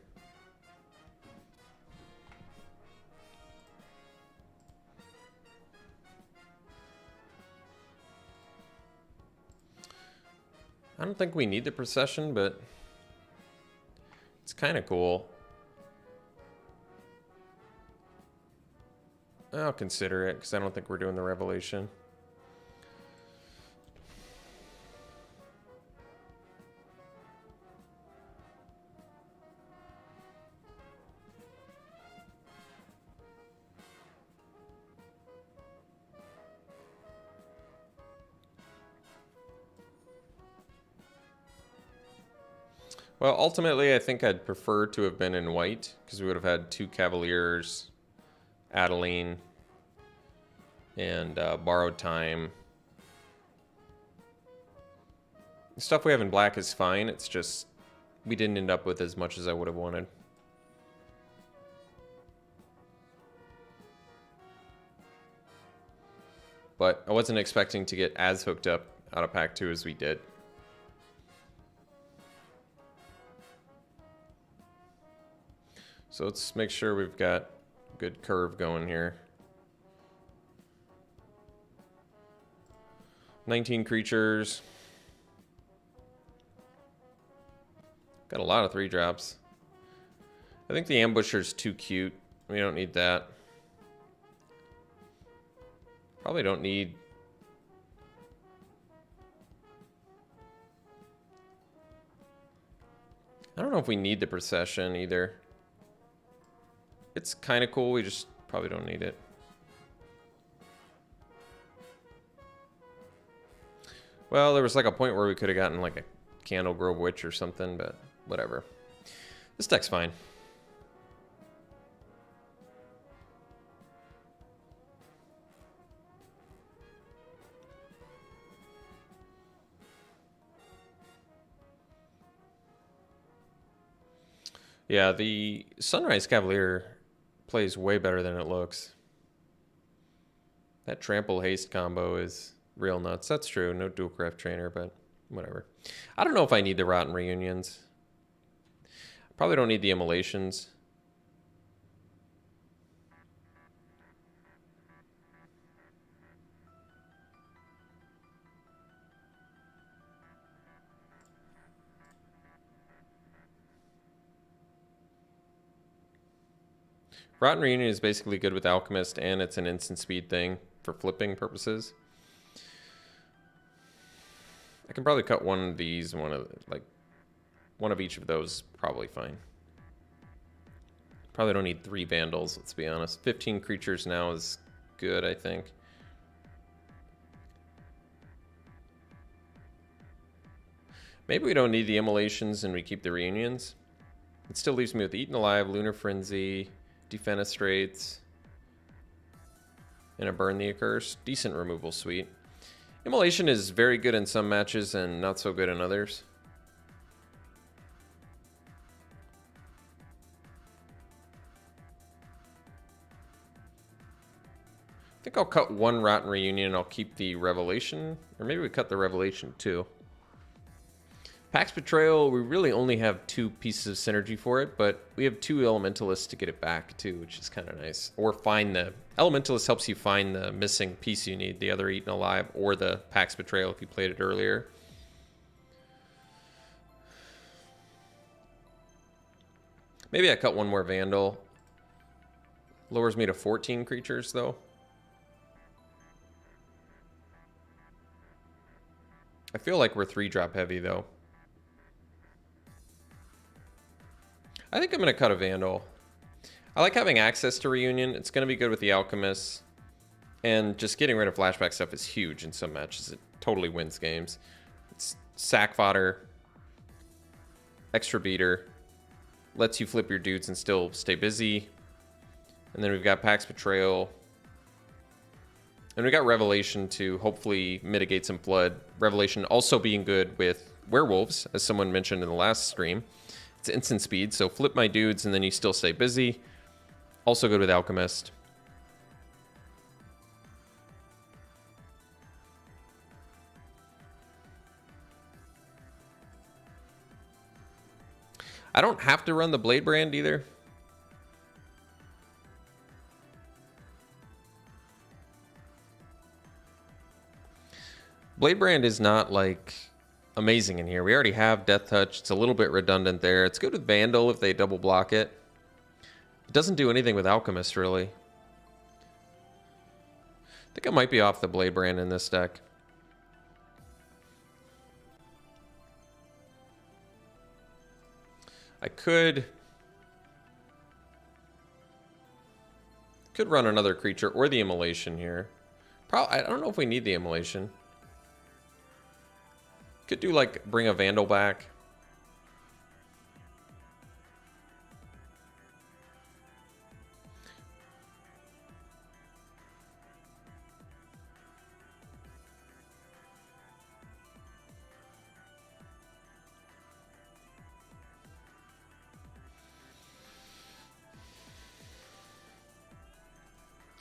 I don't think we need the Procession, but it's kind of cool. I'll consider it because I don't think we're doing the Revelation. Well, ultimately, I think I'd prefer to have been in white because we would have had 2 Cavaliers, Adeline, and Borrowed Time. The stuff we have in black is fine. It's just we didn't end up with as much as I would have wanted. But I wasn't expecting to get as hooked up out of pack 2 as we did. So let's make sure we've got a good curve going here. 19 creatures. Got a lot of 3-drops. I think the Ambusher's too cute. We don't need that. Probably don't need... I don't know if we need the Procession either. It's kind of cool, we just probably don't need it. Well, there was like a point where we could have gotten like a Candle Grove Witch or something, but whatever. This deck's fine. Yeah, the Sunrise Cavalier plays way better than it looks. That Trample Haste combo is real nuts. That's true. No Dual Craft Trainer, but whatever. I don't know if I need the Rotten Reunions. Probably don't need the Immolations. Rotten Reunion is basically good with Alchemist, and it's an instant speed thing for flipping purposes. I can probably cut one of these, one of each of those, probably fine. Probably don't need 3 Vandals, let's be honest. 15 creatures now is good, I think. Maybe we don't need the Immolations and we keep the Reunions. It still leaves me with Eaten Alive, Lunar Frenzy, Defenestrates, and a Burn the Accursed. Decent removal suite. Immolation is very good in some matches and not so good in others. I think I'll cut 1 Rotten Reunion and I'll keep the Revelation. Or maybe we cut the Revelation too. Pax Betrayal, we really only have 2 pieces of synergy for it, but we have 2 Elementalists to get it back too, which is kind of nice. Or find the... Elementalist helps you find the missing piece you need, the other Eaten Alive, or the Pax Betrayal if you played it earlier. Maybe I cut 1 more Vandal. Lowers me to 14 creatures though. I feel like we're 3-drop heavy though. I think I'm going to cut a Vandal. I like having access to Reunion. It's going to be good with the Alchemists. And just getting rid of flashback stuff is huge in some matches. It totally wins games. It's sack fodder, extra beater, lets you flip your dudes and still stay busy. And then we've got Pax Betrayal. And we got Revelation to hopefully mitigate some flood. Revelation also being good with werewolves, as someone mentioned in the last stream. It's instant speed, so flip my dudes and then you still stay busy. Also good with Alchemist. I don't have to run the Blade Brand either. Blade Brand is not like amazing in here. We already have Death Touch. It's a little bit redundant there. It's good with Vandal if they double block it. It doesn't do anything with Alchemist, really. I think I might be off the Blade Brand in this deck. I could run another creature or the Immolation here. I don't know if we need the Immolation. Could do like bring a Vandal back.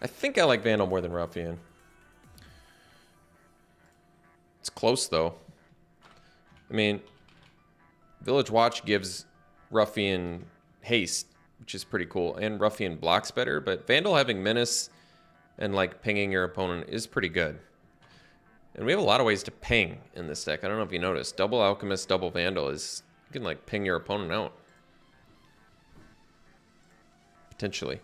I think I like Vandal more than Ruffian. It's close though. I mean, Village Watch gives Ruffian haste, which is pretty cool, and Ruffian blocks better, but Vandal having Menace and like pinging your opponent is pretty good. And we have a lot of ways to ping in this deck. I don't know if you noticed. Double Alchemist, double Vandal is, you can like ping your opponent out. Potentially.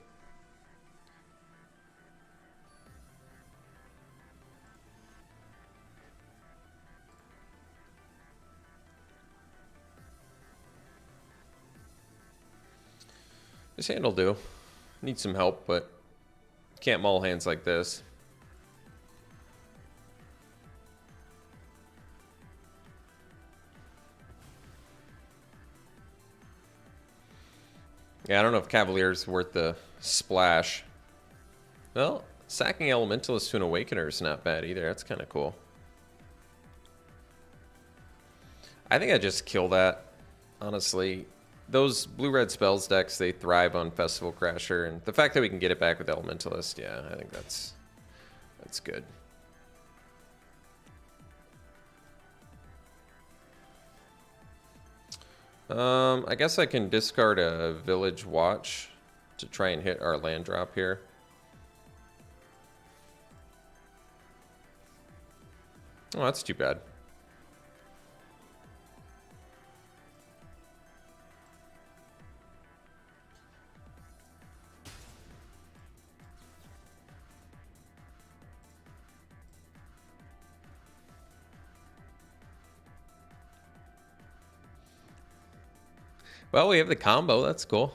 This hand will do. Need some help, but can't maul hands like this. Yeah, I don't know if Cavalier's worth the splash. Well, sacking Elementalist to an Awakener is not bad either. That's kind of cool. I think I just kill that, honestly. Those blue-red spells decks, they thrive on Festival Crasher, and the fact that we can get it back with Elementalist, yeah, I think that's good. I guess I can discard a Village Watch to try and hit our land drop here. Oh, that's too bad. Well, we have the combo. That's cool.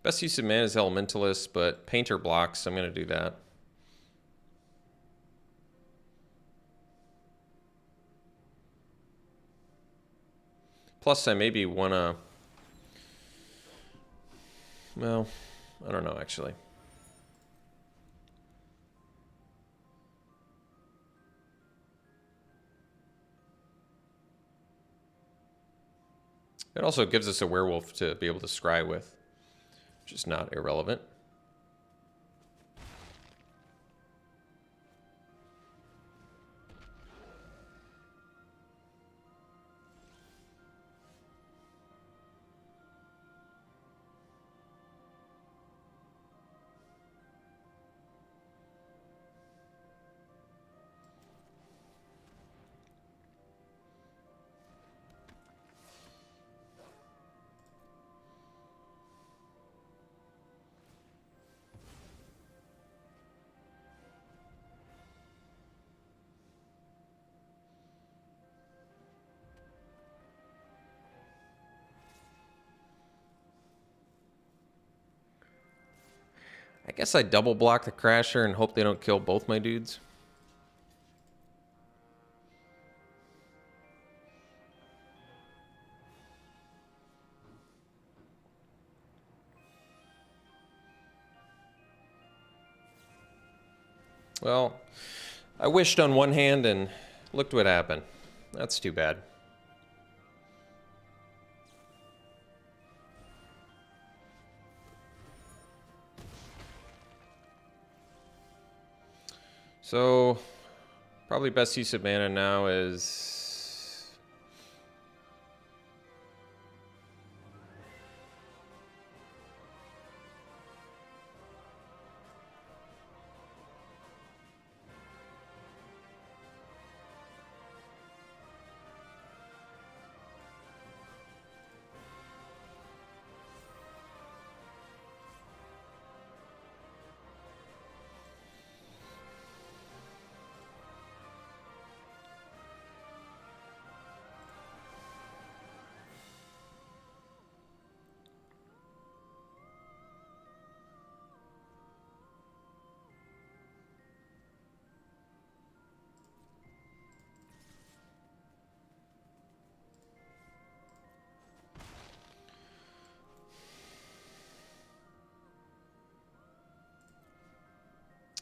Best use of mana is Elementalist, but Painter blocks, so I'm going to do that. Plus, I maybe want to... Well, I don't know, actually. It also gives us a werewolf to be able to scry with, which is not irrelevant. I guess I double block the Crasher and hope they don't kill both my dudes. Well, I wished on one hand and looked what happened. That's too bad. So, probably best use of mana now is...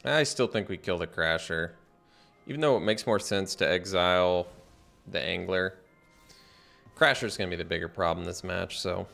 I still think we kill the Crasher. Even though it makes more sense to exile the Angler. Crasher's going to be the bigger problem this match, so...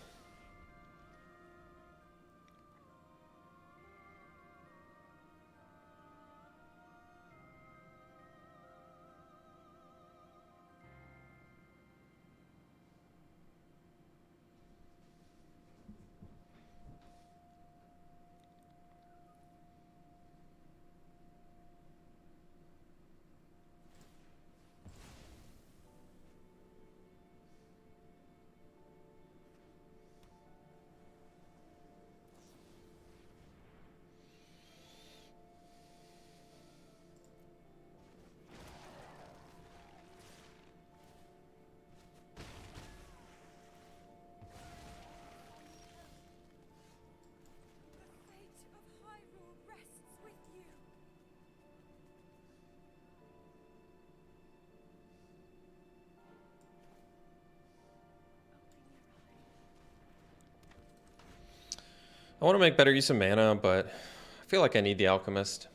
I want to make better use of mana, but I feel like I need the Alchemist.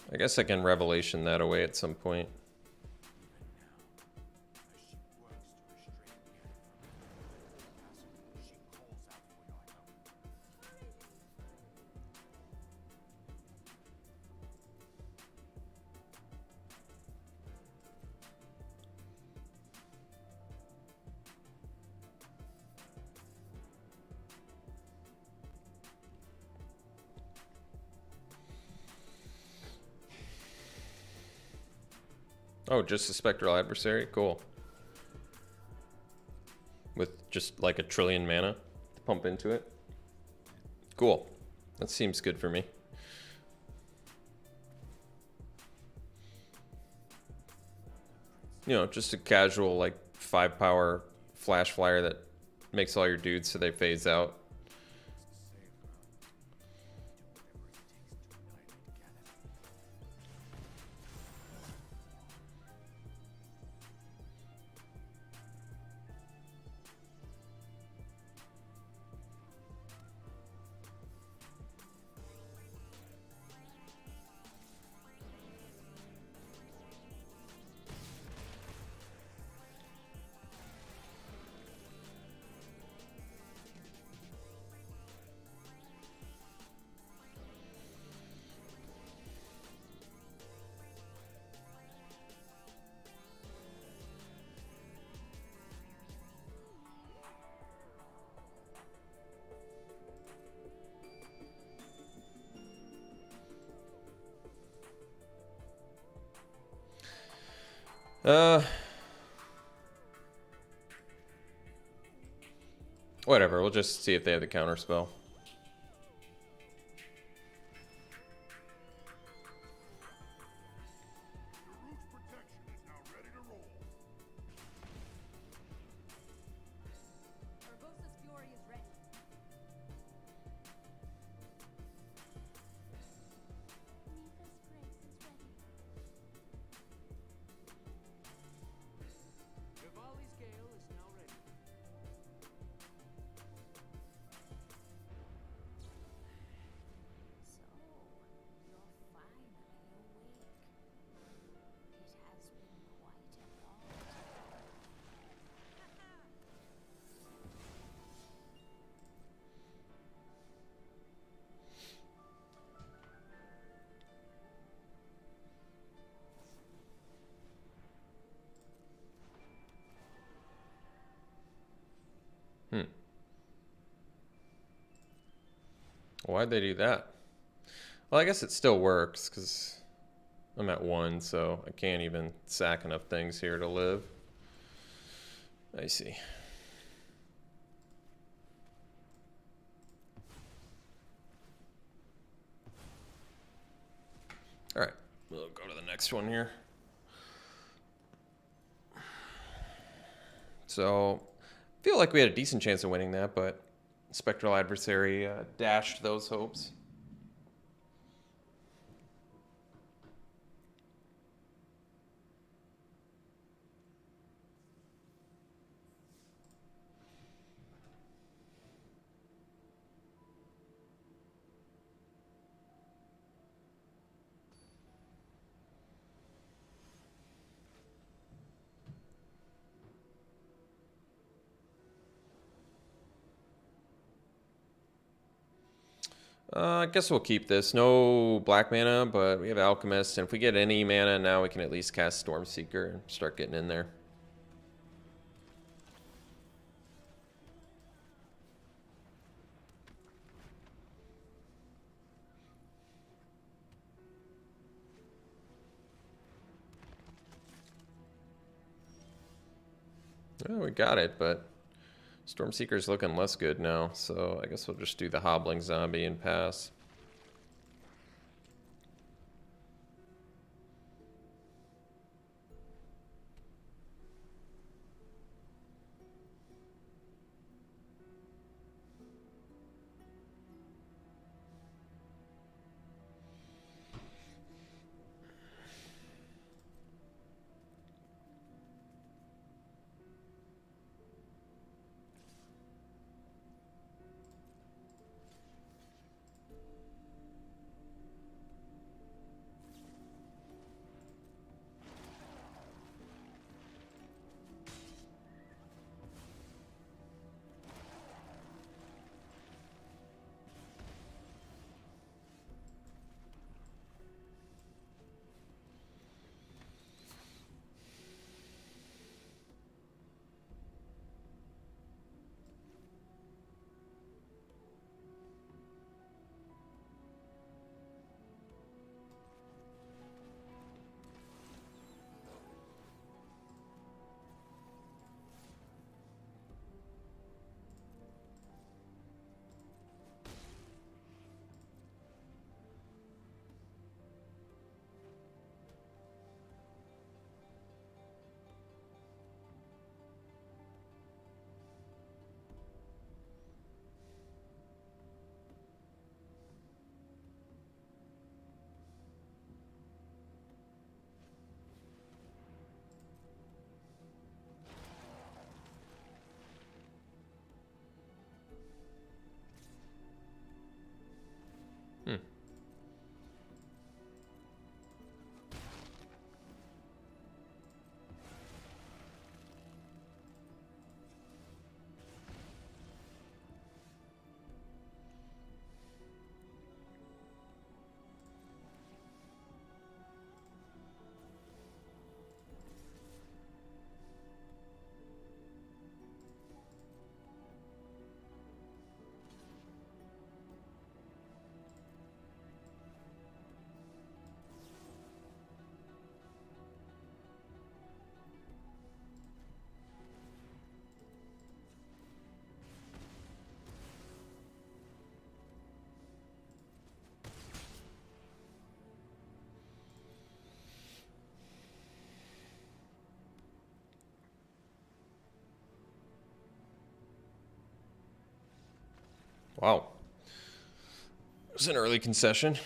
I guess I can Revelation that away at some point. Oh, just a Spectral Adversary? Cool. With just like a trillion mana to pump into it? Cool. That seems good for me. You know, just a casual like 5-power flash flyer that makes all your dudes so they phase out. Uh, Whatever. We'll just see if they have the counter spell. Why'd they do that? Well, I guess it still works because I'm at 1, so I can't even sack enough things here to live. I see. All right, we'll go to the next one here. So, I feel like we had a decent chance of winning that, but Spectral Adversary dashed those hopes. I guess we'll keep this. No black mana, but we have Alchemist, and if we get any mana now, we can at least cast Stormseeker and start getting in there. Well, we got it, but Stormseeker's looking less good now, so I guess we'll just do the Hobbling Zombie and pass. Wow. It was an early concession.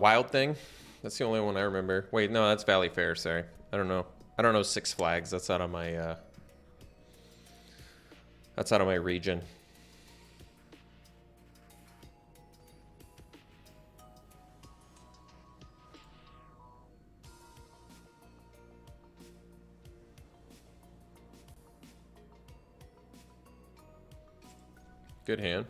Wild Thing. That's the only one I remember. Wait, no, that's Valley Fair. Sorry, I don't know. I don't know Six Flags. That's out of my. That's out of my region. Good hand.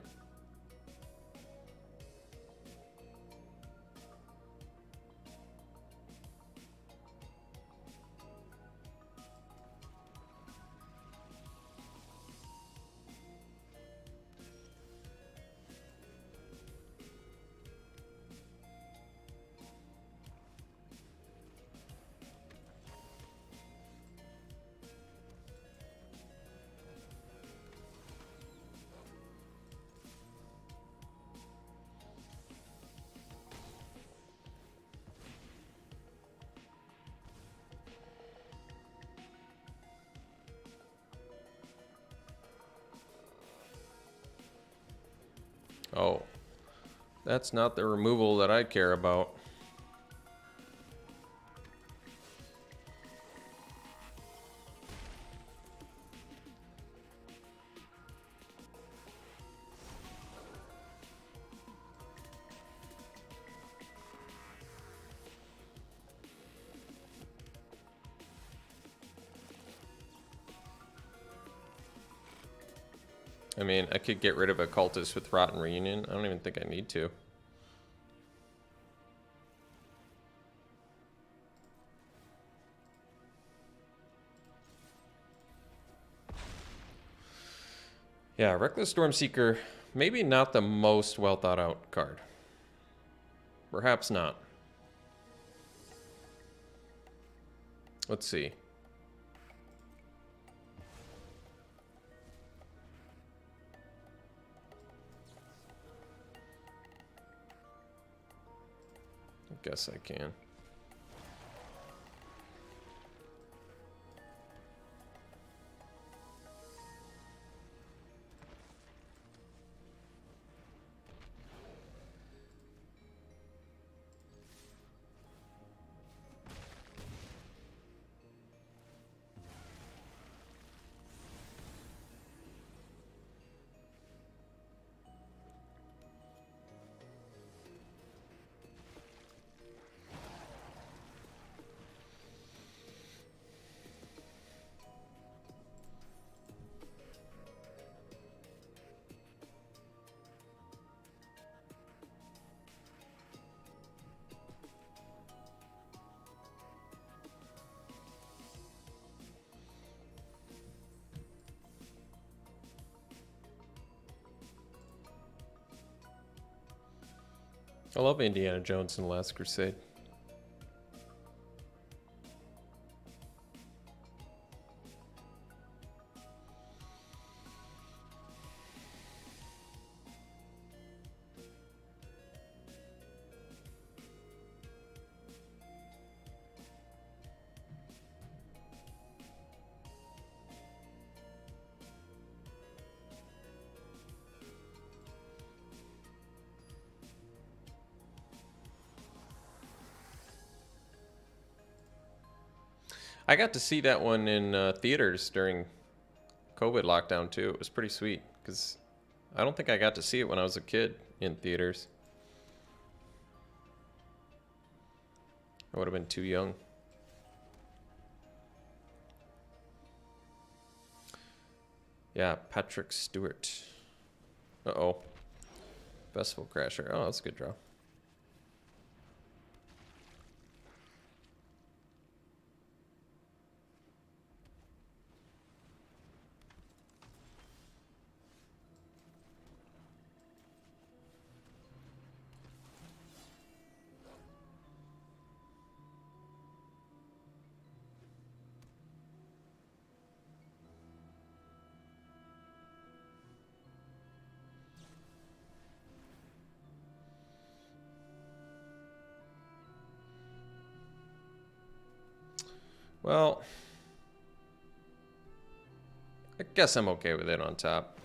Oh, that's not the removal that I care about. I mean, I could get rid of a cultist with Rotten Reunion. I don't even think I need to. Yeah, Reckless Stormseeker, maybe not the most well thought out card. Perhaps not. Let's see. I guess I can. I love Indiana Jones and the Last Crusade. I got to see that one in theaters during COVID lockdown too. It was pretty sweet because I don't think I got to see it when I was a kid in theaters. I would have been too young. Yeah, Patrick Stewart. Uh-oh. Festival Crasher. Oh, that's a good draw. Well, I guess I'm okay with it on top.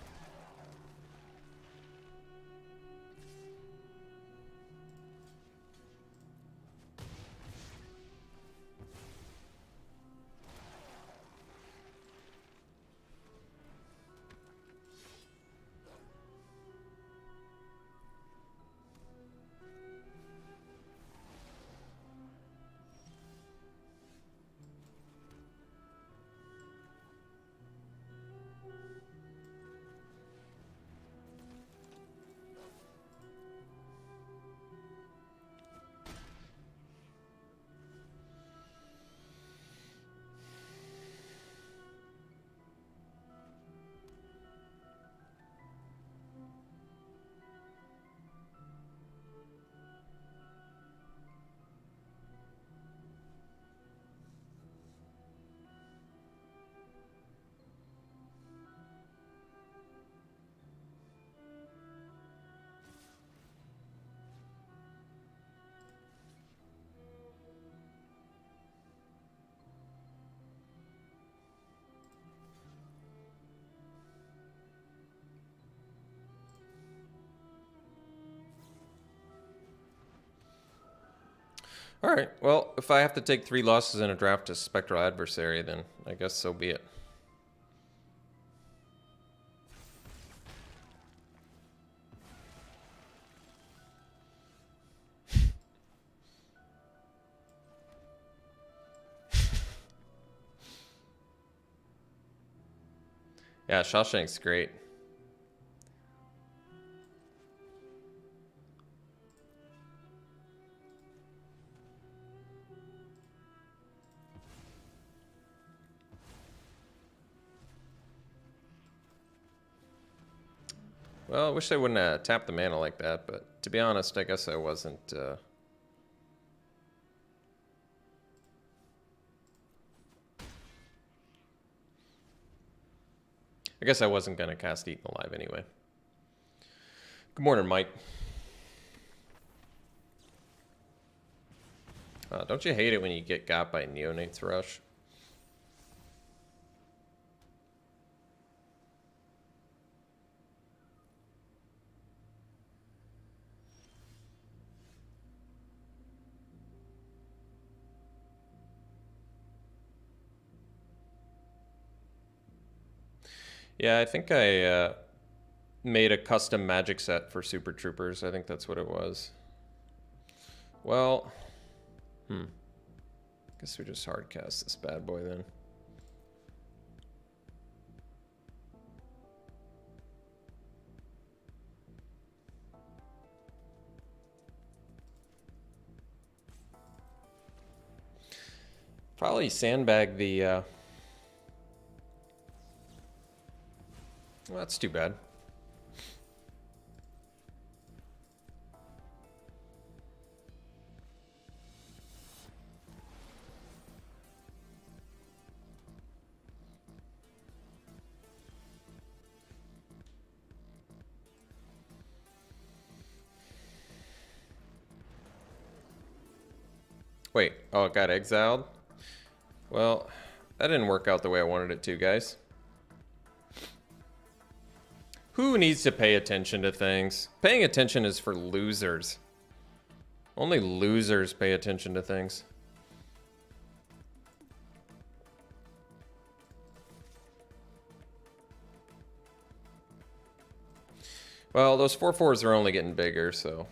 All right. Well, if I have to take 3 losses in a draft to Spectral Adversary, then I guess so be it. Yeah, Shawshank's great. Well, I wish I wouldn't have tapped the mana like that, but to be honest, I guess I wasn't... I guess I wasn't going to cast Eaten Alive anyway. Good morning, Mike. Don't you hate it when you get got by Neonate's Rush? Yeah, I think I made a custom magic set for Super Troopers. I think that's what it was. Well, guess we just hardcast this bad boy then. Probably sandbag the... Well, that's too bad. Wait, oh, it got exiled? Well, that didn't work out the way I wanted it to, guys. Who needs to pay attention to things? Paying attention is for losers. Only losers pay attention to things. Well, those 4/4s are only getting bigger, so.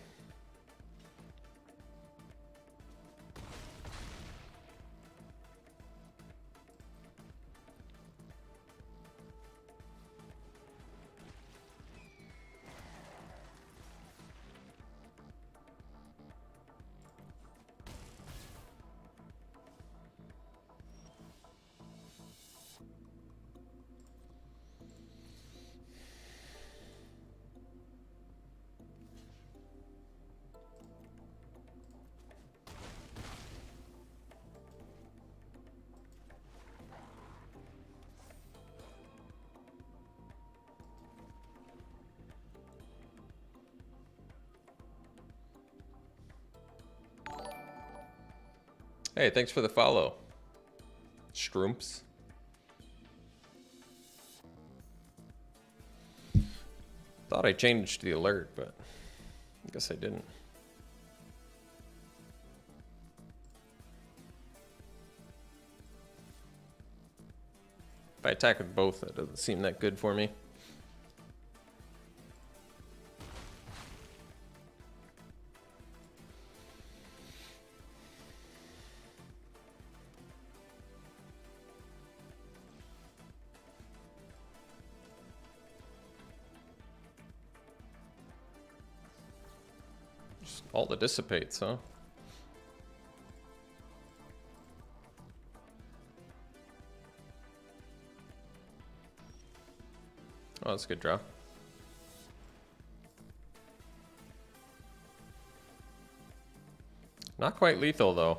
Hey, thanks for the follow. Stroomps. Thought I changed the alert, but I guess I didn't. If I attack with both, that doesn't seem that good for me. Just all the dissipates, huh? Oh, that's a good draw. Not quite lethal, though.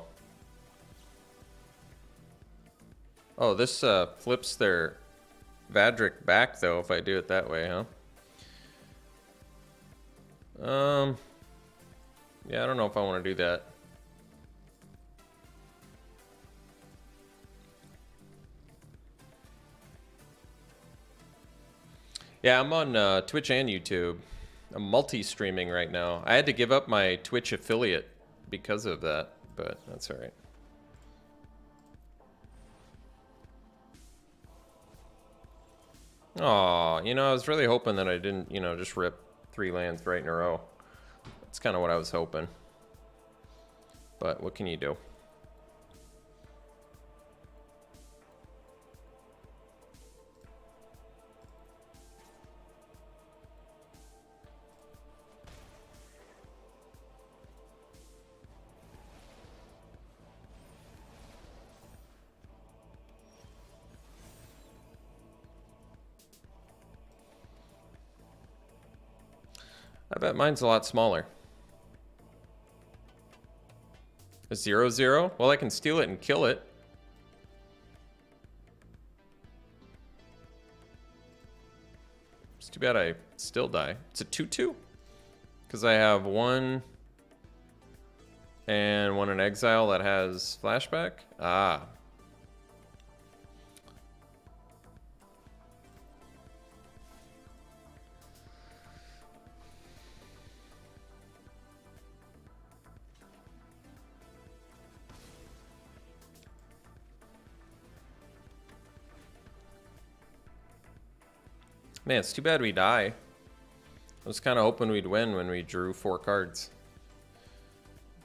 Oh, this flips their Vadric back, though, if I do it that way, huh? Yeah, I don't know if I want to do that. Yeah, I'm on Twitch and YouTube. I'm multi-streaming right now. I had to give up my Twitch affiliate because of that, but that's all right. Aw, you know, I was really hoping that I didn't, you know, just rip 3 lands right in a row. That's kind of what I was hoping. But what can you do? I bet mine's a lot smaller. A 0/0? Well, I can steal it and kill it. It's too bad I still die. It's a 2/2. Because I have 1 and 1 in exile that has flashback. Ah. Man, it's too bad we die. I was kind of hoping we'd win when we drew 4 cards.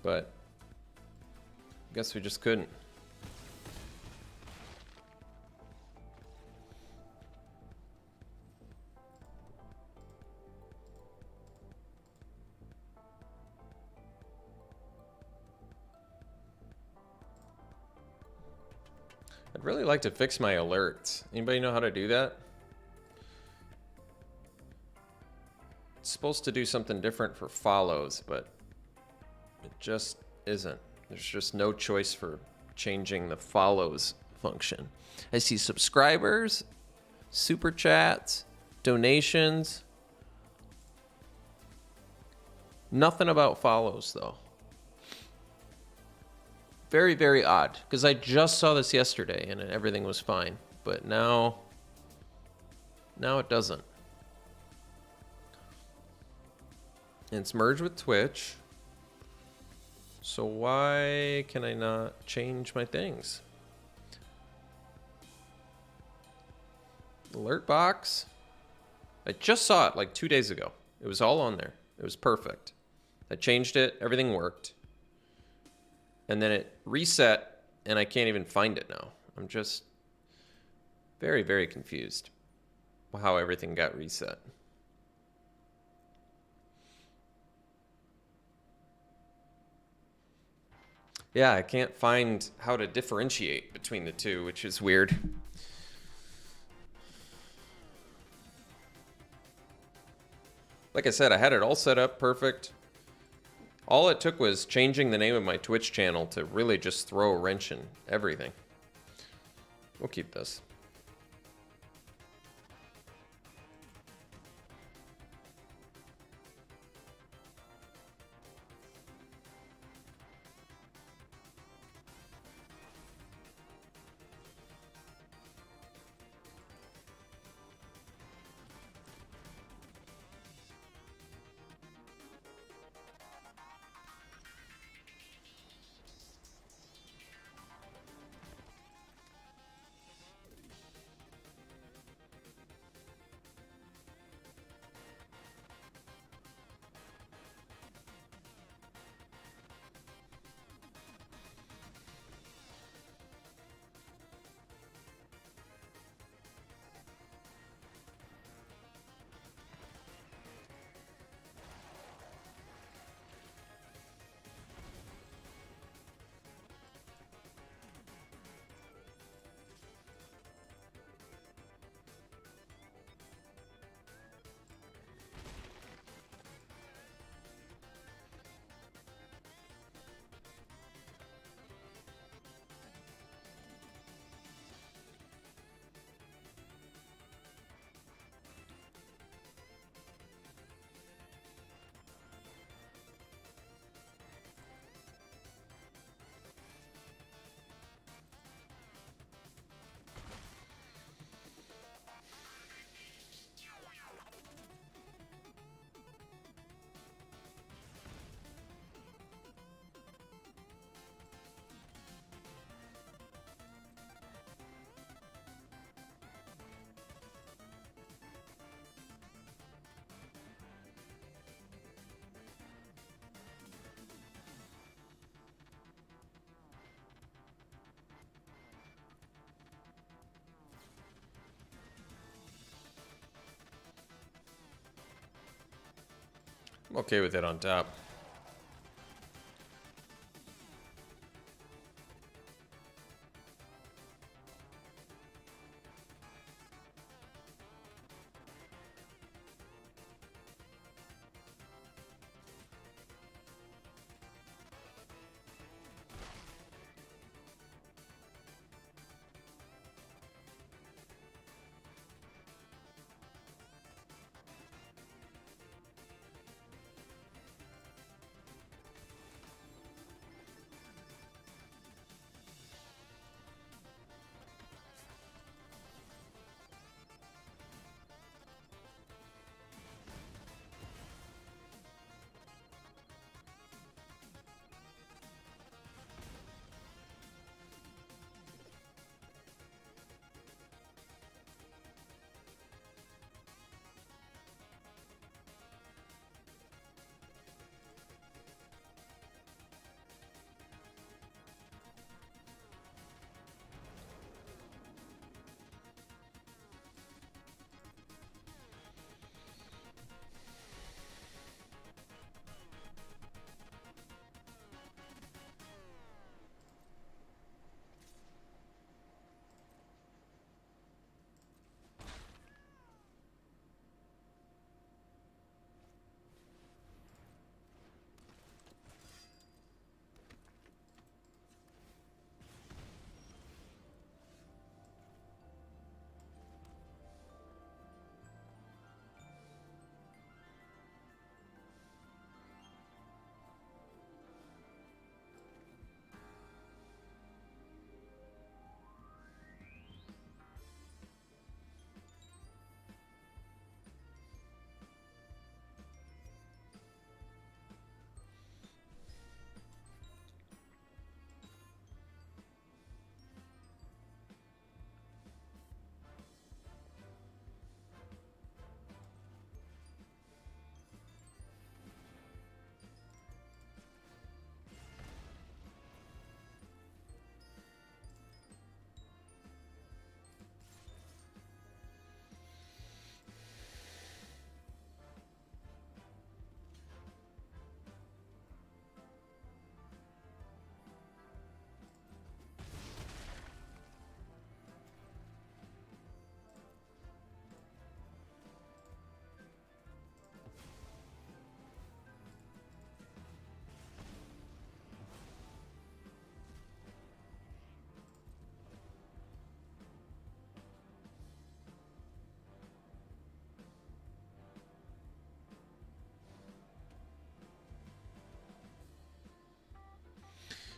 But I guess we just couldn't. I'd really like to fix my alerts. Anybody know how to do that? It's supposed to do something different for follows, but it just isn't. There's just no choice for changing the follows function. I see subscribers, super chats, donations. Nothing about follows, though. Very, very odd, because I just saw this yesterday and everything was fine, but now it doesn't. And it's merged with Twitch. So why can I not change my things? Alert box. I just saw it like 2 days ago. It was all on there. It was perfect. I changed it. Everything worked. And then it reset, and I can't even find it now. I'm just very, very confused how everything got reset. Yeah, I can't find how to differentiate between the two, which is weird. Like I said, I had it all set up perfect. All it took was changing the name of my Twitch channel to really just throw a wrench in everything. We'll keep this. I'm okay with it on top.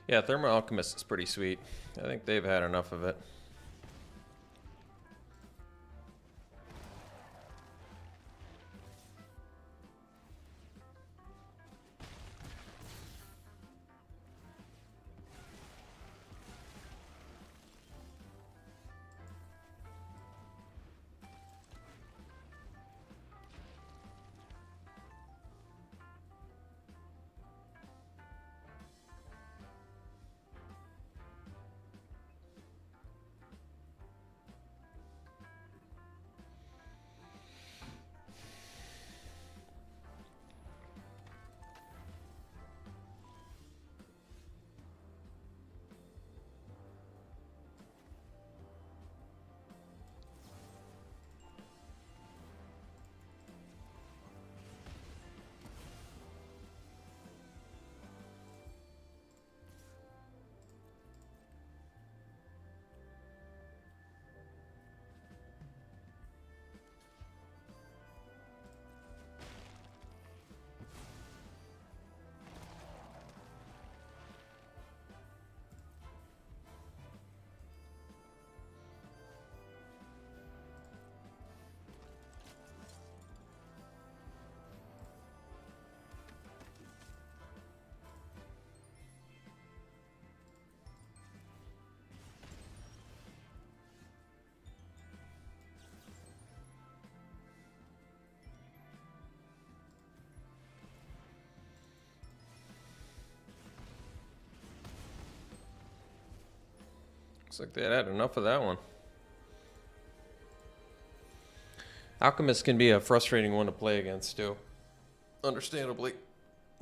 Yeah, Thermal Alchemist is pretty sweet. I think they've had enough of it. Looks like they had enough of that one. Alchemist can be a frustrating one to play against, too. Understandably.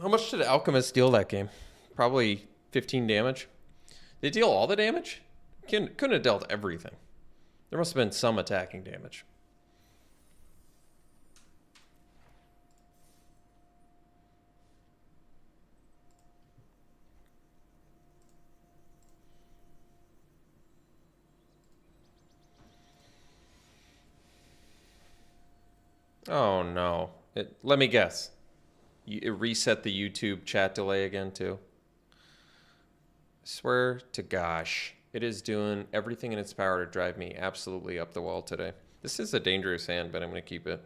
How much did Alchemist deal that game? Probably 15 damage. They deal all the damage? Couldn't have dealt everything. There must have been some attacking damage. Oh no. Let me guess. It reset the YouTube chat delay again too. I swear to gosh. It is doing everything in its power to drive me absolutely up the wall today. This is a dangerous hand, but I'm going to keep it.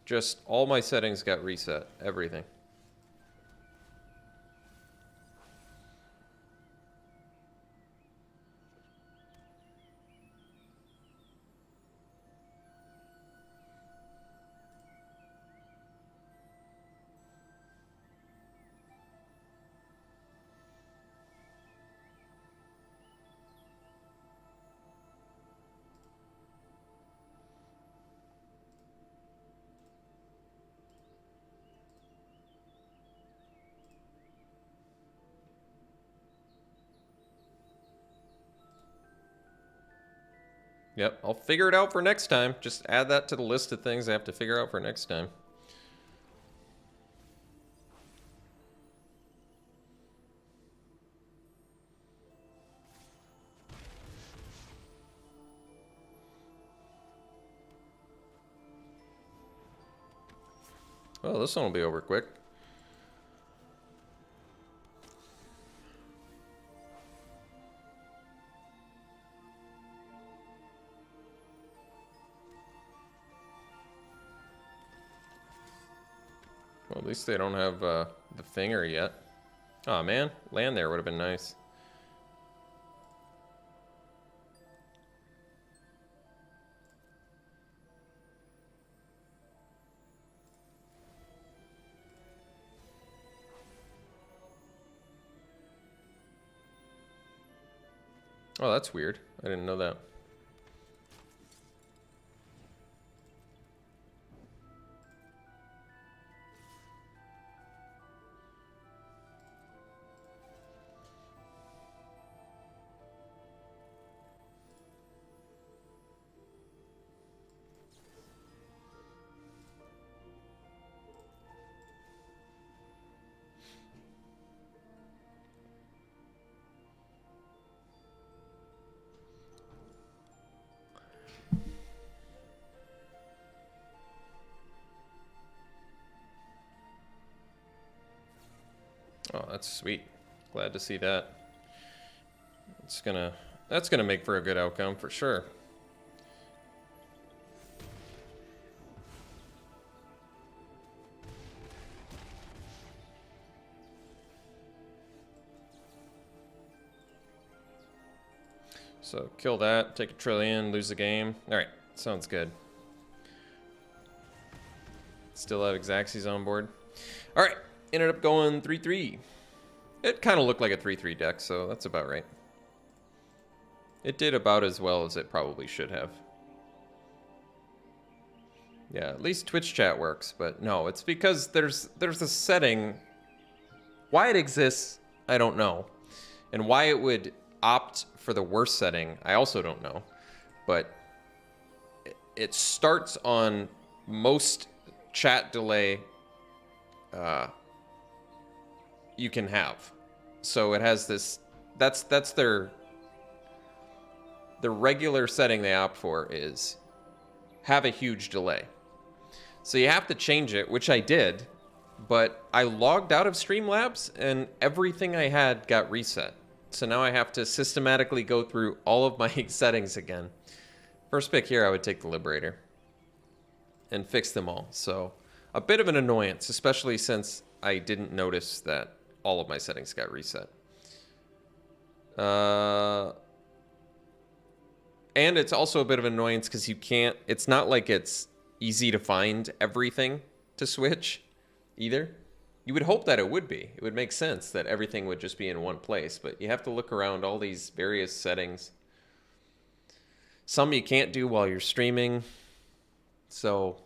Just all my settings got reset. Everything. Yep, I'll figure it out for next time. Just add that to the list of things I have to figure out for next time. Well, this one will be over quick. Well, at least they don't have the finger yet. Aw, man. Land there would have been nice. Oh, that's weird. I didn't know that. Oh, that's sweet. Glad to see that. That's gonna make for a good outcome for sure. So kill that, take a trillion, lose the game. All right, sounds good. Still have Xaxes on board. All right, ended up going 3-3. It kind of looked like a 3-3 deck, so that's about right. It did about as well as it probably should have. Yeah, at least Twitch chat works, but no, it's because there's a setting. Why it exists, I don't know. And why it would opt for the worst setting, I also don't know. But it starts on most chat delay you can have. So it has this, that's the regular setting they opt for is have a huge delay. So you have to change it, which I did, but I logged out of Streamlabs and everything I had got reset. So now I have to systematically go through all of my settings again. First pick here, I would take the Liberator and fix them all. So a bit of an annoyance, especially since I didn't notice that all of my settings got reset. And it's also a bit of an annoyance because you can't, it's not like it's easy to find everything to switch either. You would hope that it would be. It would make sense that everything would just be in one place, but you have to look around all these various settings. Some you can't do while you're streaming. So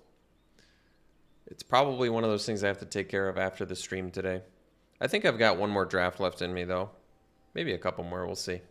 it's probably one of those things I have to take care of after the stream today. I think I've got one more draft left in me though. Maybe a couple more, we'll see.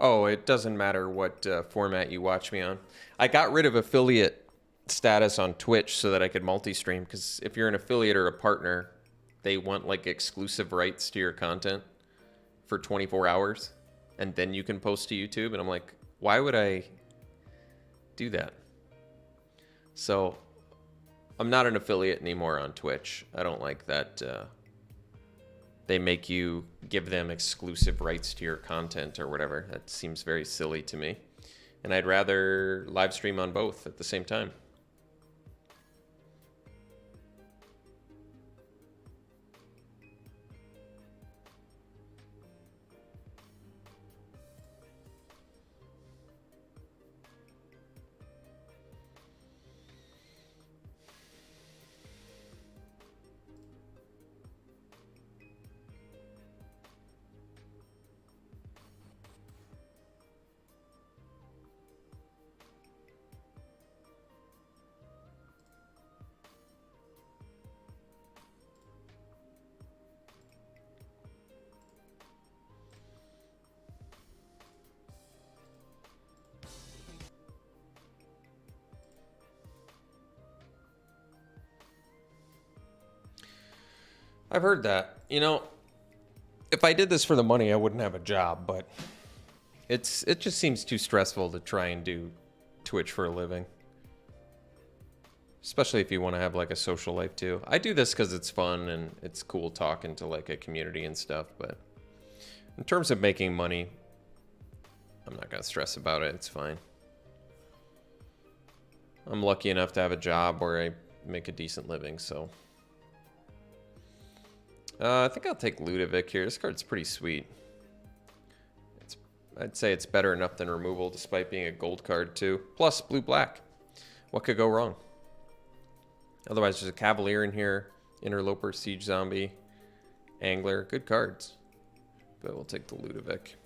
Oh, it doesn't matter what format you watch me on. I got rid of affiliate status on Twitch so that I could multi-stream, because if you're an affiliate or a partner, they want like exclusive rights to your content for 24 hours, and then you can post to YouTube. And I'm like, why would I do that? So I'm not an affiliate anymore on Twitch. I don't like that they make you give them exclusive rights to your content or whatever. That seems very silly to me. And I'd rather live stream on both at the same time. I've heard that. You know, if I did this for the money, I wouldn't have a job, but it just seems too stressful to try and do Twitch for a living. Especially if you want to have like a social life too. I do this because it's fun and it's cool talking to like a community and stuff, but in terms of making money, I'm not gonna stress about it. It's fine. I'm lucky enough to have a job where I make a decent living, so. I think I'll take Ludovic here. This card's pretty sweet. I'd say it's better enough than removal despite being a gold card too. Plus blue-black. What could go wrong? Otherwise, there's a Cavalier in here, Interloper, Siege Zombie, Angler, good cards. But we'll take the Ludovic.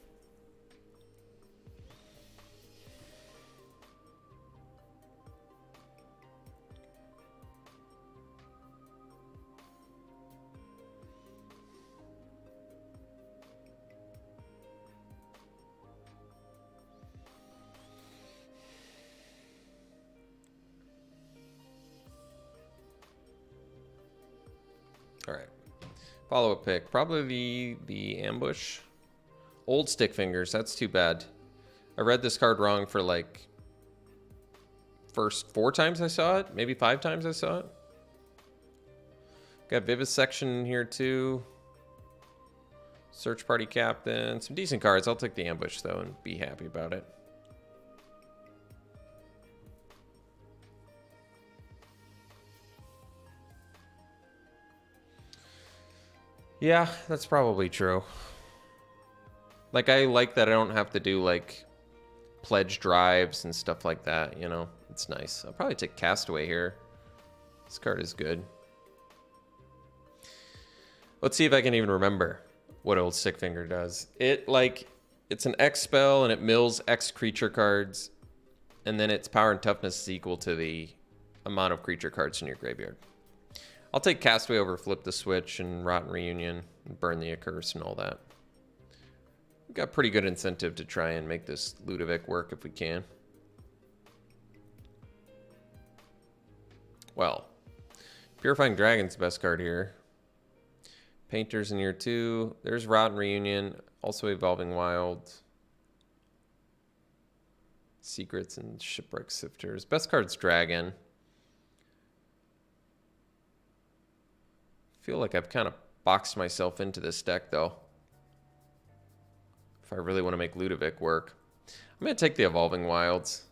All right. Follow-up pick. Probably the ambush. Old Stick Fingers. That's too bad. I read this card wrong for like first 4 times I saw it. Maybe 5 times I saw it. Got Vivisection in here too. Search Party Captain. Some decent cards. I'll take the ambush though and be happy about it. Yeah, that's probably true. Like, I like that I don't have to do, like, pledge drives and stuff like that, you know? It's nice. I'll probably take Castaway here. This card is good. Let's see if I can even remember what Old Stick Finger does. It's an X spell, and it mills X creature cards, and then its power and toughness is equal to the amount of creature cards in your graveyard. I'll take Castaway over Flip the Switch and Rotten Reunion and Burn the Accursed and all that. We've got pretty good incentive to try and make this Ludovic work if we can. Well, Purifying Dragon's the best card here. Painter's in here too. There's Rotten Reunion, also Evolving Wild. Secrets and Shipwreck Sifters. Best card's Dragon. I feel like I've kind of boxed myself into this deck though. If I really want to make Ludovic work. I'm going to take the Evolving Wilds.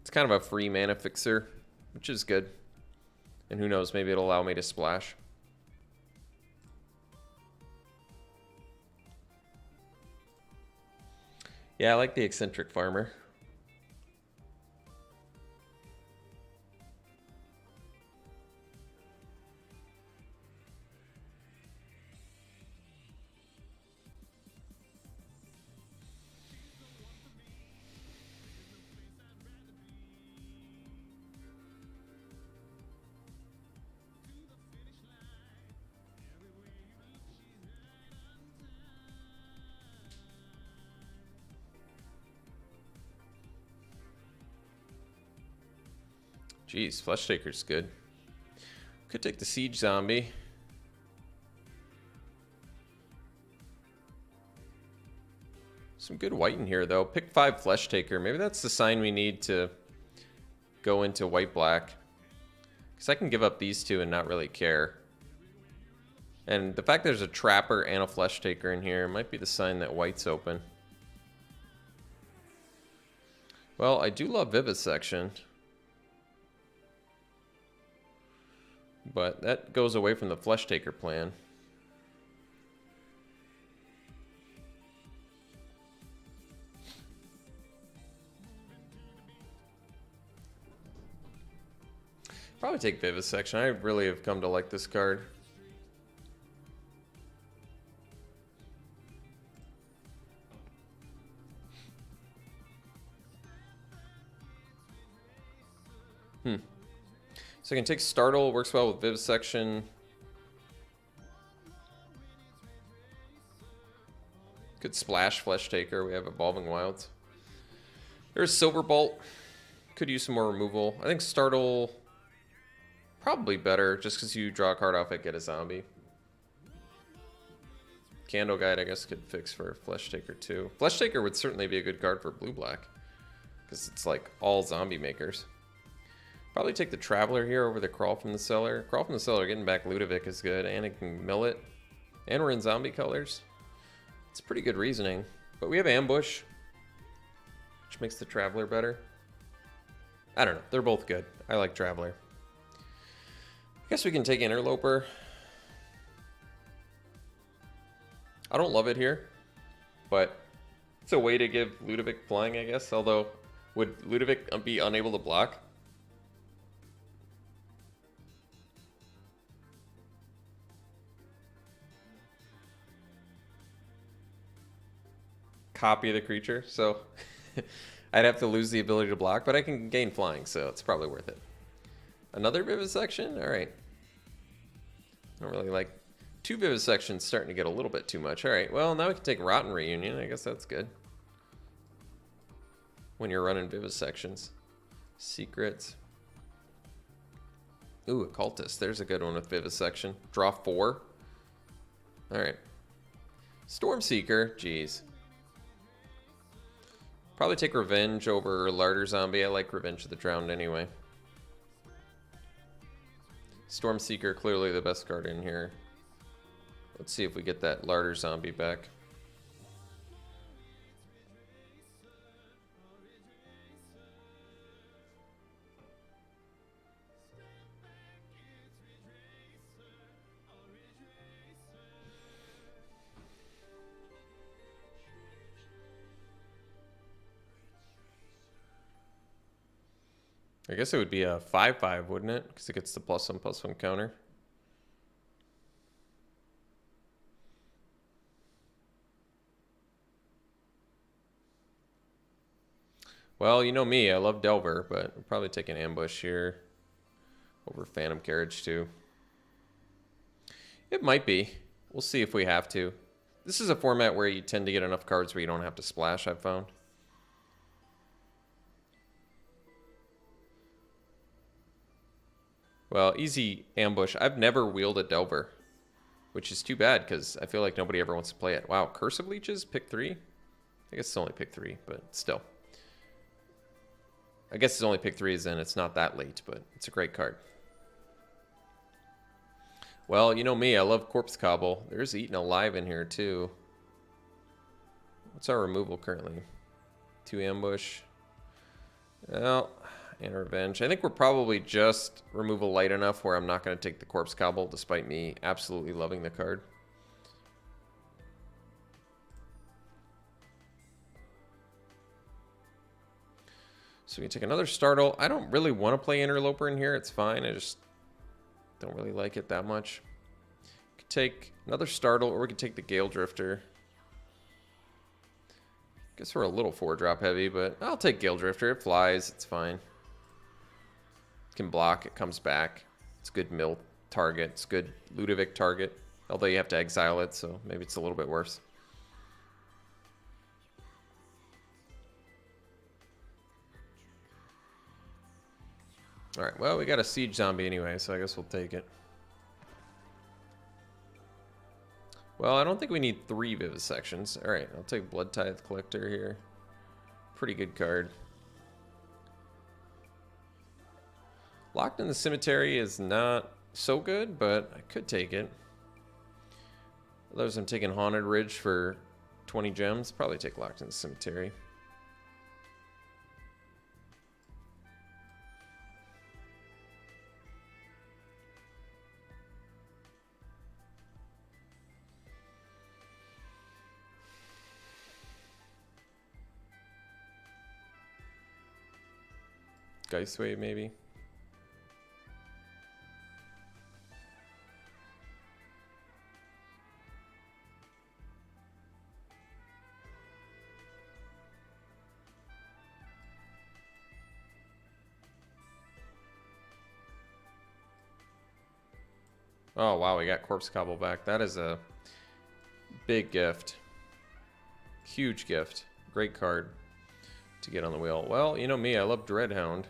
It's kind of a free mana fixer, which is good. And who knows, maybe it'll allow me to splash. Yeah, I like the Eccentric Farmer. Jeez, Flesh Taker's good. Could take the Siege Zombie. Some good white in here, though. Pick 5 Flesh Taker. Maybe that's the sign we need to go into white-black. Because I can give up these 2 and not really care. And the fact there's a Trapper and a Flesh Taker in here might be the sign that white's open. Well, I do love Vivisection. But that goes away from the Flesh Taker plan. Probably take Vivisection. I really have come to like this card. So I can take Startle, works well with Vivisection. Could splash Flesh Taker. We have Evolving Wilds. There's Silverbolt. Could use some more removal. I think Startle probably better, just because you draw a card off it, get a zombie. Candle Guide, I guess, could fix for Flesh Taker too. Flesh Taker would certainly be a good card for blue-black, because it's like all zombie makers. Probably take the Traveler here over the Crawl from the Cellar. Crawl from the Cellar, getting back Ludovic is good, and it can mill it. And we're in zombie colors. It's pretty good reasoning. But we have Ambush, which makes the Traveler better. I don't know. They're both good. I like Traveler. I guess we can take Interloper. I don't love it here, but it's a way to give Ludovic flying, I guess. Although, would Ludovic be unable to block? copy the creature, so I'd have to lose the ability to block, but I can gain flying, so it's probably worth it. Another Vivisection? All right. I don't really like... 2 Vivisections starting to get a little bit too much. All right, well, now we can take Rotten Reunion. I guess that's good. When you're running Vivisections. Secrets. Ooh, Occultist. There's a good one with Vivisection. Draw 4. All right. Stormseeker. Jeez. Probably take Revenge over Larder Zombie. I like Revenge of the Drowned anyway. Stormseeker, clearly the best card in here. Let's see if we get that Larder Zombie back. I guess it would be a 5/5, wouldn't it? Because it gets the +1/+1 counter. Well, you know me, I love Delver, but I'll probably take an Ambush here over Phantom Carriage too. It might be. We'll see if we have to. This is a format where you tend to get enough cards where you don't have to splash, I've found. Well, easy Ambush. I've never wielded Delver, which is too bad because I feel like nobody ever wants to play it. Wow, Curse of Leeches, pick 3? I guess it's only pick 3, but still. I guess it's only pick 3 as in it's not that late, but it's a great card. Well, you know me, I love Corpse Cobble. There's Eaten Alive in here too. What's our removal currently? 2 Ambush. Well, and Revenge. I think we're probably just removal light enough where I'm not going to take the Corpse Cobble despite me absolutely loving the card. So we can take another Startle. I don't really want to play Interloper in here. It's fine. I just don't really like it that much. We could take another Startle, or we could take the Gale Drifter. Guess we're a little 4-drop heavy, but I'll take Gale Drifter. It flies. It's fine. It can block. It comes back. It's good mill target. It's good Ludovic target. Although you have to exile it, so maybe it's a little bit worse. Alright, well, we got a Siege Zombie anyway, so I guess we'll take it. Well, I don't think we need 3 Vivisections. Alright, I'll take Blood Tithe Collector here. Pretty good card. Locked in the Cemetery is not so good, but I could take it. Otherwise, I'm taking Haunted Ridge for 20 gems. Probably take Locked in the Cemetery. Geist Wave, maybe. Oh, wow, we got Corpse Cobble back. That is a big gift. Huge gift. Great card to get on the wheel. Well, you know me, I love Dreadhound.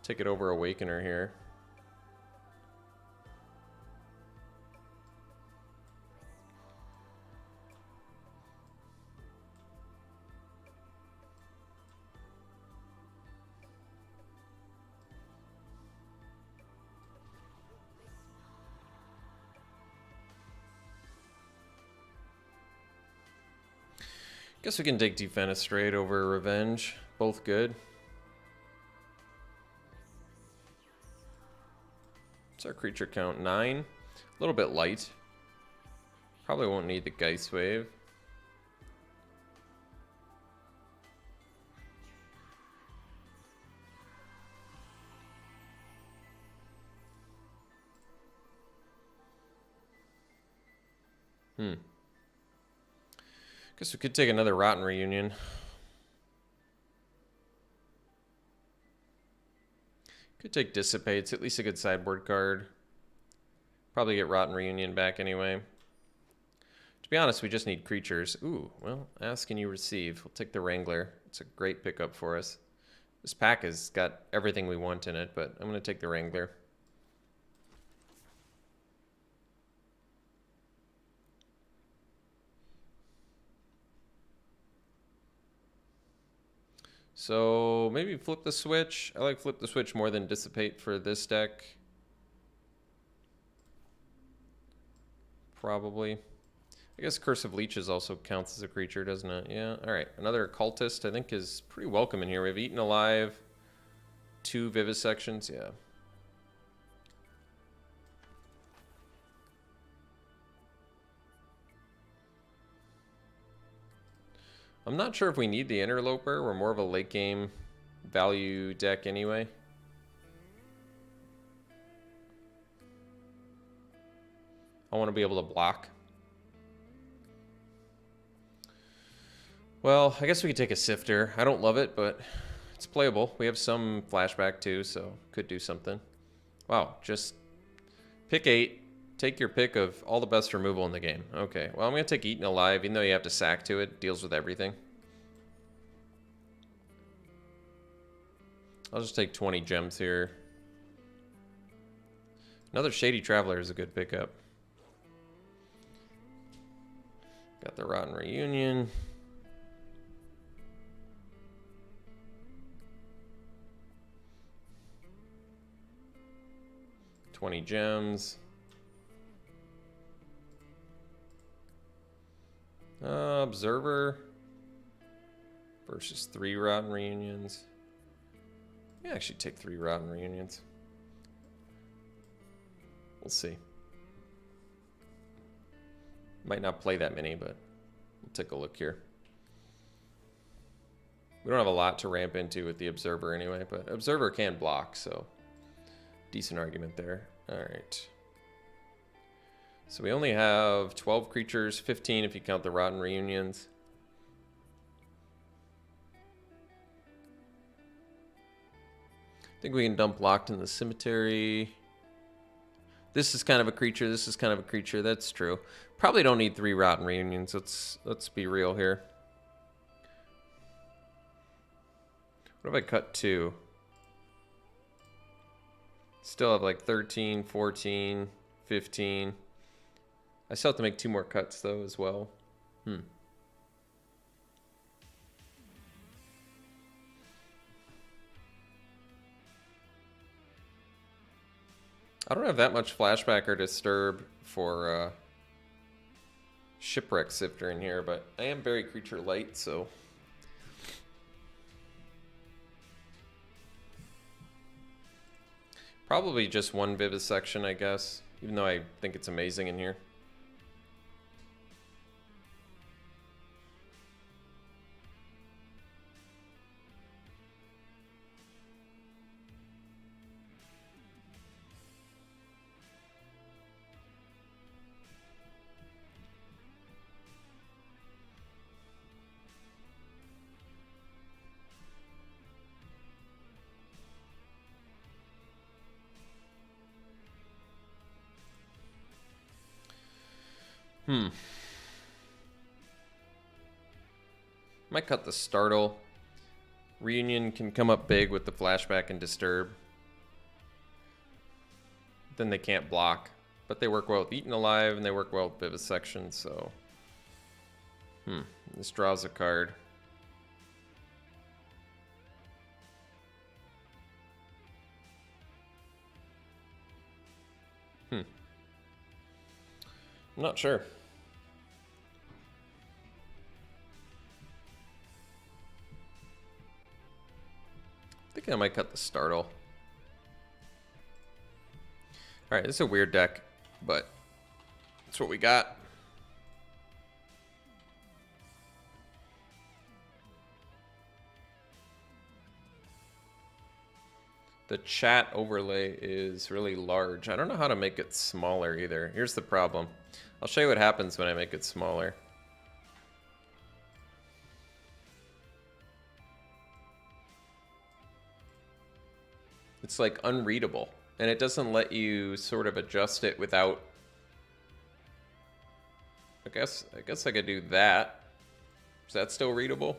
Take it over Awakener here. Guess we can take Defenestrate over Revenge. Both good. What's our creature count? 9. A little bit light. Probably won't need the Geist Wave. Guess we could take another Rotten Reunion. Could take Dissipate. It's at least a good sideboard card. Probably get Rotten Reunion back anyway. To be honest, we just need creatures. Ooh, well, ask and you receive. We'll take the Wrangler. It's a great pickup for us. This pack has got everything we want in it, but I'm going to take the Wrangler. So maybe flip the switch. I like flip the switch more than Dissipate for this deck. Probably. I guess Curse of Leeches also counts as a creature, doesn't it? Yeah. All right. Another Cultist, I think, is pretty welcome in here. We have Eaten Alive, 2 Vivisections. Yeah. I'm not sure if we need the Interloper. We're more of a late game value deck anyway. I want to be able to block. Well, I guess we could take a Sifter. I don't love it, but it's playable. We have some flashback too, so could do something. Wow, just pick 8. Take your pick of all the best removal in the game. Okay, well, I'm going to take Eaten Alive, even though you have to sack to it. Deals with everything. I'll just take 20 gems here. Another Shady Traveler is a good pickup. Got the Rotten Reunion. $20 gems. Observer versus 3 Rotten Reunions. Yeah, actually take 3 Rotten Reunions. We'll see. Might not play that many, but we'll take a look here. We don't have a lot to ramp into with the Observer anyway, but Observer can block, so decent argument there. All right. So we only have 12 creatures, 15 if you count the Rotten Reunions. I think we can dump Locked in the Cemetery. This is kind of a creature, this is kind of a creature, that's true. Probably don't need 3 Rotten Reunions, let's be real here. What if I cut 2? Still have like 13, 14, 15. I still have to make 2 more cuts though as well. I don't have that much flashback or disturb for Shipwreck Sifter in here, but I am very creature light, so probably just 1 Vivisection, I guess, even though I think it's amazing in here. Might cut the Startle. Reunion can come up big with the flashback and disturb. Then they can't block. But they work well with Eaten Alive and they work well with Vivisection, so. This draws a card. I'm not sure. I think I might cut the Startle. Alright, this is a weird deck, but that's what we got. The chat overlay is really large. I don't know how to make it smaller either. Here's the problem. I'll show you what happens when I make it smaller. It's like unreadable, and it doesn't let you sort of adjust it without. I guess I could do that. Is that still readable?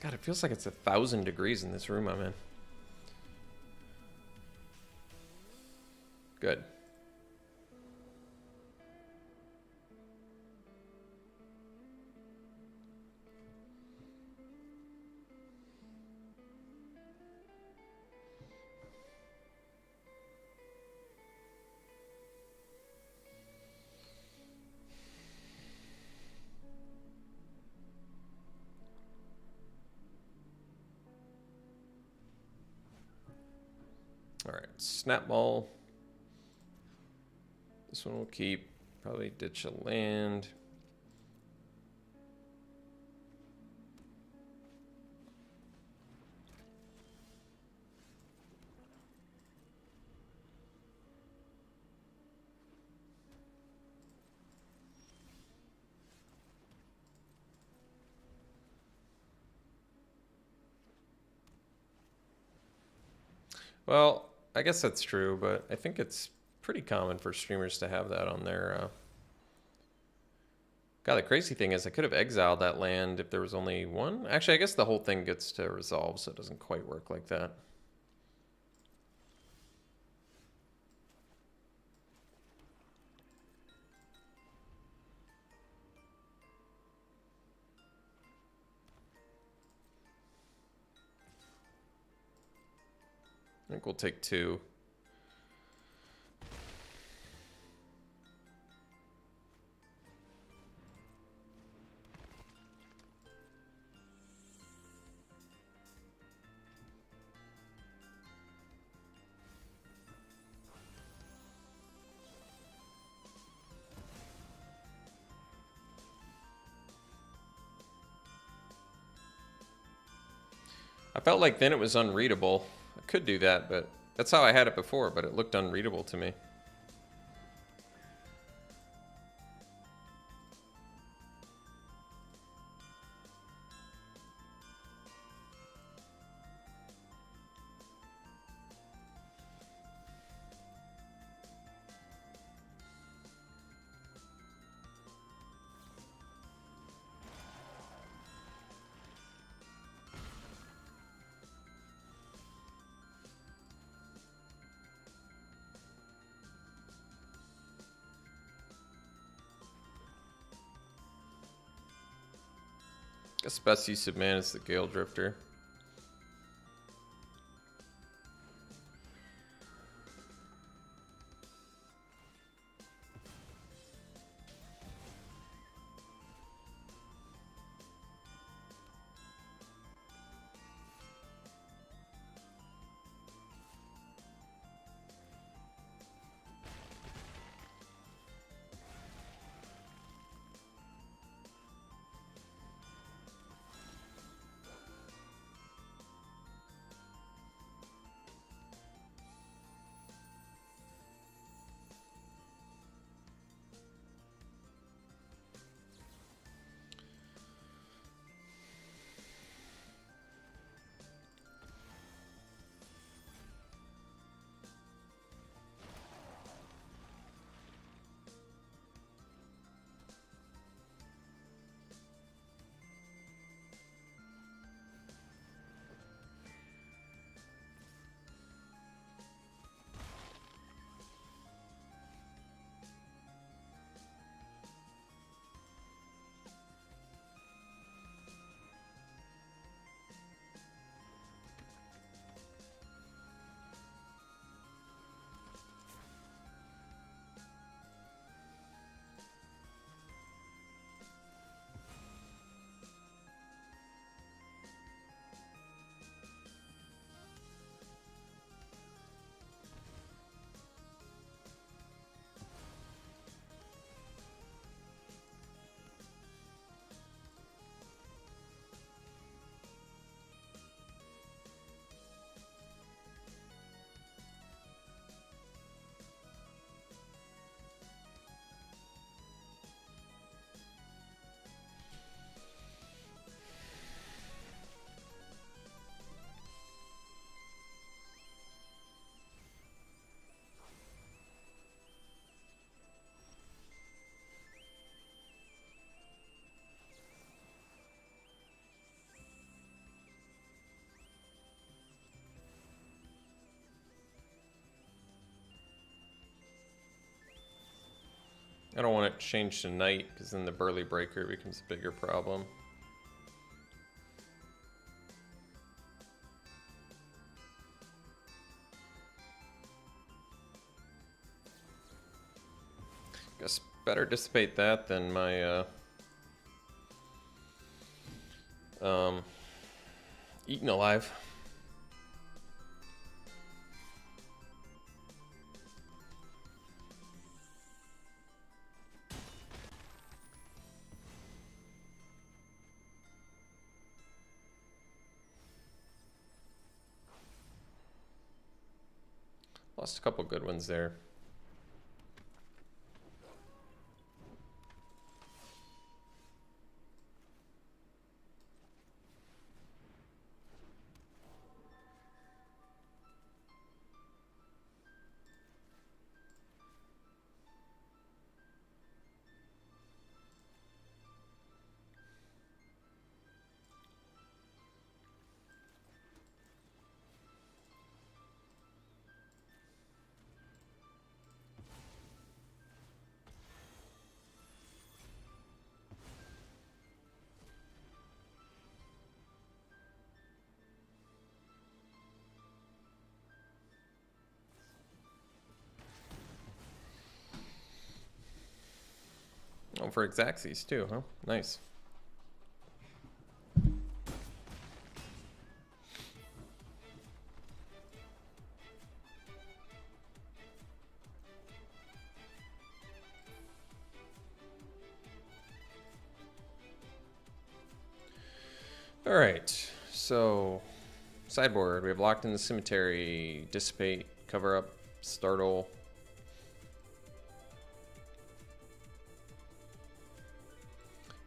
God, it feels like it's 1,000 degrees in this room I'm in. Good. All right, snap ball. This one will keep. Probably ditch a land. Well, I guess that's true, but I think it's pretty common for streamers to have that on their. God, the crazy thing is I could have exiled that land if there was only one. Actually, I guess the whole thing gets to resolve, so it doesn't quite work like that. I think we'll take 2. I felt like then it was unreadable. I could do that, but that's how I had it before, but it looked unreadable to me. I guess best use of mana is the Gale Drifter. I don't want it changed to night because then the Burly Breaker becomes a bigger problem. Guess better dissipate that than my Eaten Alive. Lost a couple good ones there. Oh, for Xaxes too, huh? Nice. All right, so sideboard, we have Locked in the Cemetery, Dissipate, Cover Up, Startle.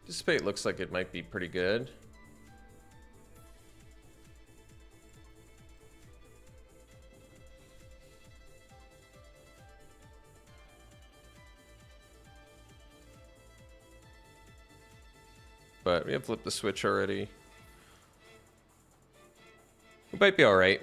Dissipate looks like it might be pretty good. But we have flipped the switch already. It might be all right.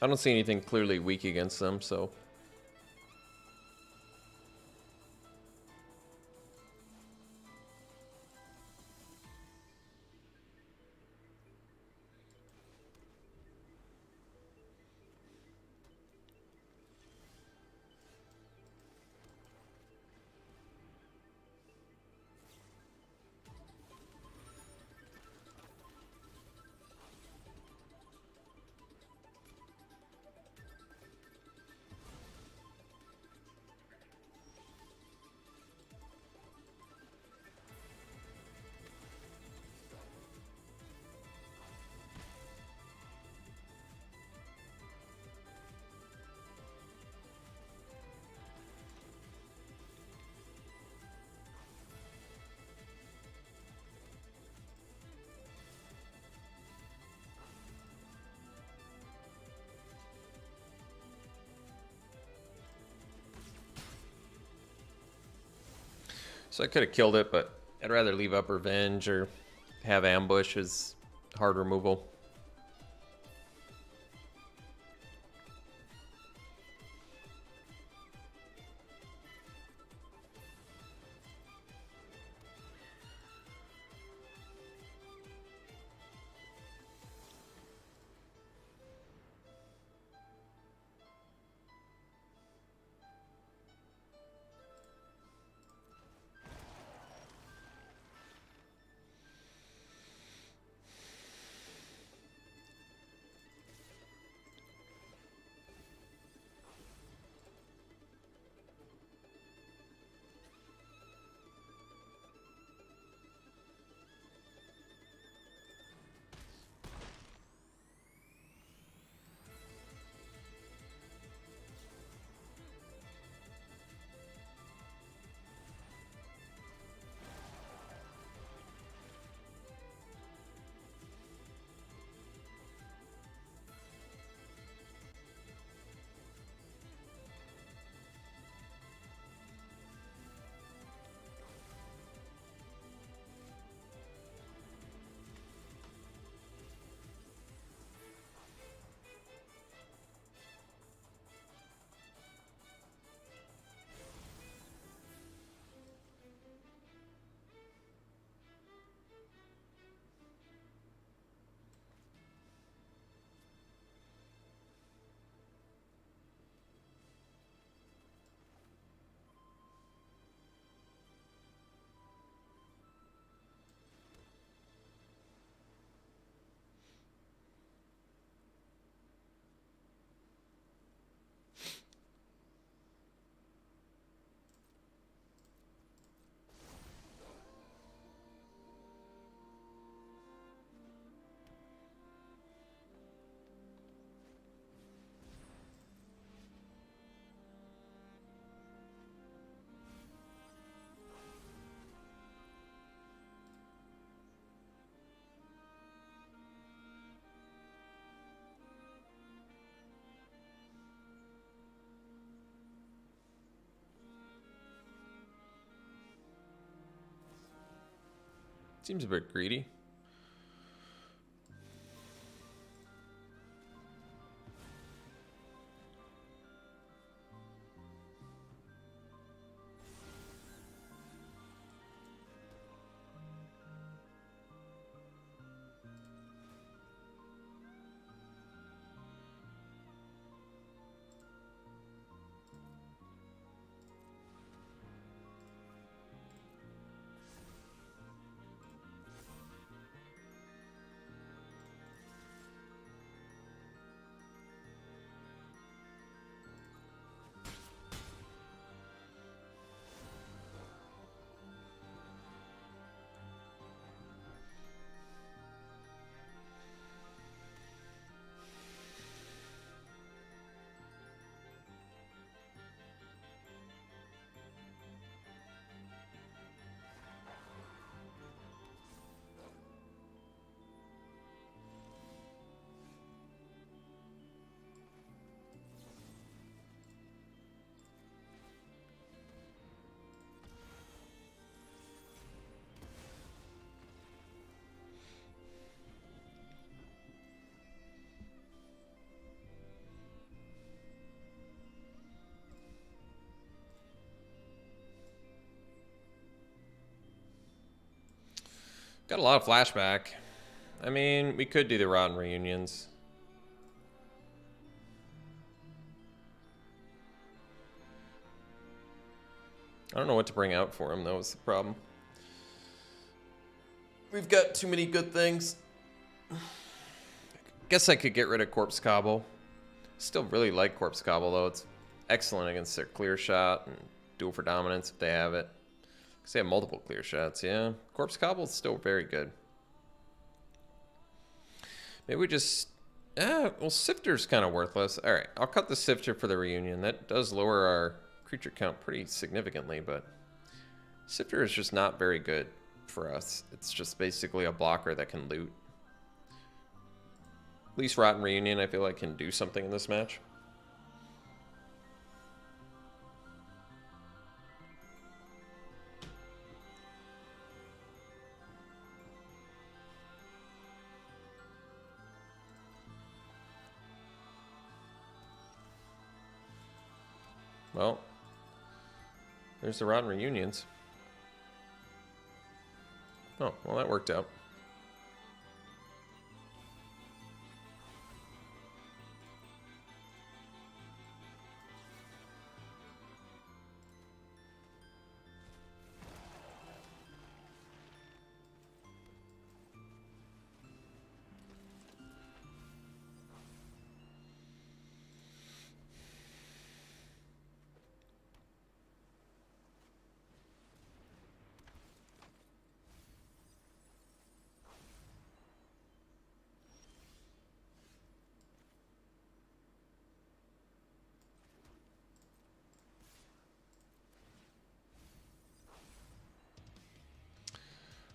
I don't see anything clearly weak against them, so. So I could have killed it, but I'd rather leave up Revenge or have Ambush as hard removal. Seems a bit greedy. Got a lot of flashback. I mean, we could do the Rotten Reunions. I don't know what to bring out for him, though, is the problem. We've got too many good things. Guess I could get rid of Corpse Cobble. Still really like Corpse Cobble, though. It's excellent against their clear shot and duel for dominance if they have it. Because they have multiple clear shots, yeah. Corpse Cobble is still very good. Maybe we just... well, Sifter's kind of worthless. Alright, I'll cut the Sifter for the reunion. That does lower our creature count pretty significantly, but... Sifter is just not very good for us. It's just basically a blocker that can loot. At least Rotten Reunion, I feel like, can do something in this match. Well, there's the Rotten Reunions. Oh, well, that worked out.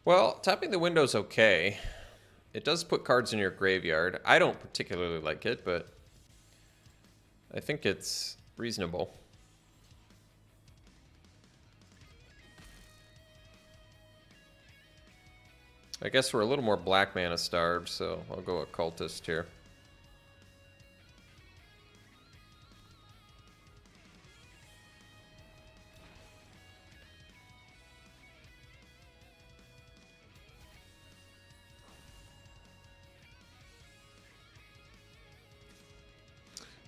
Well, tapping the window's okay. It does put cards in your graveyard. I don't particularly like it, but I think it's reasonable. I guess we're a little more black mana starved, so I'll go Occultist here.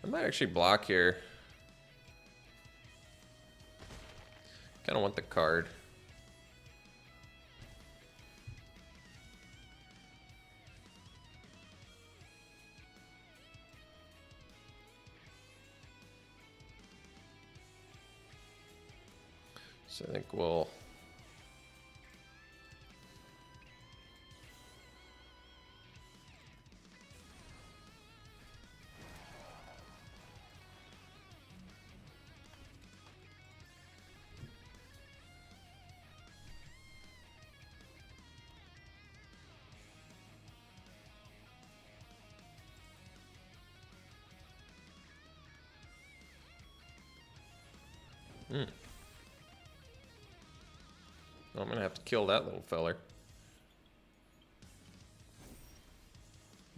I might actually block here. Kind of want the card. So I think we'll... I'm gonna have to kill that little feller.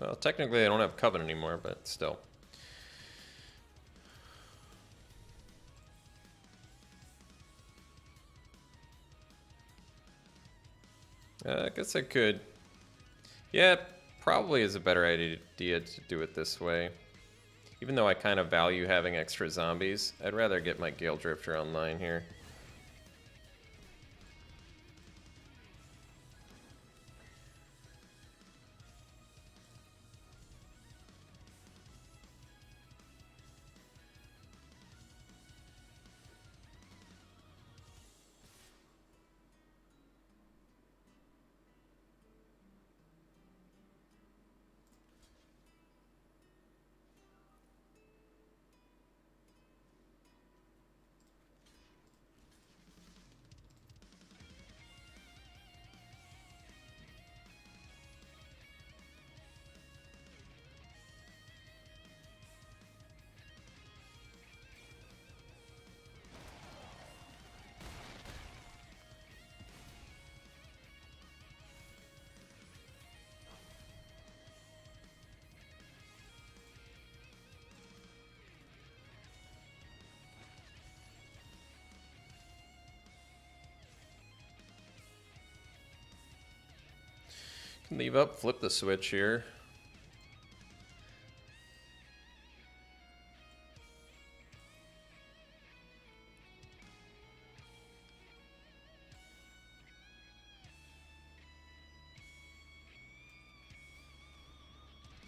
Well, technically they don't have Coven anymore, but still. I guess I could. Yeah, probably is a better idea to do it this way. Even though I kind of value having extra zombies, I'd rather get my Gale Drifter online here. Can leave up, flip the switch here.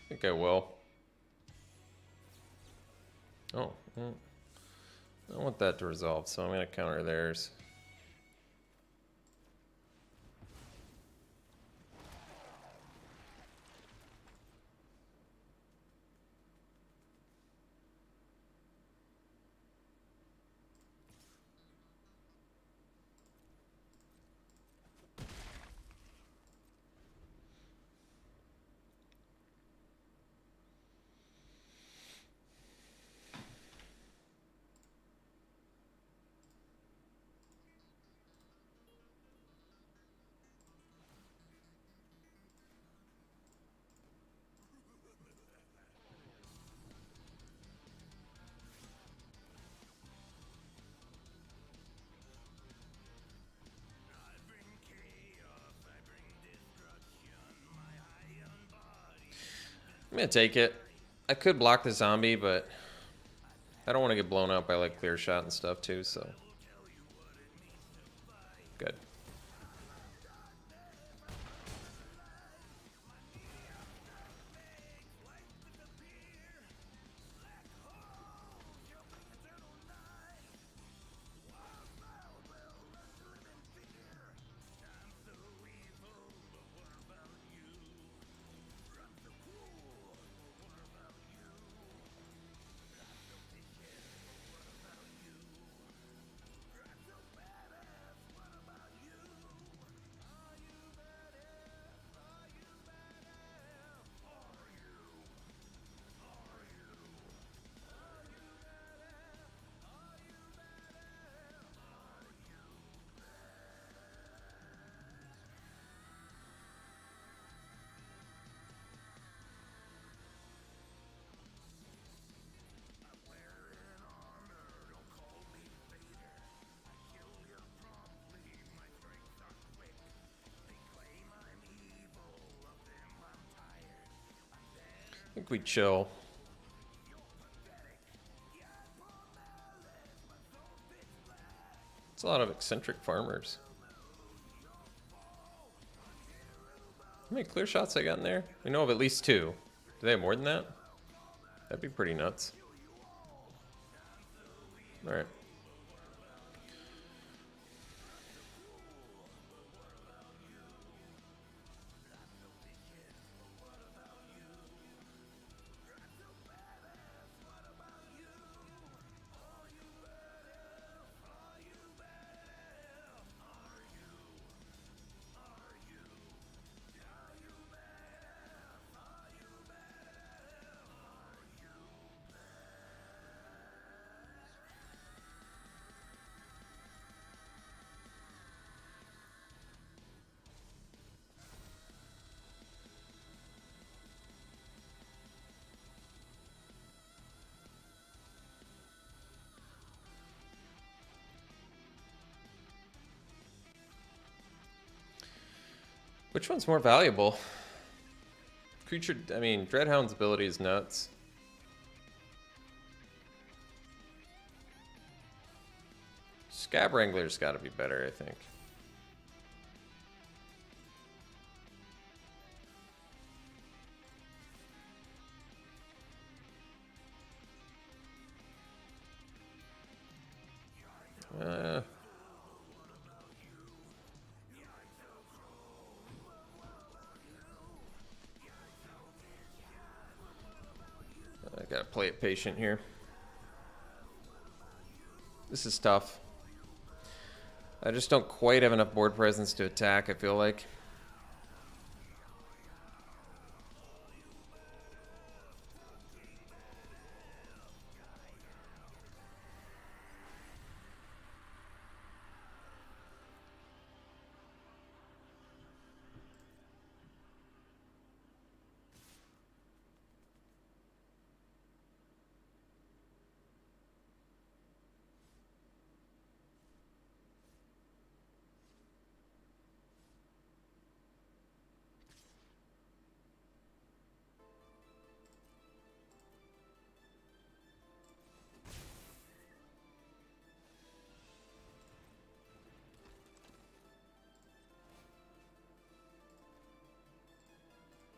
I think I will. Oh, well, I want that to resolve, so I'm going to counter theirs. I'm gonna take it. I could block the zombie, but I don't want to get blown out by like clear shot and stuff too, so. Good. I think we chill. It's a lot of eccentric farmers. How many clear shots I got in there? I know of at least 2. Do they have more than that? That'd be pretty nuts. Alright. Which one's more valuable? Creature, I mean, Dreadhound's ability is nuts. Scab Wrangler's gotta be better, I think. I gotta play it patient here. This is tough. I just don't quite have enough board presence to attack, I feel like.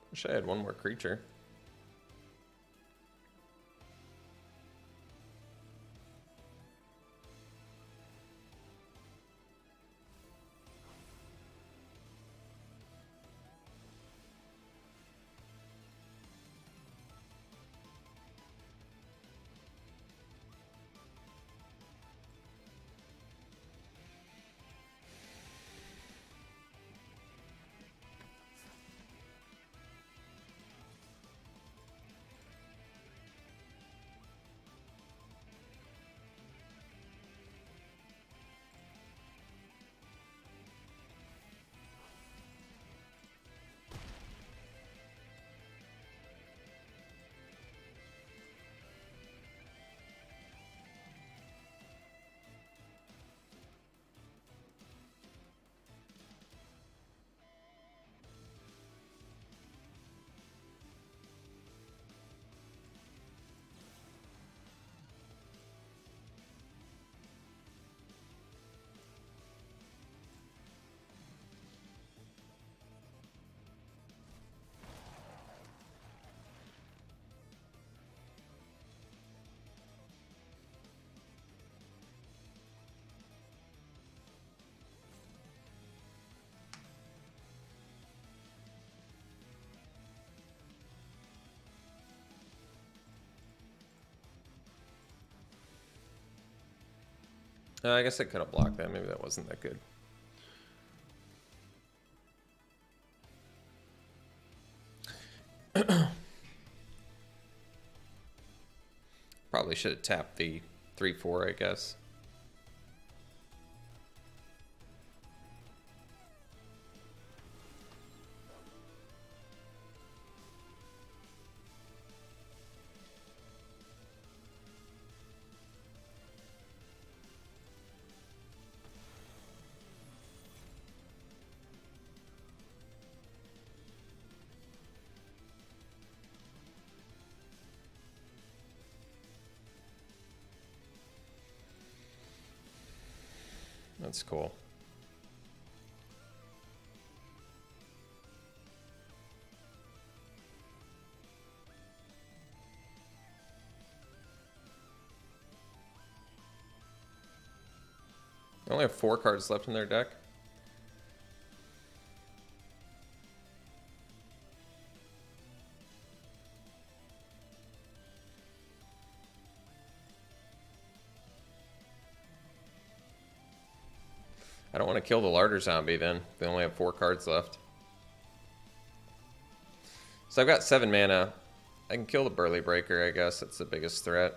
Wish I had one more creature. I guess I could have blocked that. Maybe that wasn't that good. Probably should have tapped the 3/4, I guess. That's cool. They only have 4 cards left in their deck. I don't want to kill the larder zombie then. They only have 4 cards left. So I've got 7 mana. I can kill the Burly Breaker, I guess. That's the biggest threat.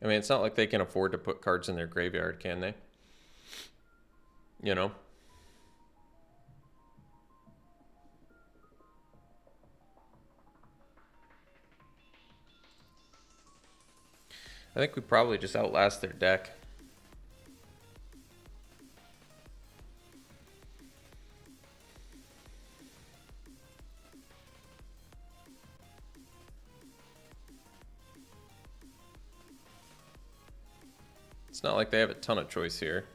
I mean, it's not like they can afford to put cards in their graveyard, can they? You know? I think we probably just outlast their deck. It's not like they have a ton of choice here.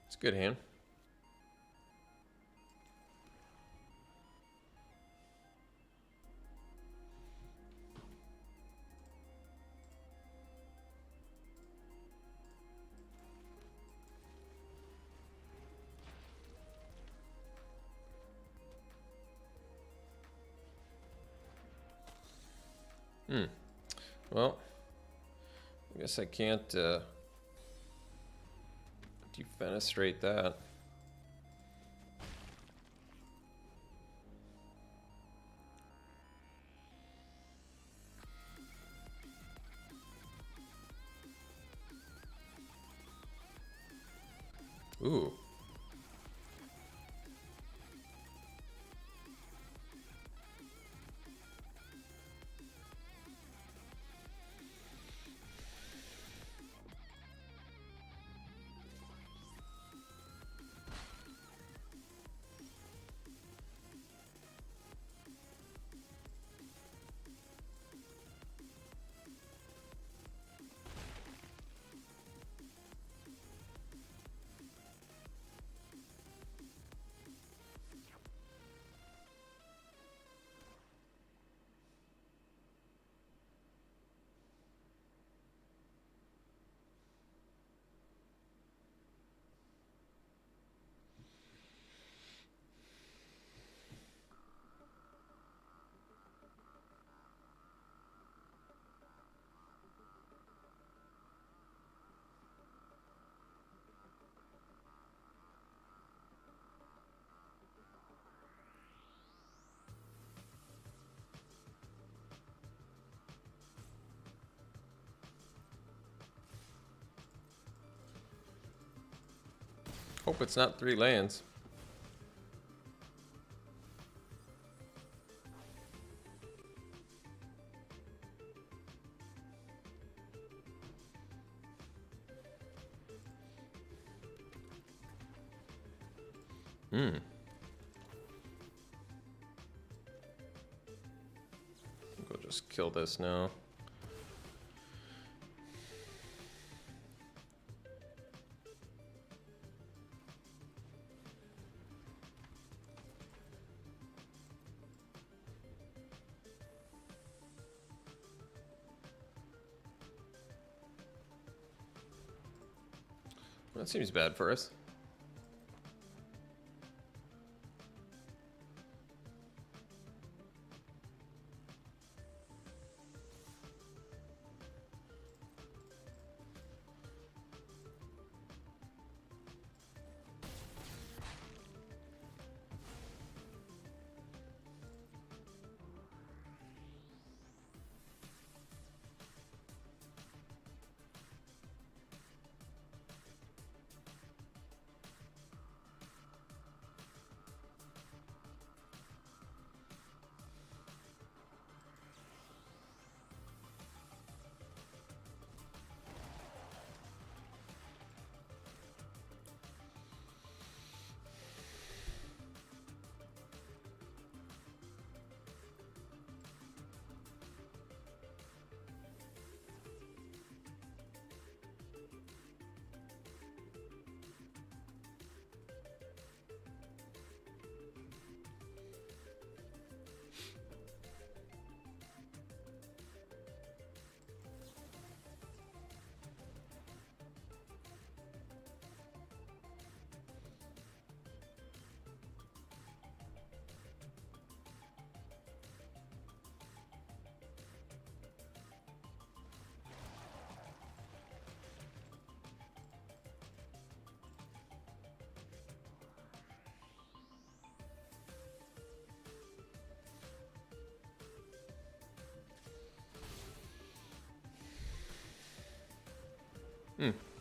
It's a good hand. Well, I guess I can't defenestrate that. Ooh. Hope it's not 3 lands. We'll just kill this now. That seems bad for us.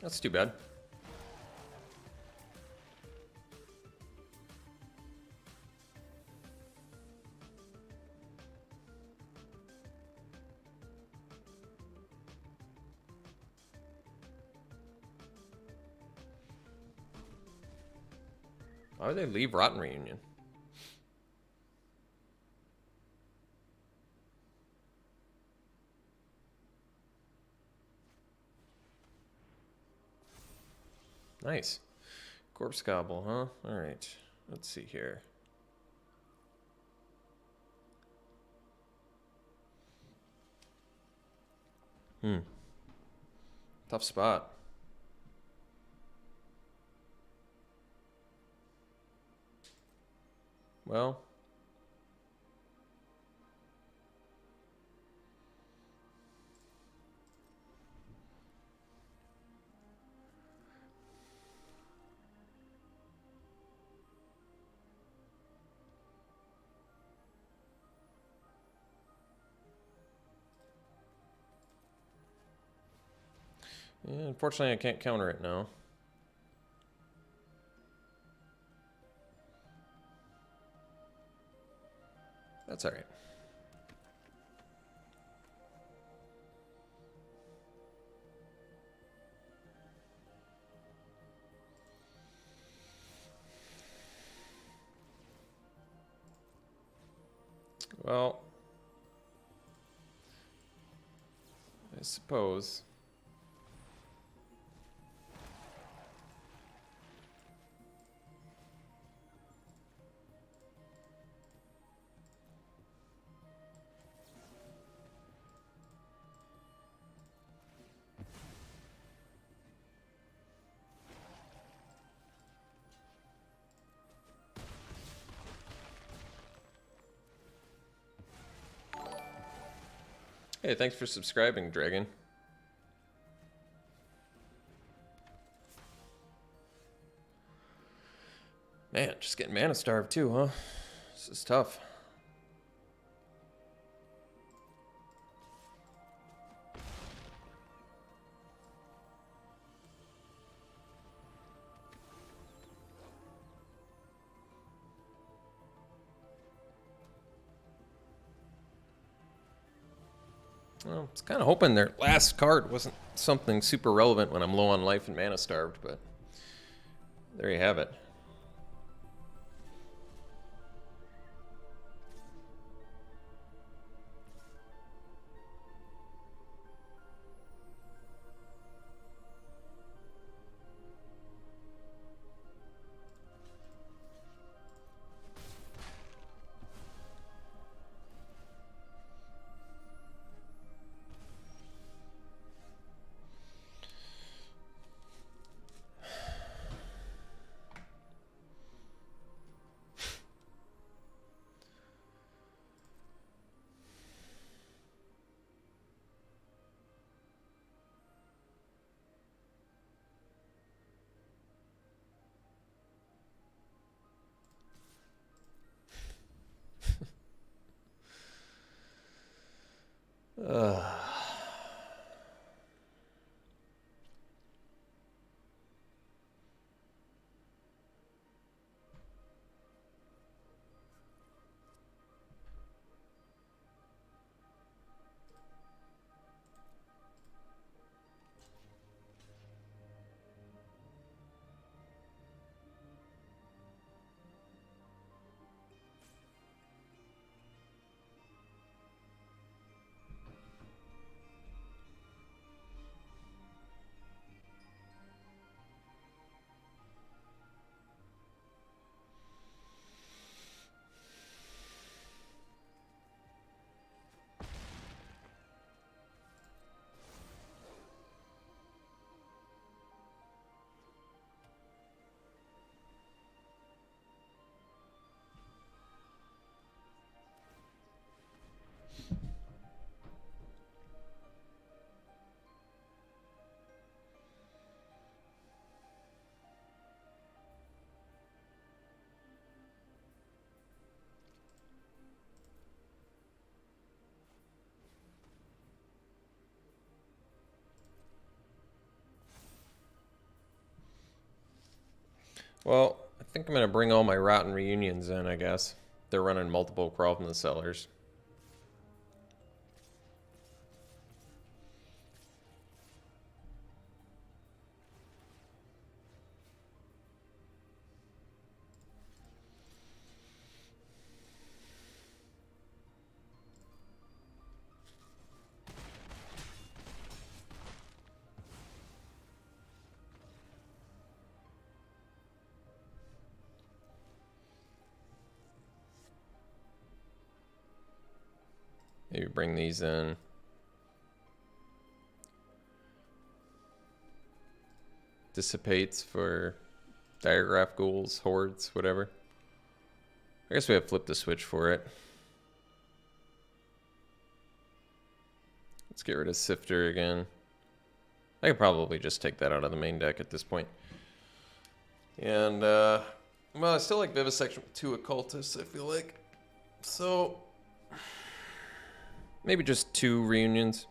That's too bad. Why would they leave Rotten Reunion? Nice. Corpse Gobble, huh? Alright. Let's see here. Tough spot. Well. Yeah, unfortunately, I can't counter it now. That's all right. Well, I suppose. Hey, thanks for subscribing, Dragon. Man, just getting mana starved too, huh? This is tough. Well, I was kind of hoping their last card wasn't something super relevant when I'm low on life and mana starved, but there you have it. Well, I think I'm going to bring all my rotten reunions in, I guess. They're running multiple Crawl from the Cellars. Maybe bring these in. Dissipates for diagraph ghouls, hordes, whatever. I guess we have flipped the switch for it. Let's get rid of Sifter again. I could probably just take that out of the main deck at this point. And, well, I still like Vivisection with 2 Occultists, I feel like. So, maybe just 2 reunions.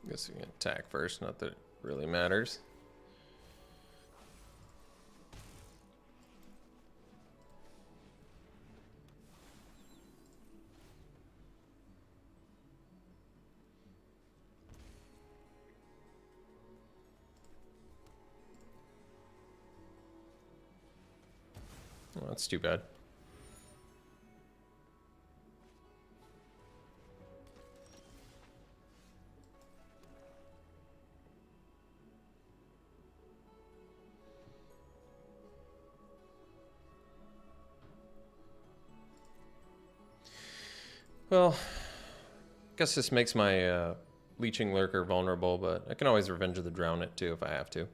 Guess we can attack first, not that it really matters. Well, that's too bad. Well, guess this makes my Leeching Lurker vulnerable, but I can always Revenge of the Drown it too if I have to.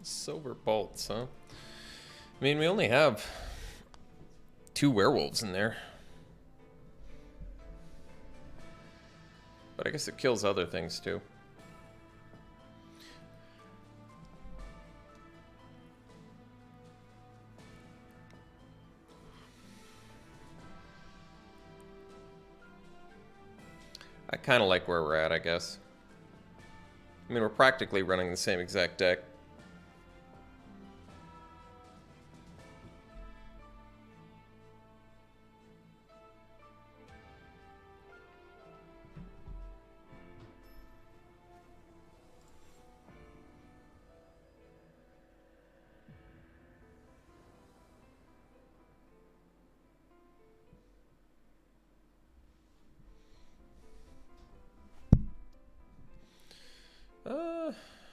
Silver bolts, huh? I mean, we only have 2 werewolves in there. But I guess it kills other things too. I kind of like where we're at, I guess. I mean, we're practically running the same exact deck.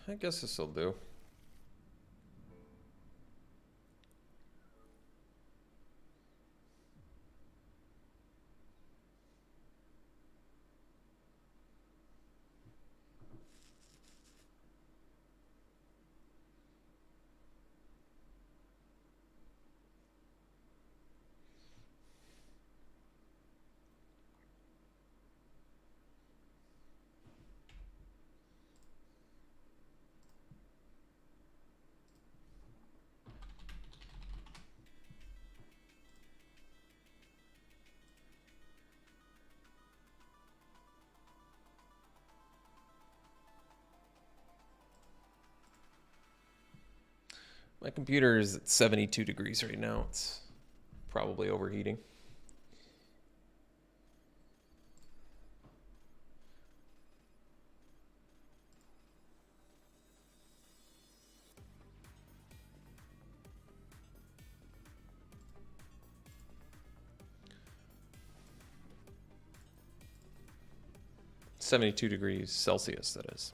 I guess this will do. My computer is at 72 degrees right now. It's probably overheating. (72°C), that is.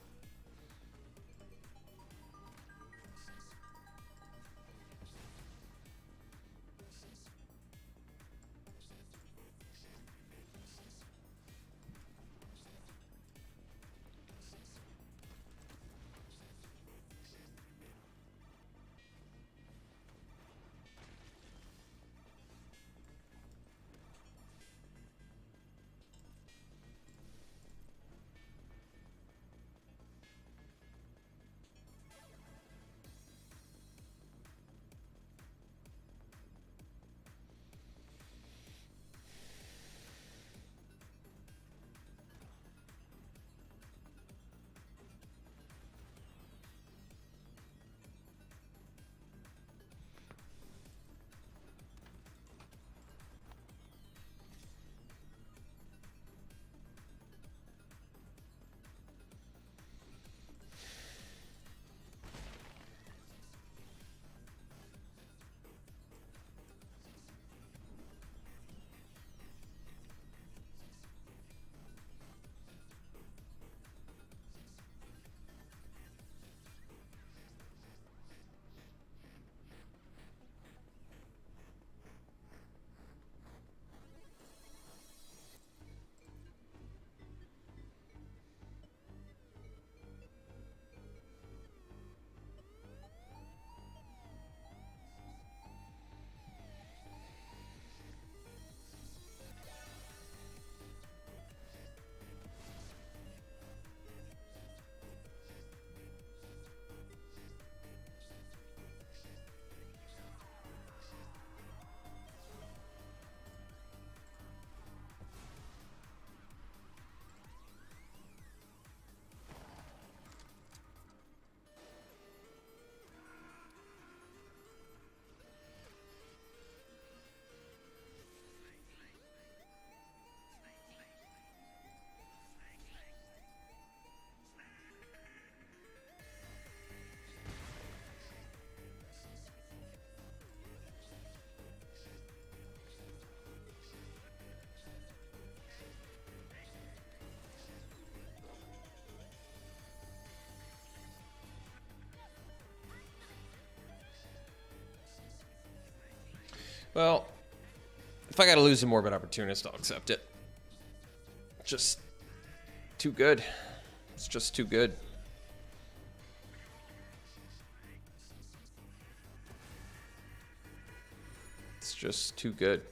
Well, if I gotta lose a Morbid Opportunist, I'll accept it. Just too good. It's just too good. It's just too good.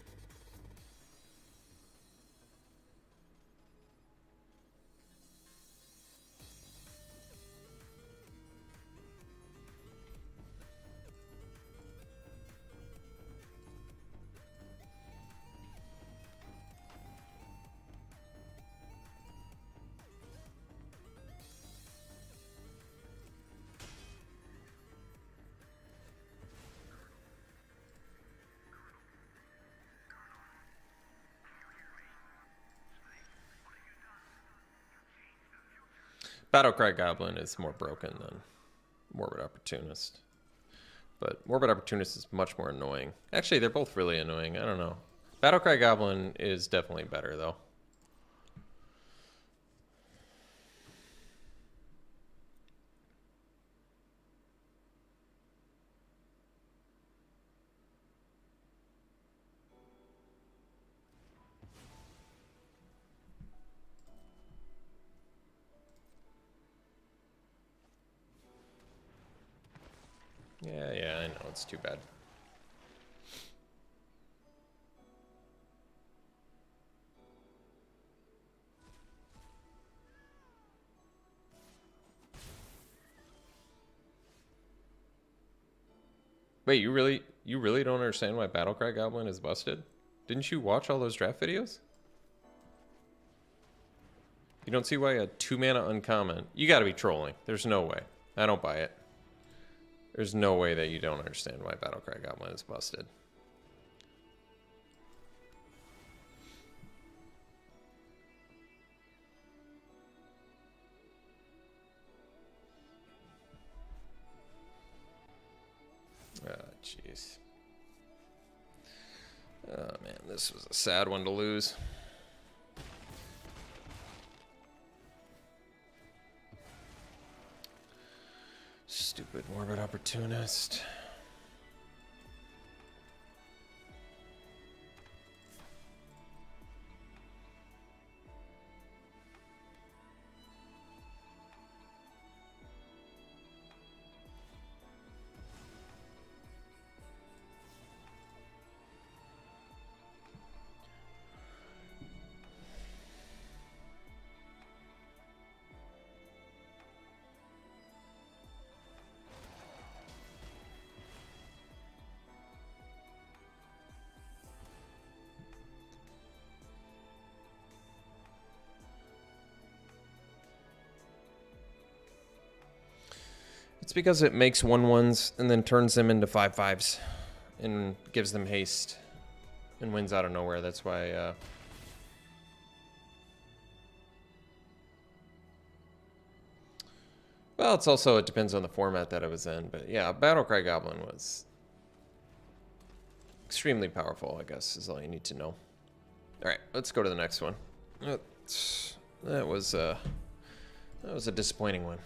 Battlecry Goblin is more broken than Morbid Opportunist. But Morbid Opportunist is much more annoying. Actually, they're both really annoying. I don't know. Battlecry Goblin is definitely better, though. Yeah, I know. It's too bad. Wait, you really don't understand why Battlecry Goblin is busted? Didn't you watch all those draft videos? You don't see why a 2-mana uncommon... You gotta be trolling. There's no way. I don't buy it. There's no way that you don't understand why Battlecry Goblin is busted. Ah, jeez. Oh, man, this was a sad one to lose. Stupid Morbid Opportunist. It's because it makes 1/1s and then turns them into 5/5s and gives them haste and wins out of nowhere. That's why. Well, it's also, it depends on the format that it was in. But yeah, Battlecry Goblin was extremely powerful, I guess, is all you need to know. All right, let's go to the next one. That was a disappointing one.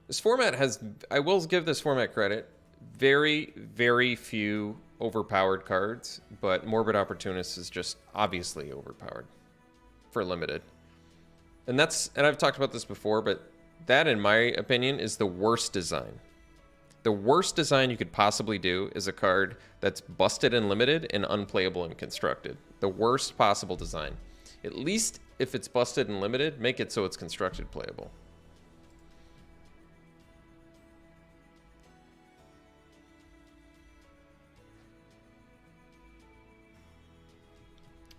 This format has, I will give this format credit, very, very few overpowered cards, but Morbid Opportunist is just obviously overpowered for limited. And I've talked about this before, but that, in my opinion, is the worst design. The worst design you could possibly do is a card that's busted in limited and unplayable in constructed. The worst possible design. At least if it's busted in limited, make it so it's constructed playable.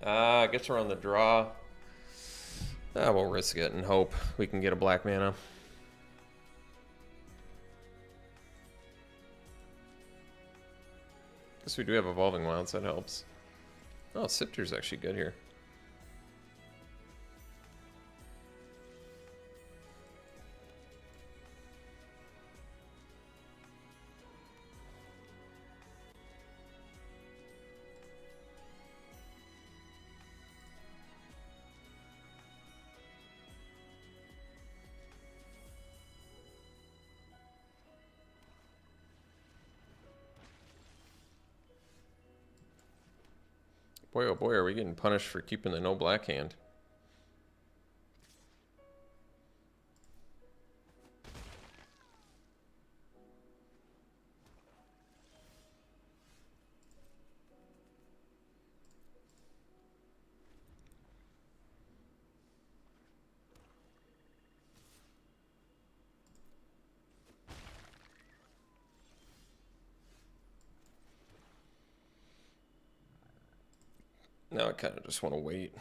I guess we're on the draw. We'll risk it and hope we can get a black mana. Guess we do have Evolving Wilds, that helps. Oh, Sifter's actually good here. Boy, oh boy, are we getting punished for keeping the no black hand. Now I kind of just want to wait.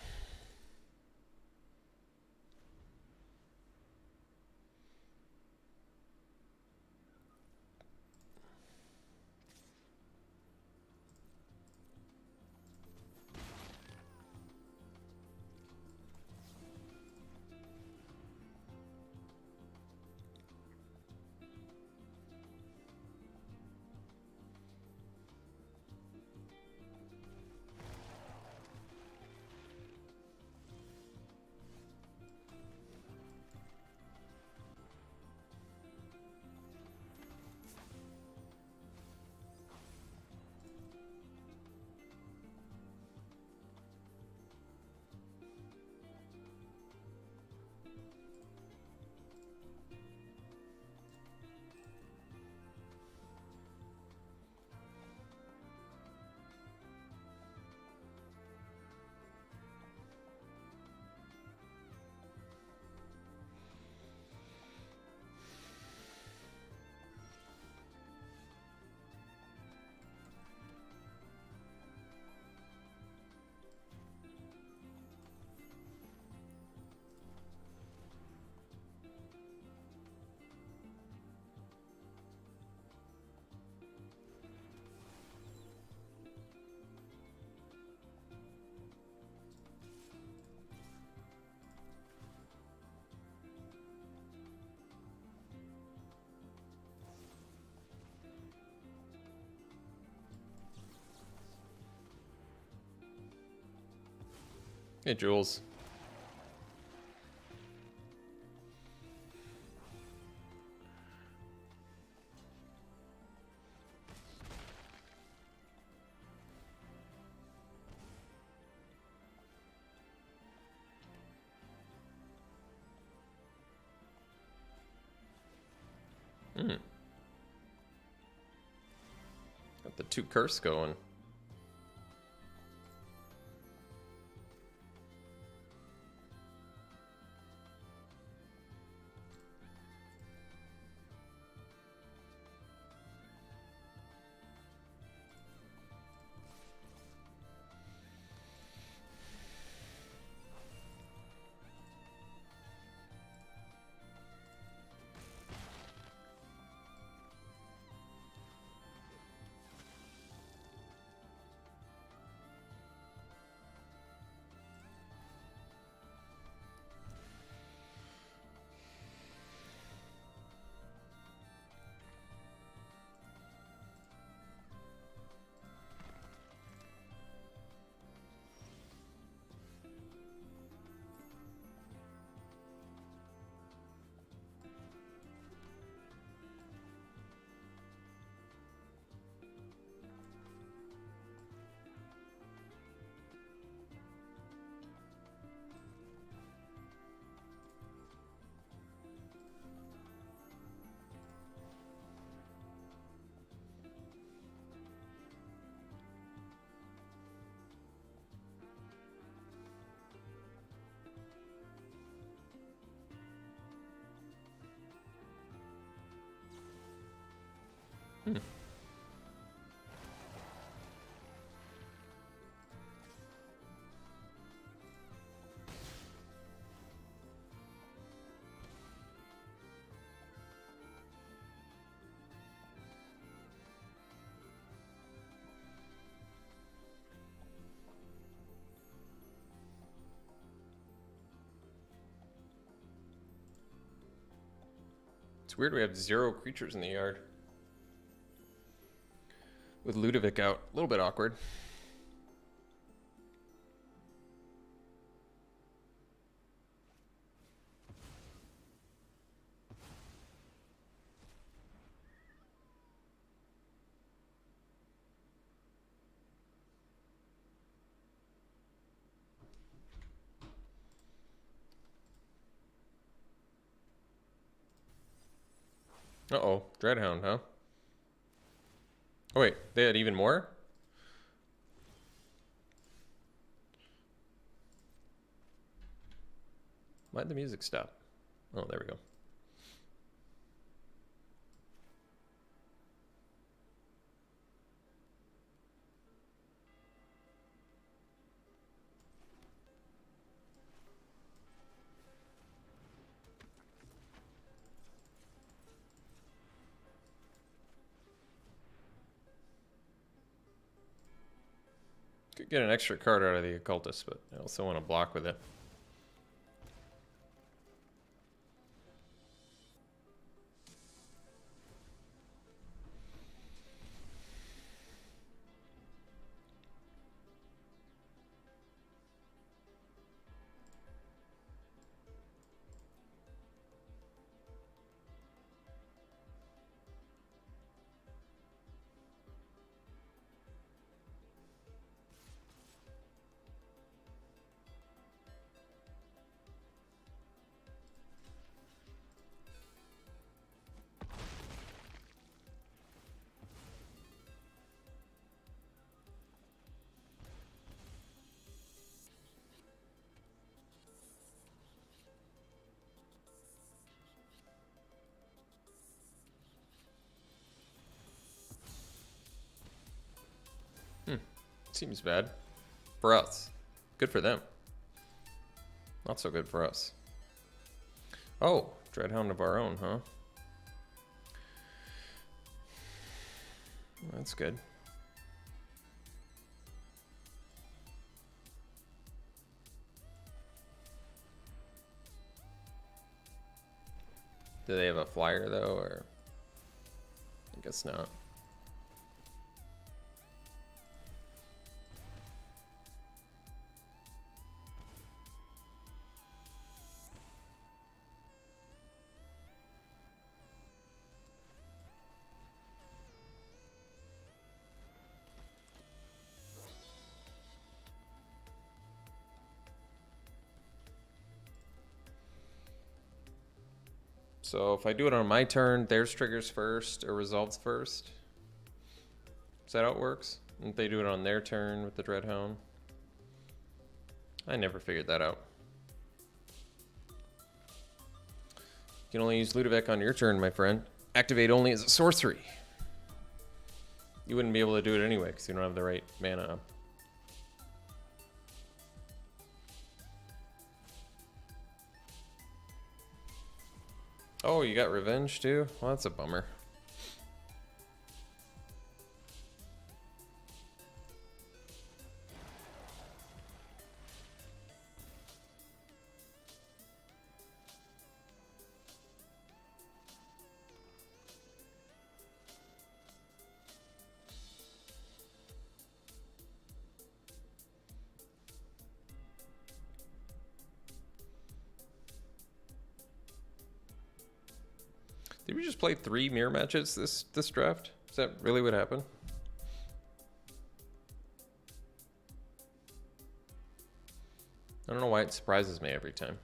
Hey, Jules. Got the 2 curse going. It's weird we have 0 creatures in the yard. With Ludovic out, a little bit awkward. Uh-oh, Dreadhound, huh? Oh wait, they had even more? Why'd the music stop? Oh, there we go. Could get an extra card out of the occultist, but I also want to block with it. Seems bad. For us. Good for them. Not so good for us. Oh, Dreadhound of our own, huh? That's good. Do they have a flyer though, or? I guess not. So if I do it on my turn, theirs triggers first or resolves first. Is that how it works? And if they do it on their turn with the Dreadhound? I never figured that out. You can only use Ludovic on your turn, my friend. Activate only as a sorcery. You wouldn't be able to do it anyway because you don't have the right mana. Oh, you got revenge too? Well, that's a bummer. Did we just play 3 mirror matches this draft? Is that really what happened? I don't know why it surprises me every time.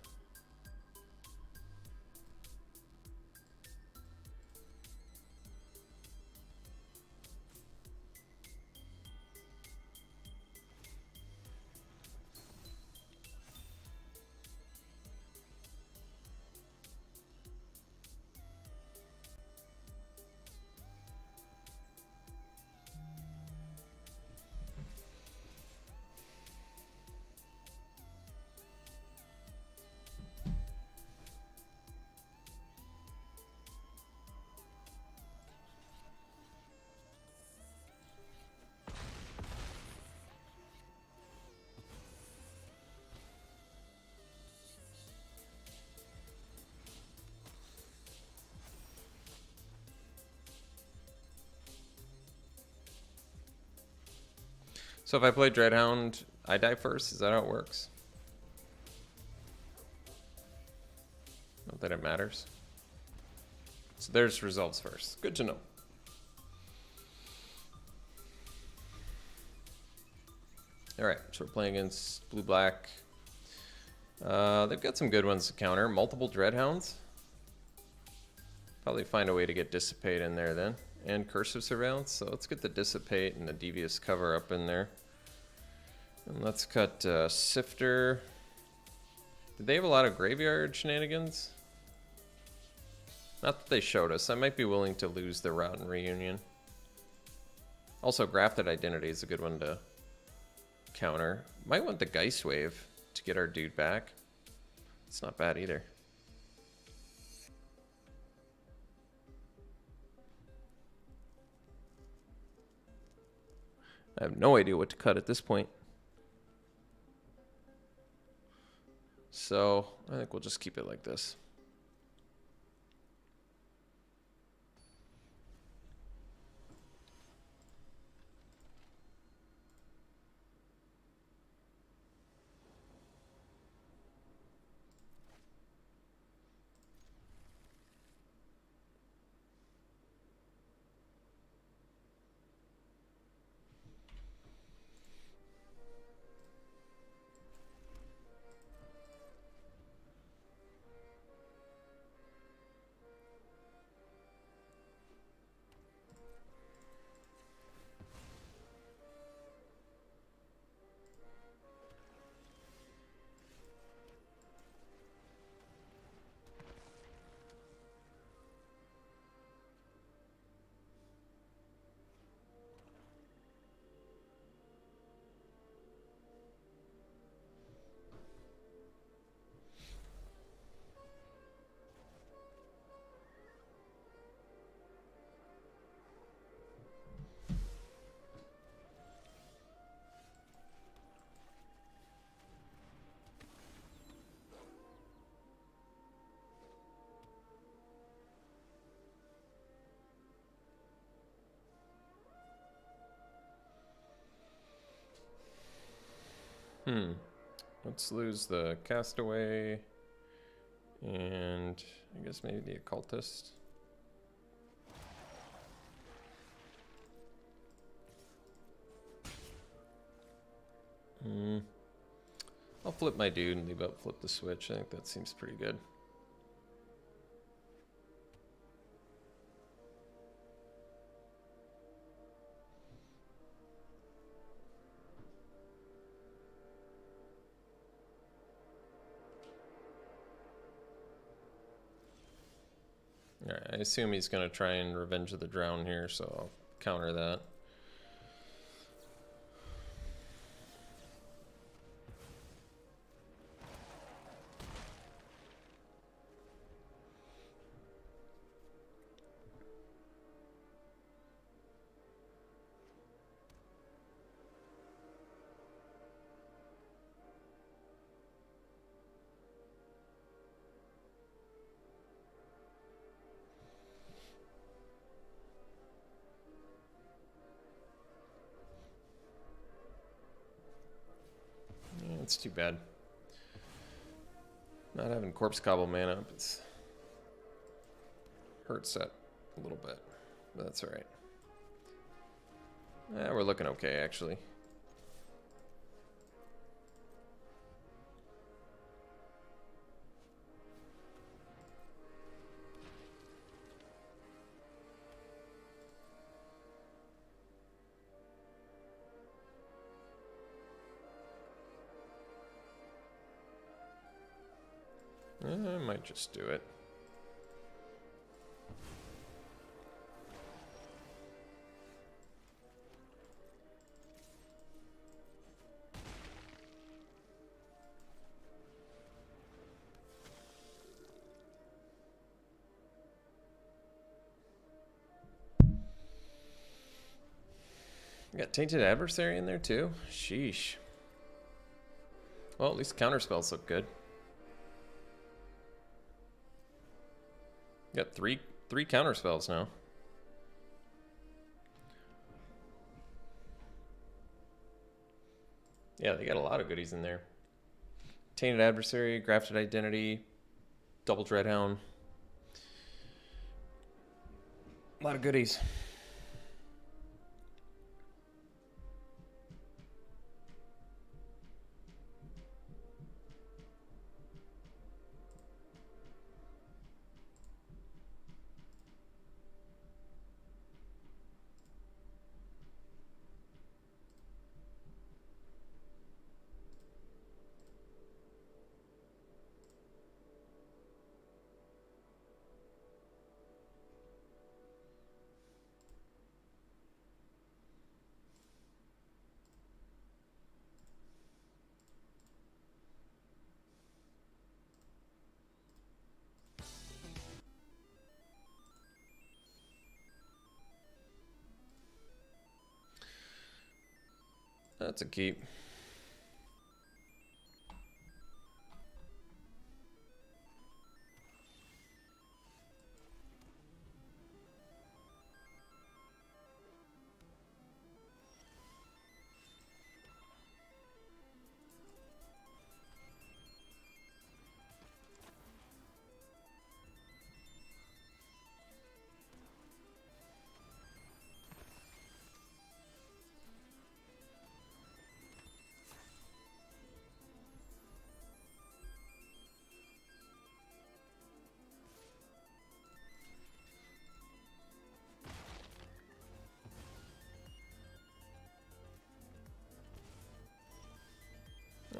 So if I play Dreadhound, I die first? Is that how it works? Not that it matters. So there's results first. Good to know. Alright, so we're playing against blue-black. They've got some good ones to counter. Multiple Dreadhounds. Probably find a way to get Dissipate in there then. And Cursive Surveillance. So let's get the Dissipate and the Devious Cover up in there. And let's cut Sifter. Did they have a lot of graveyard shenanigans? Not that they showed us. I might be willing to lose the Rotten Reunion. Also, Grafted Identity is a good one to counter. Might want the Geist Wave to get our dude back. It's not bad either. I have no idea what to cut at this point. So I think we'll just keep it like this. Let's lose the Castaway and I guess maybe the Occultist. I'll flip my dude and leave out flip the switch. I think that seems pretty good. Alright, I assume he's going to try and Revenge of the Drown here, so I'll counter that. It's too bad. Not having Corpse Cobble mana up, it's hurts that a little bit, but that's alright. We're looking okay, actually. I might just do it. You got Tainted Adversary in there too? Sheesh. Well, at least counter spells look good. Got three counter spells now. Yeah, they got a lot of goodies in there. Tainted Adversary, Grafted Identity, Double Dreadhound. A lot of goodies. That's a keep.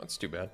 That's too bad.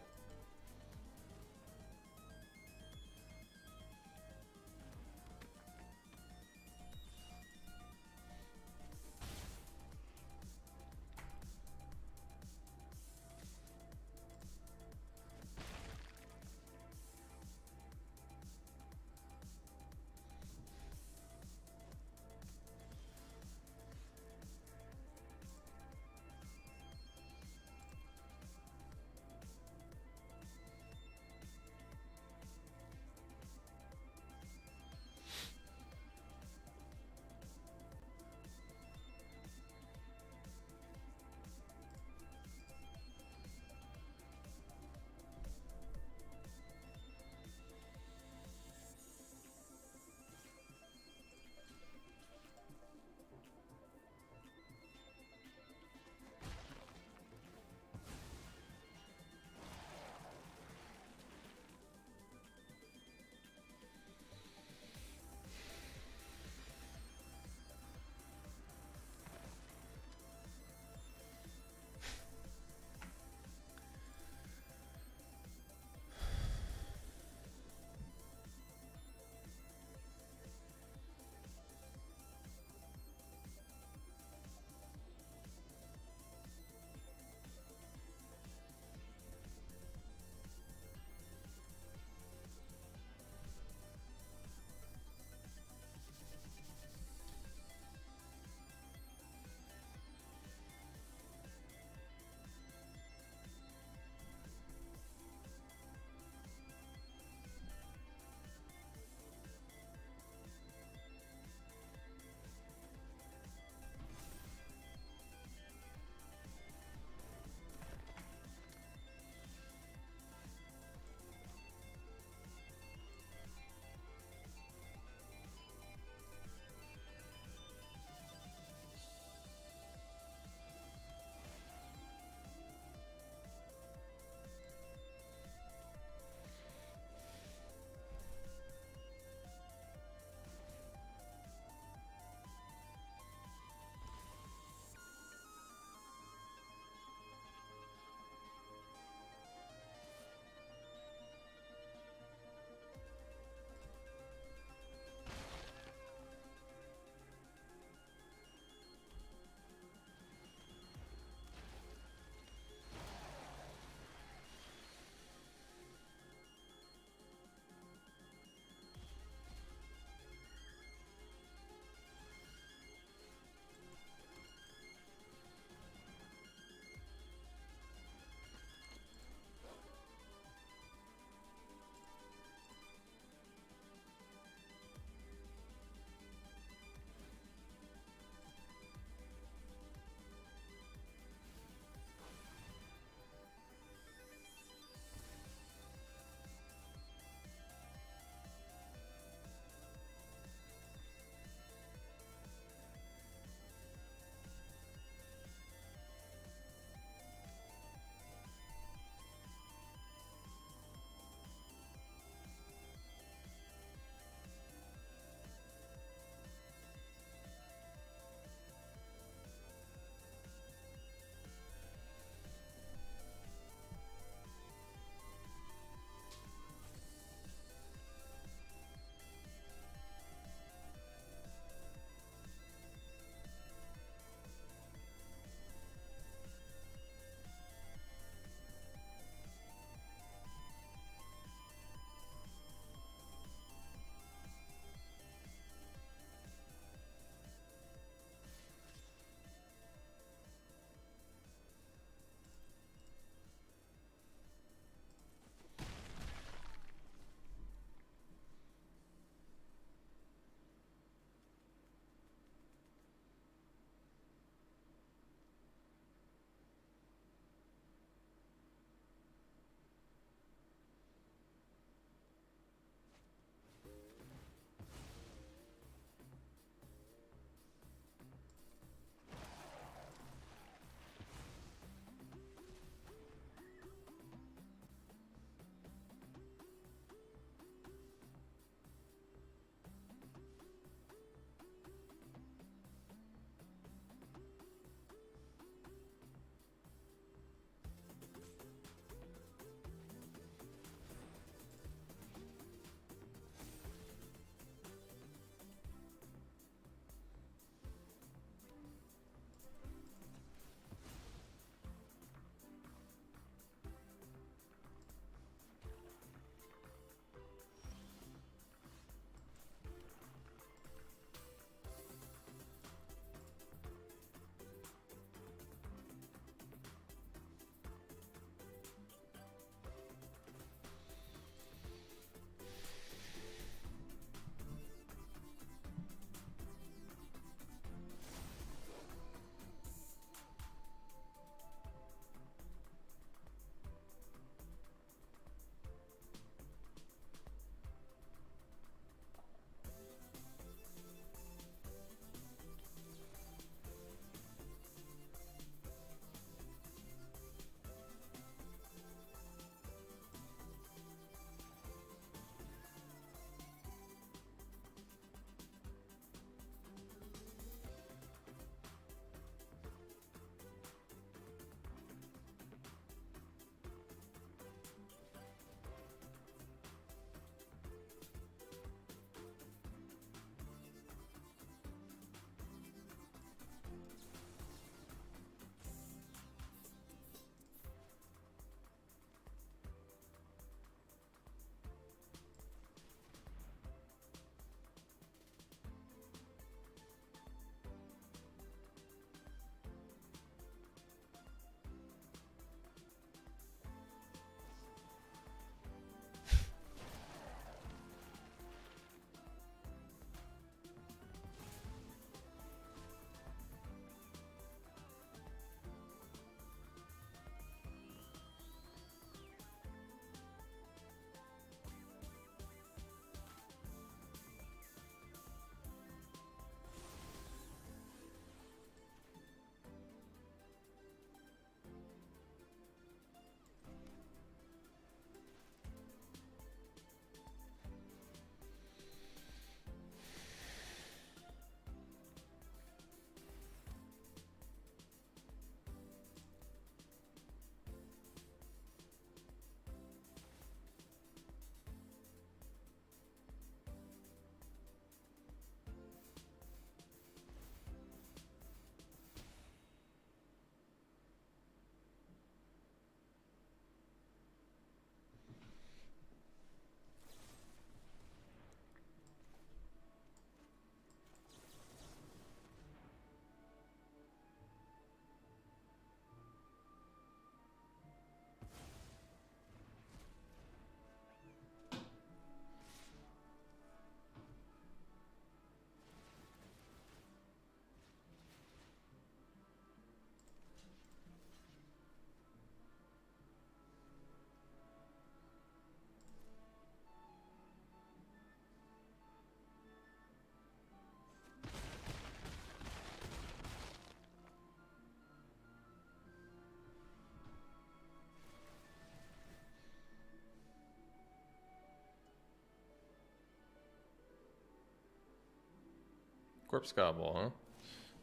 Corpse Gobble, huh?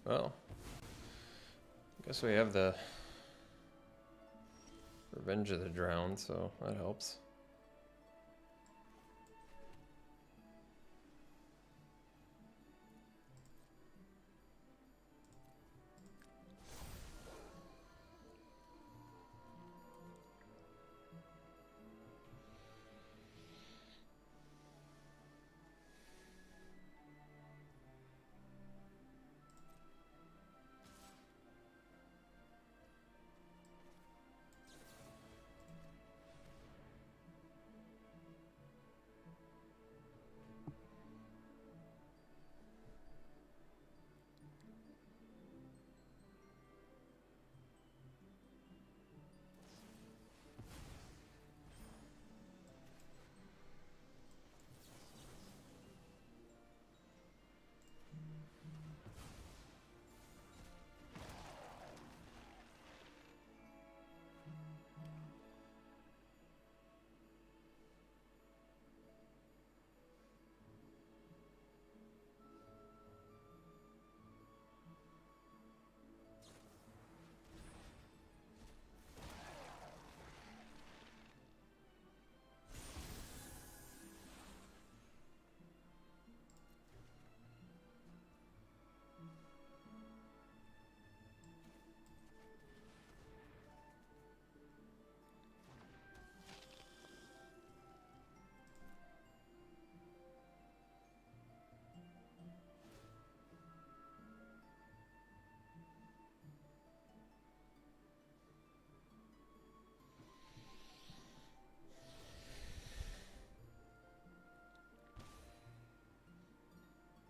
Well, I guess we have the Revenge of the Drowned, so that helps.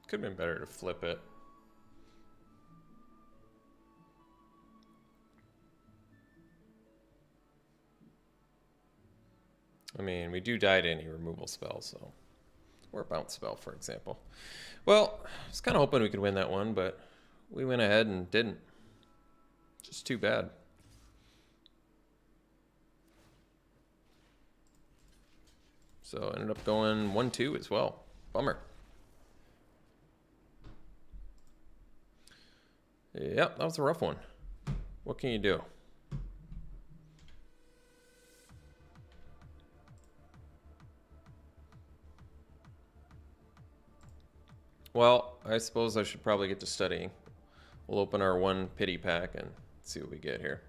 Could have been better to flip it. I mean, we do die to any removal spell, so... Or a bounce spell, for example. Well, I was kind of hoping we could win that one, but we went ahead and didn't. Just too bad. So ended up going 1-2 as well. Bummer. Yep, that was a rough one. What can you do? Well, I suppose I should probably get to studying. We'll open our one pity pack and see what we get here.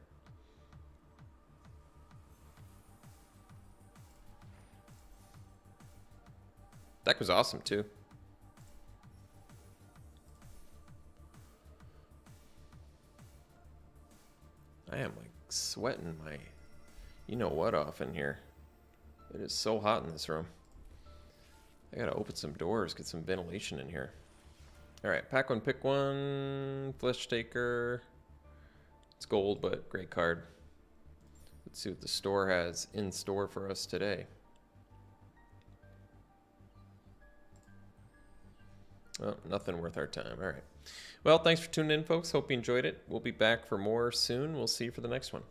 Deck was awesome too. I am like sweating my you know what off in here. It is so hot in this room. I gotta open some doors, get some ventilation in here. Alright, pack one, pick one. Flesh Taker. It's gold, but great card. Let's see what the store has in store for us today. Well, nothing worth our time. Alright. Well, thanks for tuning in, folks. Hope you enjoyed it. We'll be back for more soon. We'll see you for the next one.